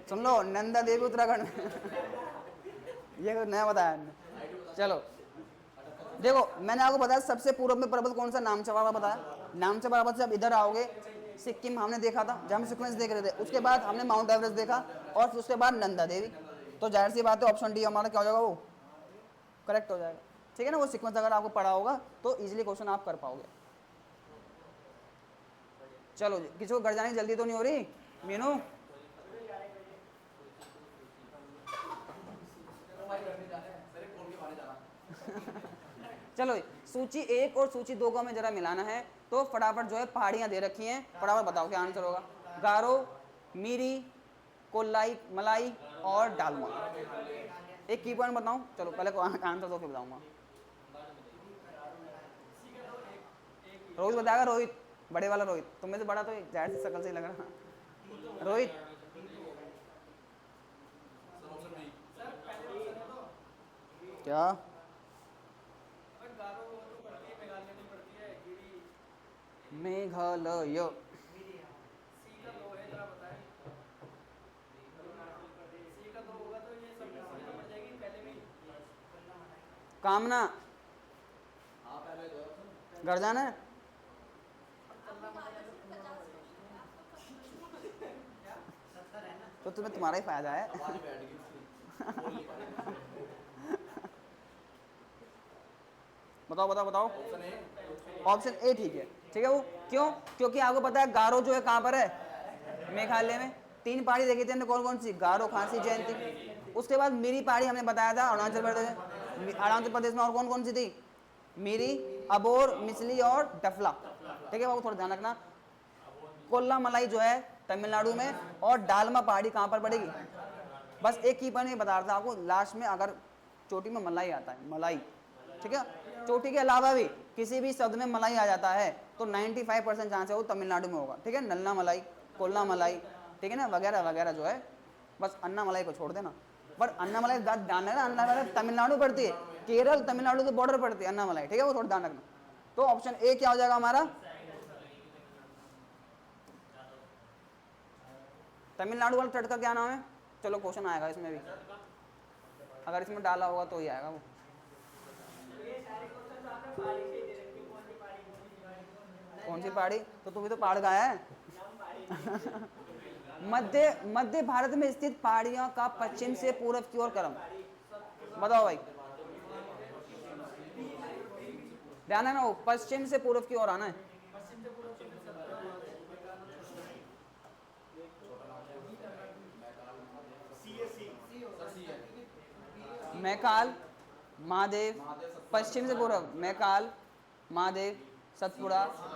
सुन लो, नंदा देवी उत्तराखंड में ये नया बताया हमने। चलो देखो, मैंने आपको बताया सबसे पूर्व में पर्वत कौन सा, नामचा पर्वत बताया। नामचा पर्वत से अब इधर आओगे, सिक्किम हमने देखा था जब हम सीक्वेंस देख रहे थे, उसके बाद हमने माउंट एवरेस्ट देखा, और फिर उसके बाद नंदा देवी। तो जाहिर सी बात है ऑप्शन डी हमारा क्या हो जाएगा, वो करेक्ट हो जाएगा। ठीक है ना, वो सीक्वेंस अगर आपको पढ़ा होगा तो इजीली क्वेश्चन आप कर पाओगे। चलो जी, किसी को घर जाने की जल्दी तो नहीं हो रही मीनू? चलो सूची 1 और सूची 2 को हमें जरा मिलाना है, तो फटाफट जो है पहाड़ियां दे रखी हैं, फटाफट बताओ क्या आंसर होगा। गारो, मीरी, कोलाई, मलाई और डालमा। एक की पॉइंट बताऊं, चलो पहले को आंसर दो फिर बताऊंगा। रोहित बताएगा, रोहित बड़े वाला रोहित, तुम में से बड़ा तो जाहिर सी शक्ल से ही लग रहा। रोहित क्या? मेघालय। कामना, घर जाना है? तो तुम्हें तुम्हारा ही फायदा है। बताओ बताओ बताओ। ऑप्शन ए ठीक है, ठीक है। वो क्यों? क्योंकि आपको पता है गारो जो है कहाँ पर है, मेघालय में। 3 पहाड़ी देखी थी हमने, कौन कौन सी, गारो, खासी, जयंती। उसके बाद मिरी पहाड़ी हमने बताया था अरुणाचल प्रदेश में। अरुणाचल प्रदेश में और कौन कौन सी थी, मिरी, अबोर, मिसली और डफला। ठीक है बाबू, थोड़ा ध्यान रखना। कोल्ला मलाई जो है तमिलनाडु में, और डालमा पहाड़ी कहाँ पर पड़ेगी। बस एक की पॉइंट बता रहा था आपको, लास्ट में अगर चोटी में मलाई आता है, मलाई, ठीक है, चोटी के अलावा भी किसी भी शब्द में मलाई आ जाता है तो 95% चांस है वो तमिलनाडु में होगा। ठीक है, नल्ला मलाई, कोल्ला मलाई, ठीक है ना, वगैरह वगैरह जो है। बस अन्ना मलाई को छोड़ देना। पर अन्ना मलाई ध्यान रखना, अन्ना मलाई तमिलनाडु पड़ती है, केरल तमिलनाडु के बॉर्डर पड़ती है अन्ना मलाई। ठीक है, वो थोड़ा ध्यान रखना। तो ऑप्शन ए क्या हो जाएगा हमारा, तमिलनाडु वाला तट का क्या नाम है। चलो क्वेश्चन आएगा इसमें भी, अगर इसमें डाला होगा तो ही आएगा वो। कौन सी पहाड़ी, तो तू भी तो पहाड़ गाया है। मध्य भारत में स्थित पहाड़ियों का पश्चिम से पूर्व की ओर क्रम, बताओ भाई। ध्यान है ना, वो पश्चिम से पूर्व की ओर आना है। मैकाल, महादेव, पश्चिम से पूर्व मैकाल, महादेव, सतपुड़ा। सबसे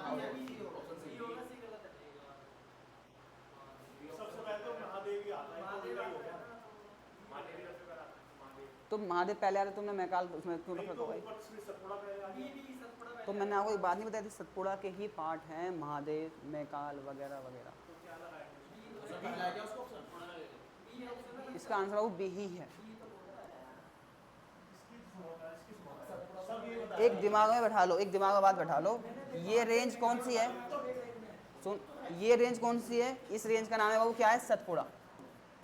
पहले तो महादेव ही आता है, तो हो गया। तो महादेव पहले आते, तुमने मैकाल उसमें क्यों रखा भाई? ऊपर से सतपुड़ा पहले आ गया। तो मैंने आपको एक बात नहीं बताई थी, सतपुड़ा के ही पार्ट हैं महादेव, मैकाल वगैरह वगैरह। इसका आंसर वो बी ही है। एक दिमाग में बैठा लो, एक दिमाग में बात बैठा लो, ये रेंज कौन सी है, सुन, ये रेंज कौन सी है, इस रेंज का नाम है बाबू क्या है, सतपुड़ा।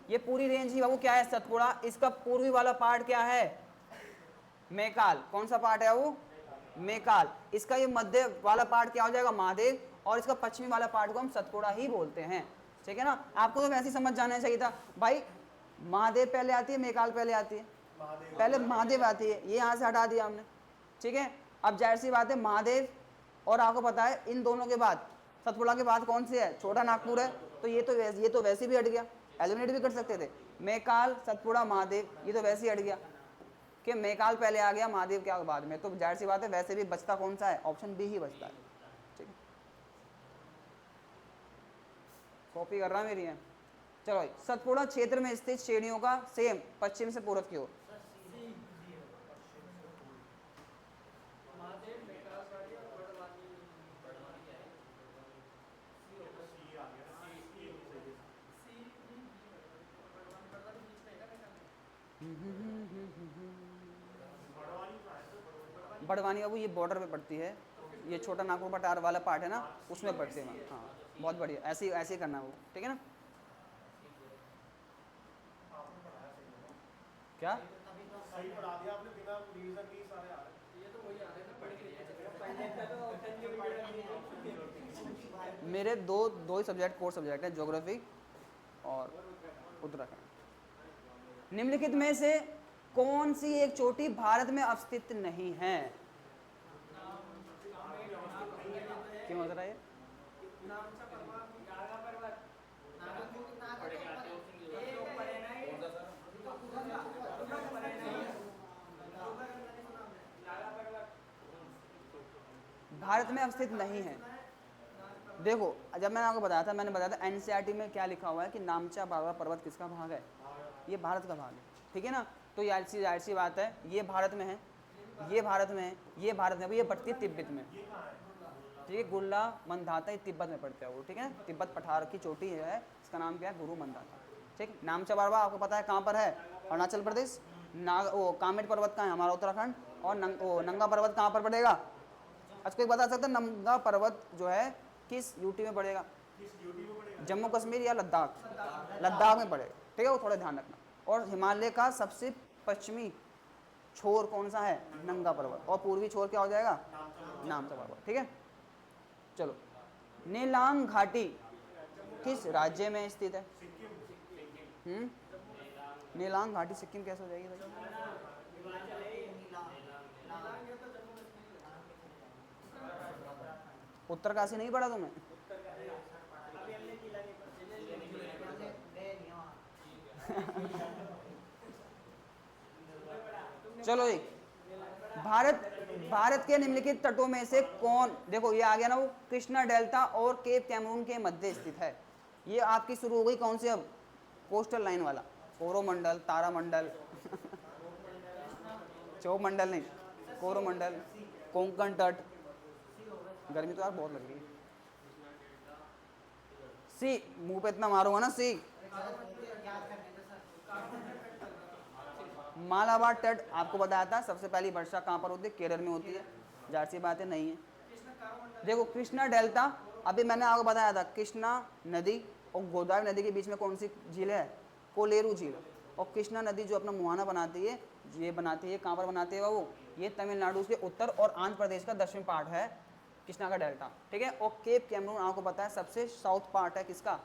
ये पूरी रेंज ही बाबू क्या है, सतपुड़ा। इसका पूर्वी वाला पार्ट क्या है, मैकाल। कौन सा पार्ट है वो, मैकाल। इसका ये मध्य वाला पार्ट क्या हो जाएगा, महादेव, और इसका पश्चिमी वाला पार्ट को हम सतपुड़ा ही बोलते हैं। ठीक है ना, आपको तो वैसे ही समझ जाना चाहिए था भाई, महादेव पहले आती है, मैकाल पहले आती है, पहले महादेव आती है, ये यहाँ से हटा दिया हमने। ठीक है, अब जाहिर सी बात है महादेव, और आपको पता है इन दोनों के बाद सतपुड़ा के बाद कौन सी है, छोटा नागपुर है, तो ये तो वैसे भी हट गया, एलिमिनेट भी कर सकते थे। मैकाल, सतपुड़ा, महादेव, ये तो वैसे ही हट गया कि मैकाल पहले आ गया, महादेव के बाद में, तो जाहिर सी बात है वैसे भी बचता कौन सा है, ऑप्शन बी ही बचता है। ठीक है, कॉपी कर रहा मेरी है। चलो भाई, सतपुड़ा क्षेत्र में स्थित श्रेणियों का सेम पश्चिम से पूर्व की ओर। बड़वानी बाबू ये बॉर्डर पे पड़ती है, ये छोटा नागपुर पटार वाला पार्ट है ना, उसमें पड़ती है वहाँ। हाँ बहुत बढ़िया, ऐसे ही करना है वो, ठीक है ना। क्या सही पढ़ा दिया आपने, बिना रिवीजन के ही सारे आ रहे हैं। ये तो वही आ रहे हैं ना, पढ़ के पहले का तो ऑप्शन के वीडियो मेरे दो ही सब्जेक्ट, कोर सब्जेक्ट है, ज्योग्राफी और उत्तराखंड। निम्नलिखित में से कौन सी एक चोटी भारत में अवस्थित नहीं है? क्यों हो रहा है ये? नामचा पर्वत, नागा पर्वत, नागा एक पड़े नहीं, नागा पर्वत भारत में अवस्थित नहीं है। देखो जब मैंने आपको बताया था, एनसीईआरटी में क्या लिखा हुआ है कि नामचा बाबा पर्वत किसका भाग है? ये भारत का भाग है, ठीक है ना। तो ये जाहिर सी बात है, ये भारत में है, ये भारत में है, ये भारत में है, ये पड़ती है तिब्बत में, ठीक है। गुल्ला मंदाता ये तिब्बत में पड़ता है वो, ठीक है। तिब्बत पठार की चोटी है, इसका नाम क्या है? गुरु मंदाता, ठीक। नामचा बाबा आपको पता है कहाँ पर है? अरुणाचल प्रदेश। कामेट पर्वत कहाँ है? हमारा उत्तराखंड। और नंगा पर्वत कहाँ पर पड़ेगा? अच्छा कोई बता सकता है नंगा पर्वत जो है किस यूटी में पड़ेगा? जम्मू कश्मीर या लद्दाख? लद्दाख में पड़ेगा, ठीक है, वो थोड़ा ध्यान रखना। और हिमालय का सबसे पश्चिमी छोर कौन सा है? नंगा पर्वत। और पूर्वी छोर क्या हो जाएगा? नामचा पर्वत, ठीक है। चलो, नीलांग घाटी किस राज्य में स्थित है? नीलांग घाटी सिक्किम कैसे हो जाएगी भाई? उत्तरकाशी नहीं पढ़ा तुम्हें? चलो जी, भारत के निम्नलिखित तटों में से कौन, देखो ये आ गया ना वो, कृष्णा डेल्टा और केप कैमरून के मध्य स्थित है। ये आपकी शुरू हो गई कौन सी अब? कोस्टल लाइन वाला, कोरोमंडल, तारामंडल चौमंडल नहीं, कोरोमंडल, कोंकण तट। गर्मी तो यार बहुत लग रही है। सी, मुंह पे इतना मारूंगा ना, सी। मालाबार तट आपको बताया था, सबसे पहली वर्षा कहाँ पर होती है? केरल में होती है, जाहिर सी बात है नहीं है। देखो कृष्णा डेल्टा, अभी मैंने आपको बताया था, कृष्णा नदी और गोदावरी नदी के बीच में कौन सी झील है? कोलेरू झील। और कृष्णा नदी जो अपना मुहाना बनाती है, ये बनाती है कहाँ पर बनाती है वो? ये तमिलनाडु के उत्तर और आंध्र प्रदेश का दक्षिण पार्ट है कृष्णा का डेल्टा, ठीक है। और केप कैमरून आपको पता है सबसे साउथ पार्ट है किसका?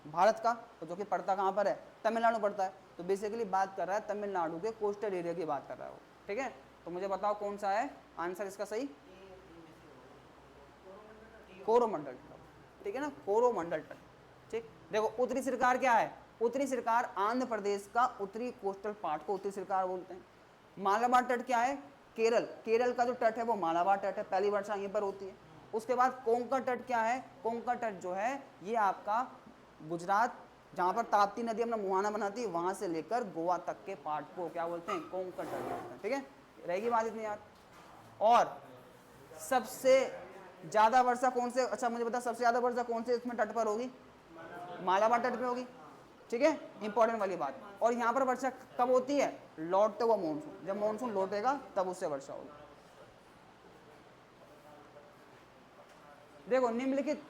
भारत का, तो जो कि पड़ता कहाँ पर है? तमिलनाडु पड़ता है। तो बेसिकली बात कर रहा है तमिलनाडु के कोस्टल एरिया की बात कर रहा है वो, ठीक है। तो मुझे बताओ कौन सा है आंसर इसका सही? कोरोमंडल तट, ठीक है ना, कोरोमंडल तट, ठीक। देखो उत्तरी सरकार क्या है? उत्तरी सरकार आंध्र प्रदेश का उत्तरी कोस्टल पार्ट को उत्तरी सरकार बोलते हैं। मालाबार तट क्या है? केरल का जो तट है वो मालाबार तट है, पहली वर्षा यहीं पर होती है। उसके बाद कोंकण तट क्या है? कोंकण तट जो है ये आपका गुजरात, जहाँ पर ताप्ती नदी अपना मुहाना बनाती है, वहाँ से लेकर गोवा तक के पार्ट को क्या बोलते हैं? कोंकण तट बोलते हैं, ठीक है। रहेगी बात इतनी याद। और सबसे ज़्यादा वर्षा कौन से, अच्छा मुझे बता, सबसे ज़्यादा वर्षा कौन से इसमें तट पर होगी? मालाबार तट पे होगी, ठीक है, इंपॉर्टेंट वाली बात। और यहाँ पर वर्षा कब होती है? लौटते हुआ मानसून, जब मानसून लौटेगा तब उससे वर्षा होगी। देखो निम्नलिखित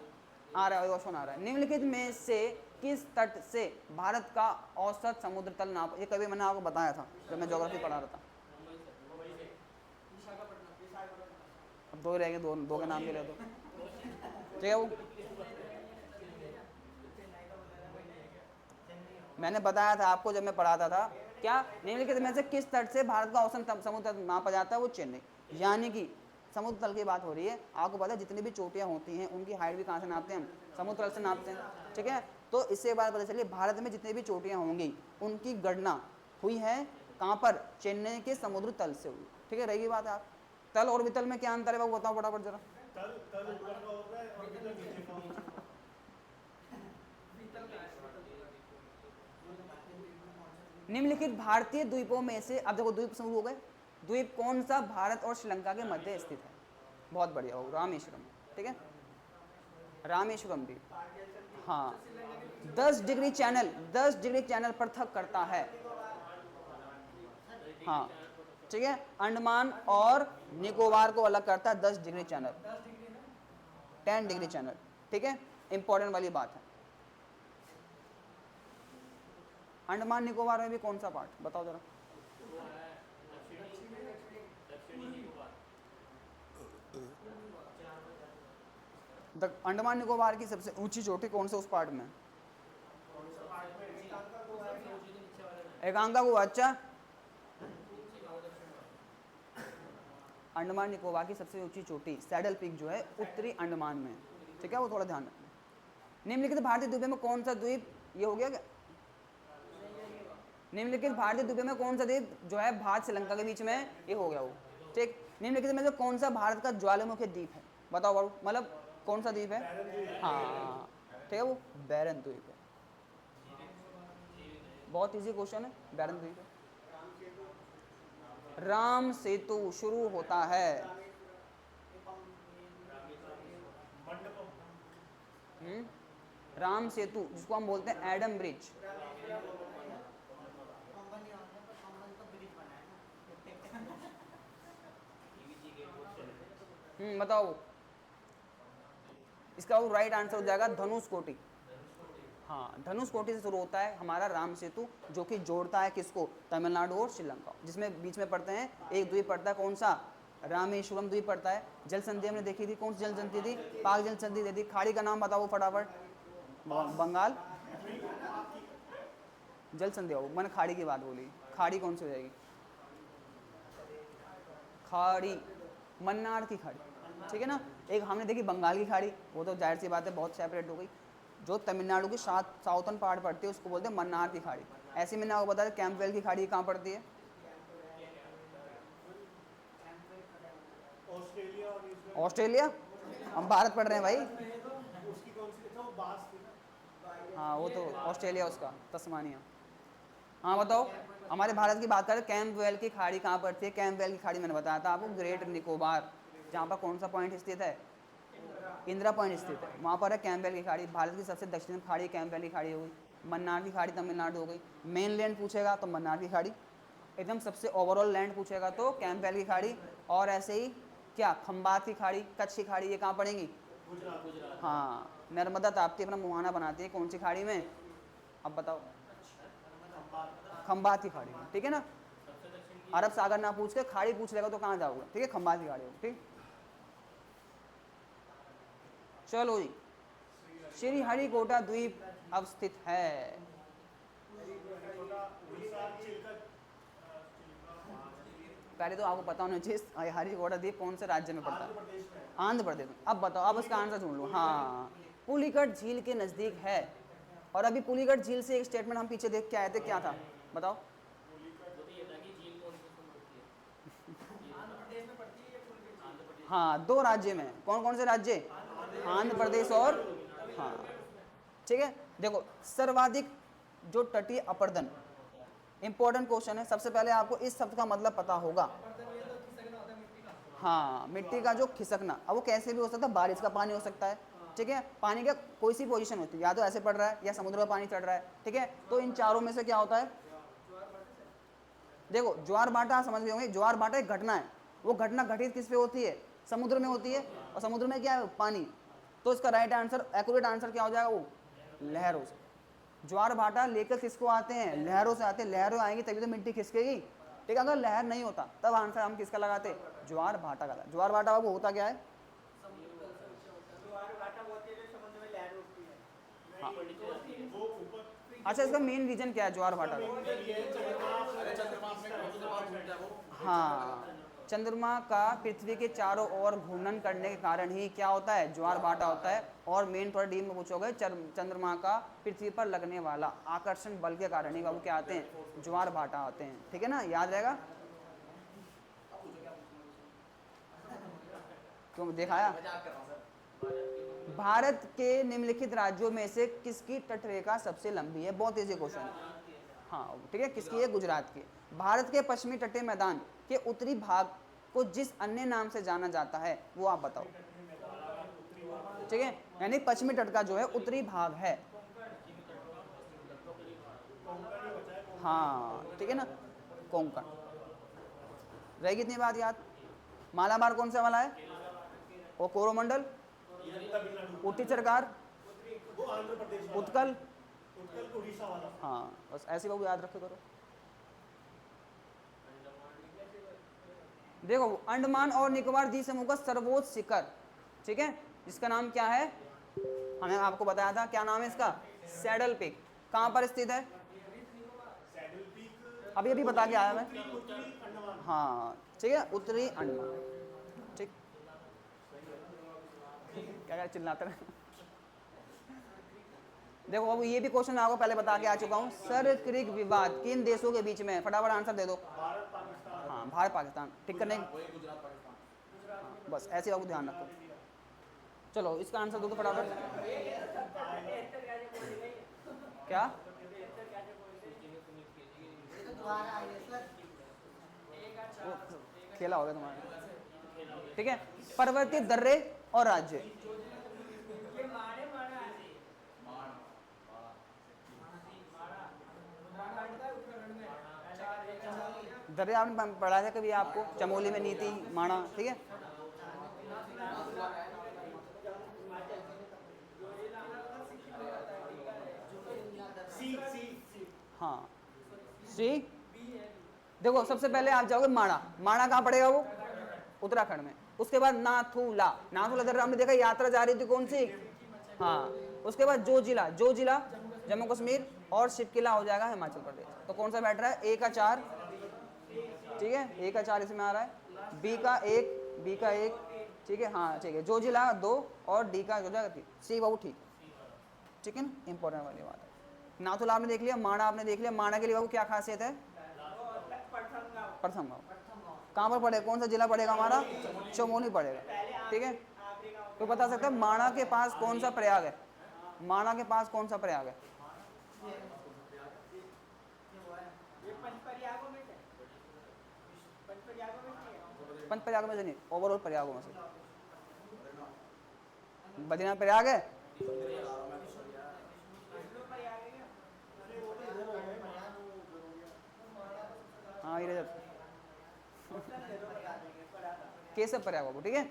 आ रहा है, क्वेश्चन आ रहा है, निम्नलिखित में से किस तट से भारत का औसत समुद्र तल नाप? ये कभी मैंने आपको बताया था जब मैं ज्योग्राफी पढ़ा रहा था। अब दो रह गए, दो के नाम ले रहे, ठीक है। वो मैंने बताया था आपको जब मैं पढ़ाता था, क्या निम्नलिखित में से किस तट से भारत का औसत समुद्र तल नापा जाता है? वो चेन्नई, यानी कि समुद्र तल की बात हो रही है। आपको पता है जितनी भी चोटियां होती हैं उनकी हाइट भी कहाँ से नापते हैं? हम समुद्र तल से नापते हैं, ठीक है। तो इससे बात पता चलिए भारत में जितनी भी चोटियां होंगी उनकी गणना हुई है कहाँ पर? चेन्नई के समुद्र तल से हुई, ठीक है। रहेगी बात। आप तल और वितल में क्या अंतर है वो बताओ फटाफट जरा। तल ऊपर का होता है और वितल नीचे का होता है। निम्नलिखित भारतीय द्वीपों में से, अब देखो द्वीप समूह हो गए, द्वीप कौन सा भारत और श्रीलंका के मध्य स्थित है? बहुत बढ़िया हो, रामेश्वरम, ठीक है, रामेश्वरम द्वीप। हाँ 10 डिग्री चैनल, 10 डिग्री चैनल पृथक करता है। हाँ ठीक है। अंडमान और निकोबार को अलग करता है 10 डिग्री चैनल, 10 डिग्री ना 10 डिग्री चैनल, ठीक है। इंपॉर्टेंट वाली बात है। अंडमान निकोबार में भी कौन सा पार्ट बताओ जरा। अंडमान निकोबार की सबसे ऊंची चोटी कौन से उस पार्ट में? एकांका गुहा। अच्छा, अंडमान निकोबार की सबसे ऊंची चोटी सैडल पीक जो है उत्तरी अंडमान में, ठीक है, वो थोड़ा ध्यान रखना। निम्नलिखित भारतीय द्वीपों में कौन सा द्वीप, ये हो गया क्या? निम्नलिखित भारतीय द्वीपों में कौन सा द्वीप जो है भारत श्रीलंका के बीच में, ये हो गया वो, ठीक। निम्नलिखित में से कौन सा भारत का ज्वालामुखी द्वीप है बताओ बाबू, मतलब कौन सा द्वीप है? हाँ ठीक है, वो बैरन द्वीप है। बहुत इजी क्वेश्चन है, बैरन द्वीप है। राम सेतु शुरू होता है राम सेतु, जिसको हम बोलते हैं एडम ब्रिज। बताओ, इसका वो राइट आंसर हो जाएगा धनुष कोटि। हाँ, धनुष कोटि से शुरू होता है हमारा राम सेतु, जो कि जोड़ता है किसको? तमिलनाडु और श्रीलंका, जिसमें बीच में पड़ते हैं एक द्वीप पड़ता है, कौन सा? रामेश्वरम द्वीप पड़ता है। जल संधि हमने देखी थी, कौन सी जल संधि थी? पाक जल संधि देखी। खाड़ी का नाम बताओ फटाफट। बंगाल जल संधि हो, मैंने खाड़ी की बात बोली। खाड़ी कौन सी हो जाएगी? खाड़ी मन्नार की खाड़ी, ठीक है ना। एक हमने देखी बंगाल की खाड़ी, वो तो जाहिर सी बात है बहुत सेपरेट हो गई। जो तमिलनाडु की साउथर्न पार्ट पड़ती है उसको बोलते हैं मन्नार की खाड़ी। ऐसे मैंने आपको बताया कैंपवेल की खाड़ी कहाँ पड़ती है? ऑस्ट्रेलिया और न्यूजीलैंड। ऑस्ट्रेलिया, हम भारत पढ़ रहे हैं भाई। उसकी कौन सी था? वो बास थी ना। हाँ वो तो ऑस्ट्रेलिया, उसका तस्मानिया। हाँ बताओ, हमारे भारत की बात करें, कैंपवेल की खाड़ी कहाँ पड़ती है? कैंपवेल की खाड़ी मैंने बताया था आपको, ग्रेट निकोबार, जहाँ पर कौन सा पॉइंट स्थित है? इंदिरा पॉइंट स्थित है, वहाँ पर है कैंपवेल की खाड़ी। भारत की सबसे दक्षिण खाड़ी कैंपवेल की खाड़ी हो गई। मन्नार की खाड़ी तमिलनाडु हो गई। मेन लैंड पूछेगा तो मन्नार की खाड़ी, एकदम सबसे ओवरऑल लैंड पूछेगा तो कैंपवेल की खाड़ी। और ऐसे ही क्या, खंबात की खाड़ी, कच्छ की खाड़ी, ये कहाँ पड़ेंगी? गुजरात। हाँ, नर्मदा ताप्ती अपना मुहाना बनाती है कौन सी खाड़ी में? अब बताओ। खंबात की खाड़ी में, ठीक है ना। अरब सागर ना पूछ के खाड़ी पूछ लेगा तो कहाँ जाओगे, ठीक है, खंबात की खाड़ी हो, ठीक। चलो जी, श्रीहरिकोटा द्वीप अवस्थित है। पहले तो आपको पता होना चाहिए श्रीहरिकोटा द्वीप कौन से राज्य में पड़ता है? आंध्र प्रदेश में। अब बताओ, अब इसका आंसर ढूंढ लो। हाँ, पुलिकट झील के नजदीक है। और अभी पुलिकट झील से एक स्टेटमेंट हम पीछे देख के आए थे, क्या था बताओ? हाँ, दो राज्य में, कौन कौन से राज्य? आंध्र प्रदेश और, हाँ ठीक है। देखो, सर्वाधिक जो तटीय अपर्दन, इंपॉर्टेंट क्वेश्चन है। सबसे पहले आपको इस शब्द का मतलब पता होगा। हाँ, मिट्टी का जो खिसकना, अब वो कैसे भी हो सकता है, बारिश का पानी हो सकता है, ठीक है। पानी का कोई सी पोजीशन होती है, या तो ऐसे पड़ रहा है या समुद्र में पानी चढ़ रहा है, ठीक है। तो इन चारों में से क्या होता है? देखो, ज्वार भाटा समझ गए होंगे, ज्वार भाटा एक घटना है। वो घटना घटित किस पे होती है? समुद्र में होती है। और समुद्र में क्या है? पानी। तो इसका राइट आंसर, एक्यूरेट आंसर क्या हो जाएगा? वो लहरों से। ज्वार भाटा लेकर किसको आते हैं? लहरों से आते हैं। लहरों आएंगी तभी तो मिट्टी खिसकेगी, ठीक है। अगर लहर नहीं होता तब आंसर हम किसका लगाते? ज्वार भाटा का। ज्वार भाटा बाबू होता क्या है? हाँ। अच्छा, इसका मेन रीजन क्या है ज्वार भाटा का? हाँ, चंद्रमा का पृथ्वी के चारों ओर घूर्णन करने के कारण ही क्या होता है? ज्वार भाटा होता है। और मेन थोड़ा डीप में पूछोगे, चंद्रमा का पृथ्वी पर लगने वाला आकर्षण बल के कारण ही बाबू क्या आते हैं? ज्वार भाटा आते हैं, ठीक है ना, याद रहेगा। क्यों दिखाया? भारत के निम्नलिखित राज्यों में से किसकी तटरेखा सबसे लंबी है? बहुत इजी क्वेश्चन है। हाँ ठीक है, किसकी है? गुजरात की। भारत के पश्चिमी तटीय मैदान के उत्तरी भाग को जिस अन्य नाम से जाना जाता है वो आप बताओ, ठीक है। यानी पश्चिमी तट का जो है उत्तरी भाग है, हाँ ठीक है ना, कोंकण। रहेगी इतनी बात याद। मालाबार कौन सा वाला है, और कोरोमंडल, ये तमिलनाडु, उत्तरी सरकार, वो आंध्र प्रदेश वाला, उत्कल। उत्कल को उड़ीसा वाला। हाँ बस ऐसे बाबू याद रखे करो। देखो अंडमान और निकोबार द्वीप समूह का सर्वोच्च शिखर, ठीक है, जिसका नाम क्या है, हमने आपको बताया था, क्या नाम है इसका, सैडल पीक। कहाँ पर स्थित है, सैडल पीक अभी अभी बता के आया मैं। उत्तरी अंडमान। हाँ ठीक है, उत्तरी अंडमान, ठीक। क्या चिल्लाते रहे। देखो अब ये भी क्वेश्चन आपको पहले बता के आ चुका हूँ। सर क्रिक विवाद किन देशों के बीच में है, फटाफट आंसर दे दो। भारत पाकिस्तान। हाँ भारत पाकिस्तान, ठीक करने हाँ, बस ऐसे आपको ध्यान रखो। चलो इसका आंसर दो तो फटाफट। क्या वो खेला होगा तुम्हारा, ठीक है। पर्वतीय दर्रे और राज्य, दर्रे आपने पढ़ा था कभी आपको, चमोली में नीति माणा, ठीक है। हाँ सी, देखो सबसे पहले आप जाओगे माणा, माणा कहाँ पड़ेगा वो, उत्तराखंड में। उसके बाद नाथुला, नाथुला दर्रा हमने देखा यात्रा जा रही थी कौन सी, हाँ। उसके बाद जो जिला, जो जिला जम्मू कश्मीर, और शिपकिला हो जाएगा हिमाचल प्रदेश। तो कौन सा बैठ रहा है, ए का 4, ठीक है, ए का 4 इसमें आ रहा है, बी का 1, बी का 1, ठीक है, हाँ ठीक है, जो जिला 2 और डी का हो जाएगा 3। सी बाबू ठीक, ठीक है ना, इंपॉर्टेंट वाली बात है। नाथुला आपने देख लिया, माणा आपने देख लिया। माणा के लिए बाबू क्या खासियत है, प्रथम गाँव। कहाँ पर पड़ेगा, कौन सा जिला पड़ेगा हमारा, चमोली पड़ेगा, ठीक है। तो बता सकते हैं माणा के पास कौन सा प्रयाग है, माणा के पास कौन सा प्रयाग है, पंच प्रयागों में से नहीं, ओवरऑल प्रयागों में से बद्रीनाथ प्रयाग है। हाँ ये केशव प्रयाग बाबू, ठीक है।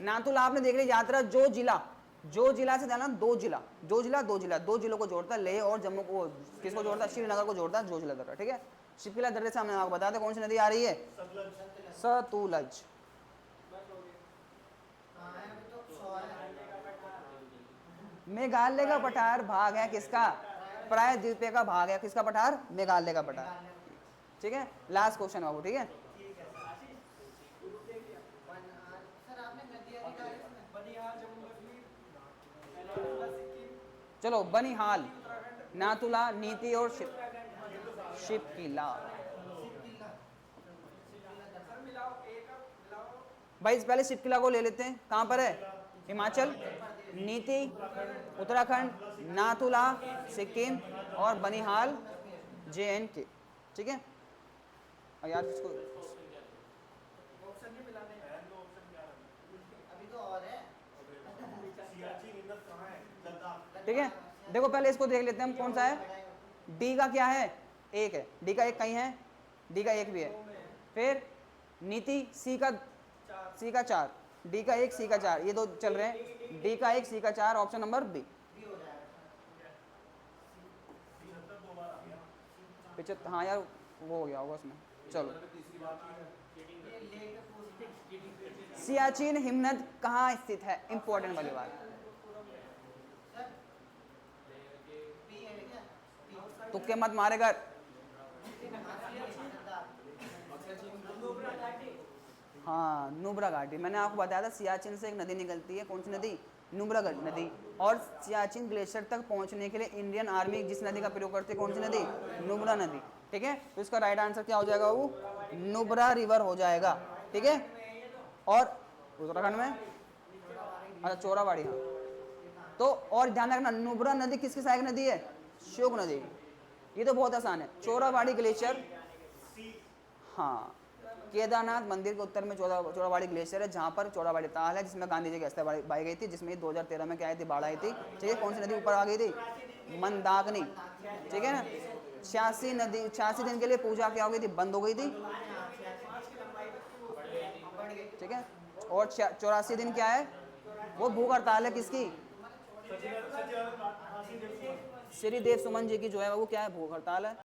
नाथुला आपने देख लिया, यात्रा जो जिला, जो जिला से जाना, दो जिला, जो जिला दो जिला, दो जिलों को जोड़ता है, लेह और जम्मू को, किसको जोड़ता है, श्रीनगर को जोड़ता है, जो जिला दर्रा, ठीक है। शिपकिला दर्रे से हमने आपको बताया था कौन सी नदी आ रही है, सतलुज। मेघालय का पठार भाग है किसका, प्रायद्वीपीय का भाग है किसका पठार, मेघालय का पठार, ठीक है। लास्ट क्वेश्चन बाबू, ठीक है। चलो बनिहाल, नाथुला, नीति और शिपकिला। भाई पहले शिपकिला को ले लेते हैं, कहाँ पर है, हिमाचल, नीति उत्तराखंड, नाथुला सिक्किम, और बनिहाल JNK, ठीक है। और यार इसको ठीक है। देखो पहले इसको देख लेते हैं हम कौन सा है, डी का क्या है, 1 है, डी का 1 कहीं है, डी का 1 भी है। फिर नीति सी का 4, डी का 1 सी का 4, ये दो चल रहे हैं, डी का 1 सी का 4, ऑप्शन नंबर बी। 75, हाँ यार वो हो गया होगा उसमें। चलो सियाचिन हिमनद कहाँ स्थित है, इंपॉर्टेंट वाली बात। तुक्के मत मारे कर, हाँ नुब्रा घाटी, मैंने आपको बताया था सियाचिन से एक नदी निकलती है, कौन सी नदी, नुब्रा नदी। और सियाचिन ग्लेशियर तक पहुंचने के लिए इंडियन आर्मी जिस नदी का प्रयोग करती है, कौन सी नदी, नुब्रा नदी, ठीक है। तो इसका राइट आंसर क्या हो जाएगा, वो नुब्रा रिवर हो जाएगा, ठीक है। और उत्तराखंड में, अच्छा चोराबाड़ी, हाँ। तो और ध्यान रखना, नुब्रा नदी किसकी सहायक नदी है, श्योक नदी। ये तो बहुत आसान है, चोराबाड़ी ग्लेशियर, हाँ, केदारनाथ मंदिर के उत्तर में चोराबाड़ी ग्लेशियर है, जहाँ पर चोराबाड़ी ताल है, जिसमें गांधी जी की अस्थि बहाई गई थी, जिसमें 2013 में क्या आई थी, बाढ़ आई थी, ठीक है। कौन सी नदी ऊपर आ गई थी, मंदाकिनी, ठीक है ना। 86 दिन के लिए पूजा क्या हो गई थी, बंद हो गई थी, ठीक है। और 84 दिन क्या है, वो भूख हड़ताल है किसकी, श्री देव सुमन जी की जो है वो क्या है, भूख हड़ताल है।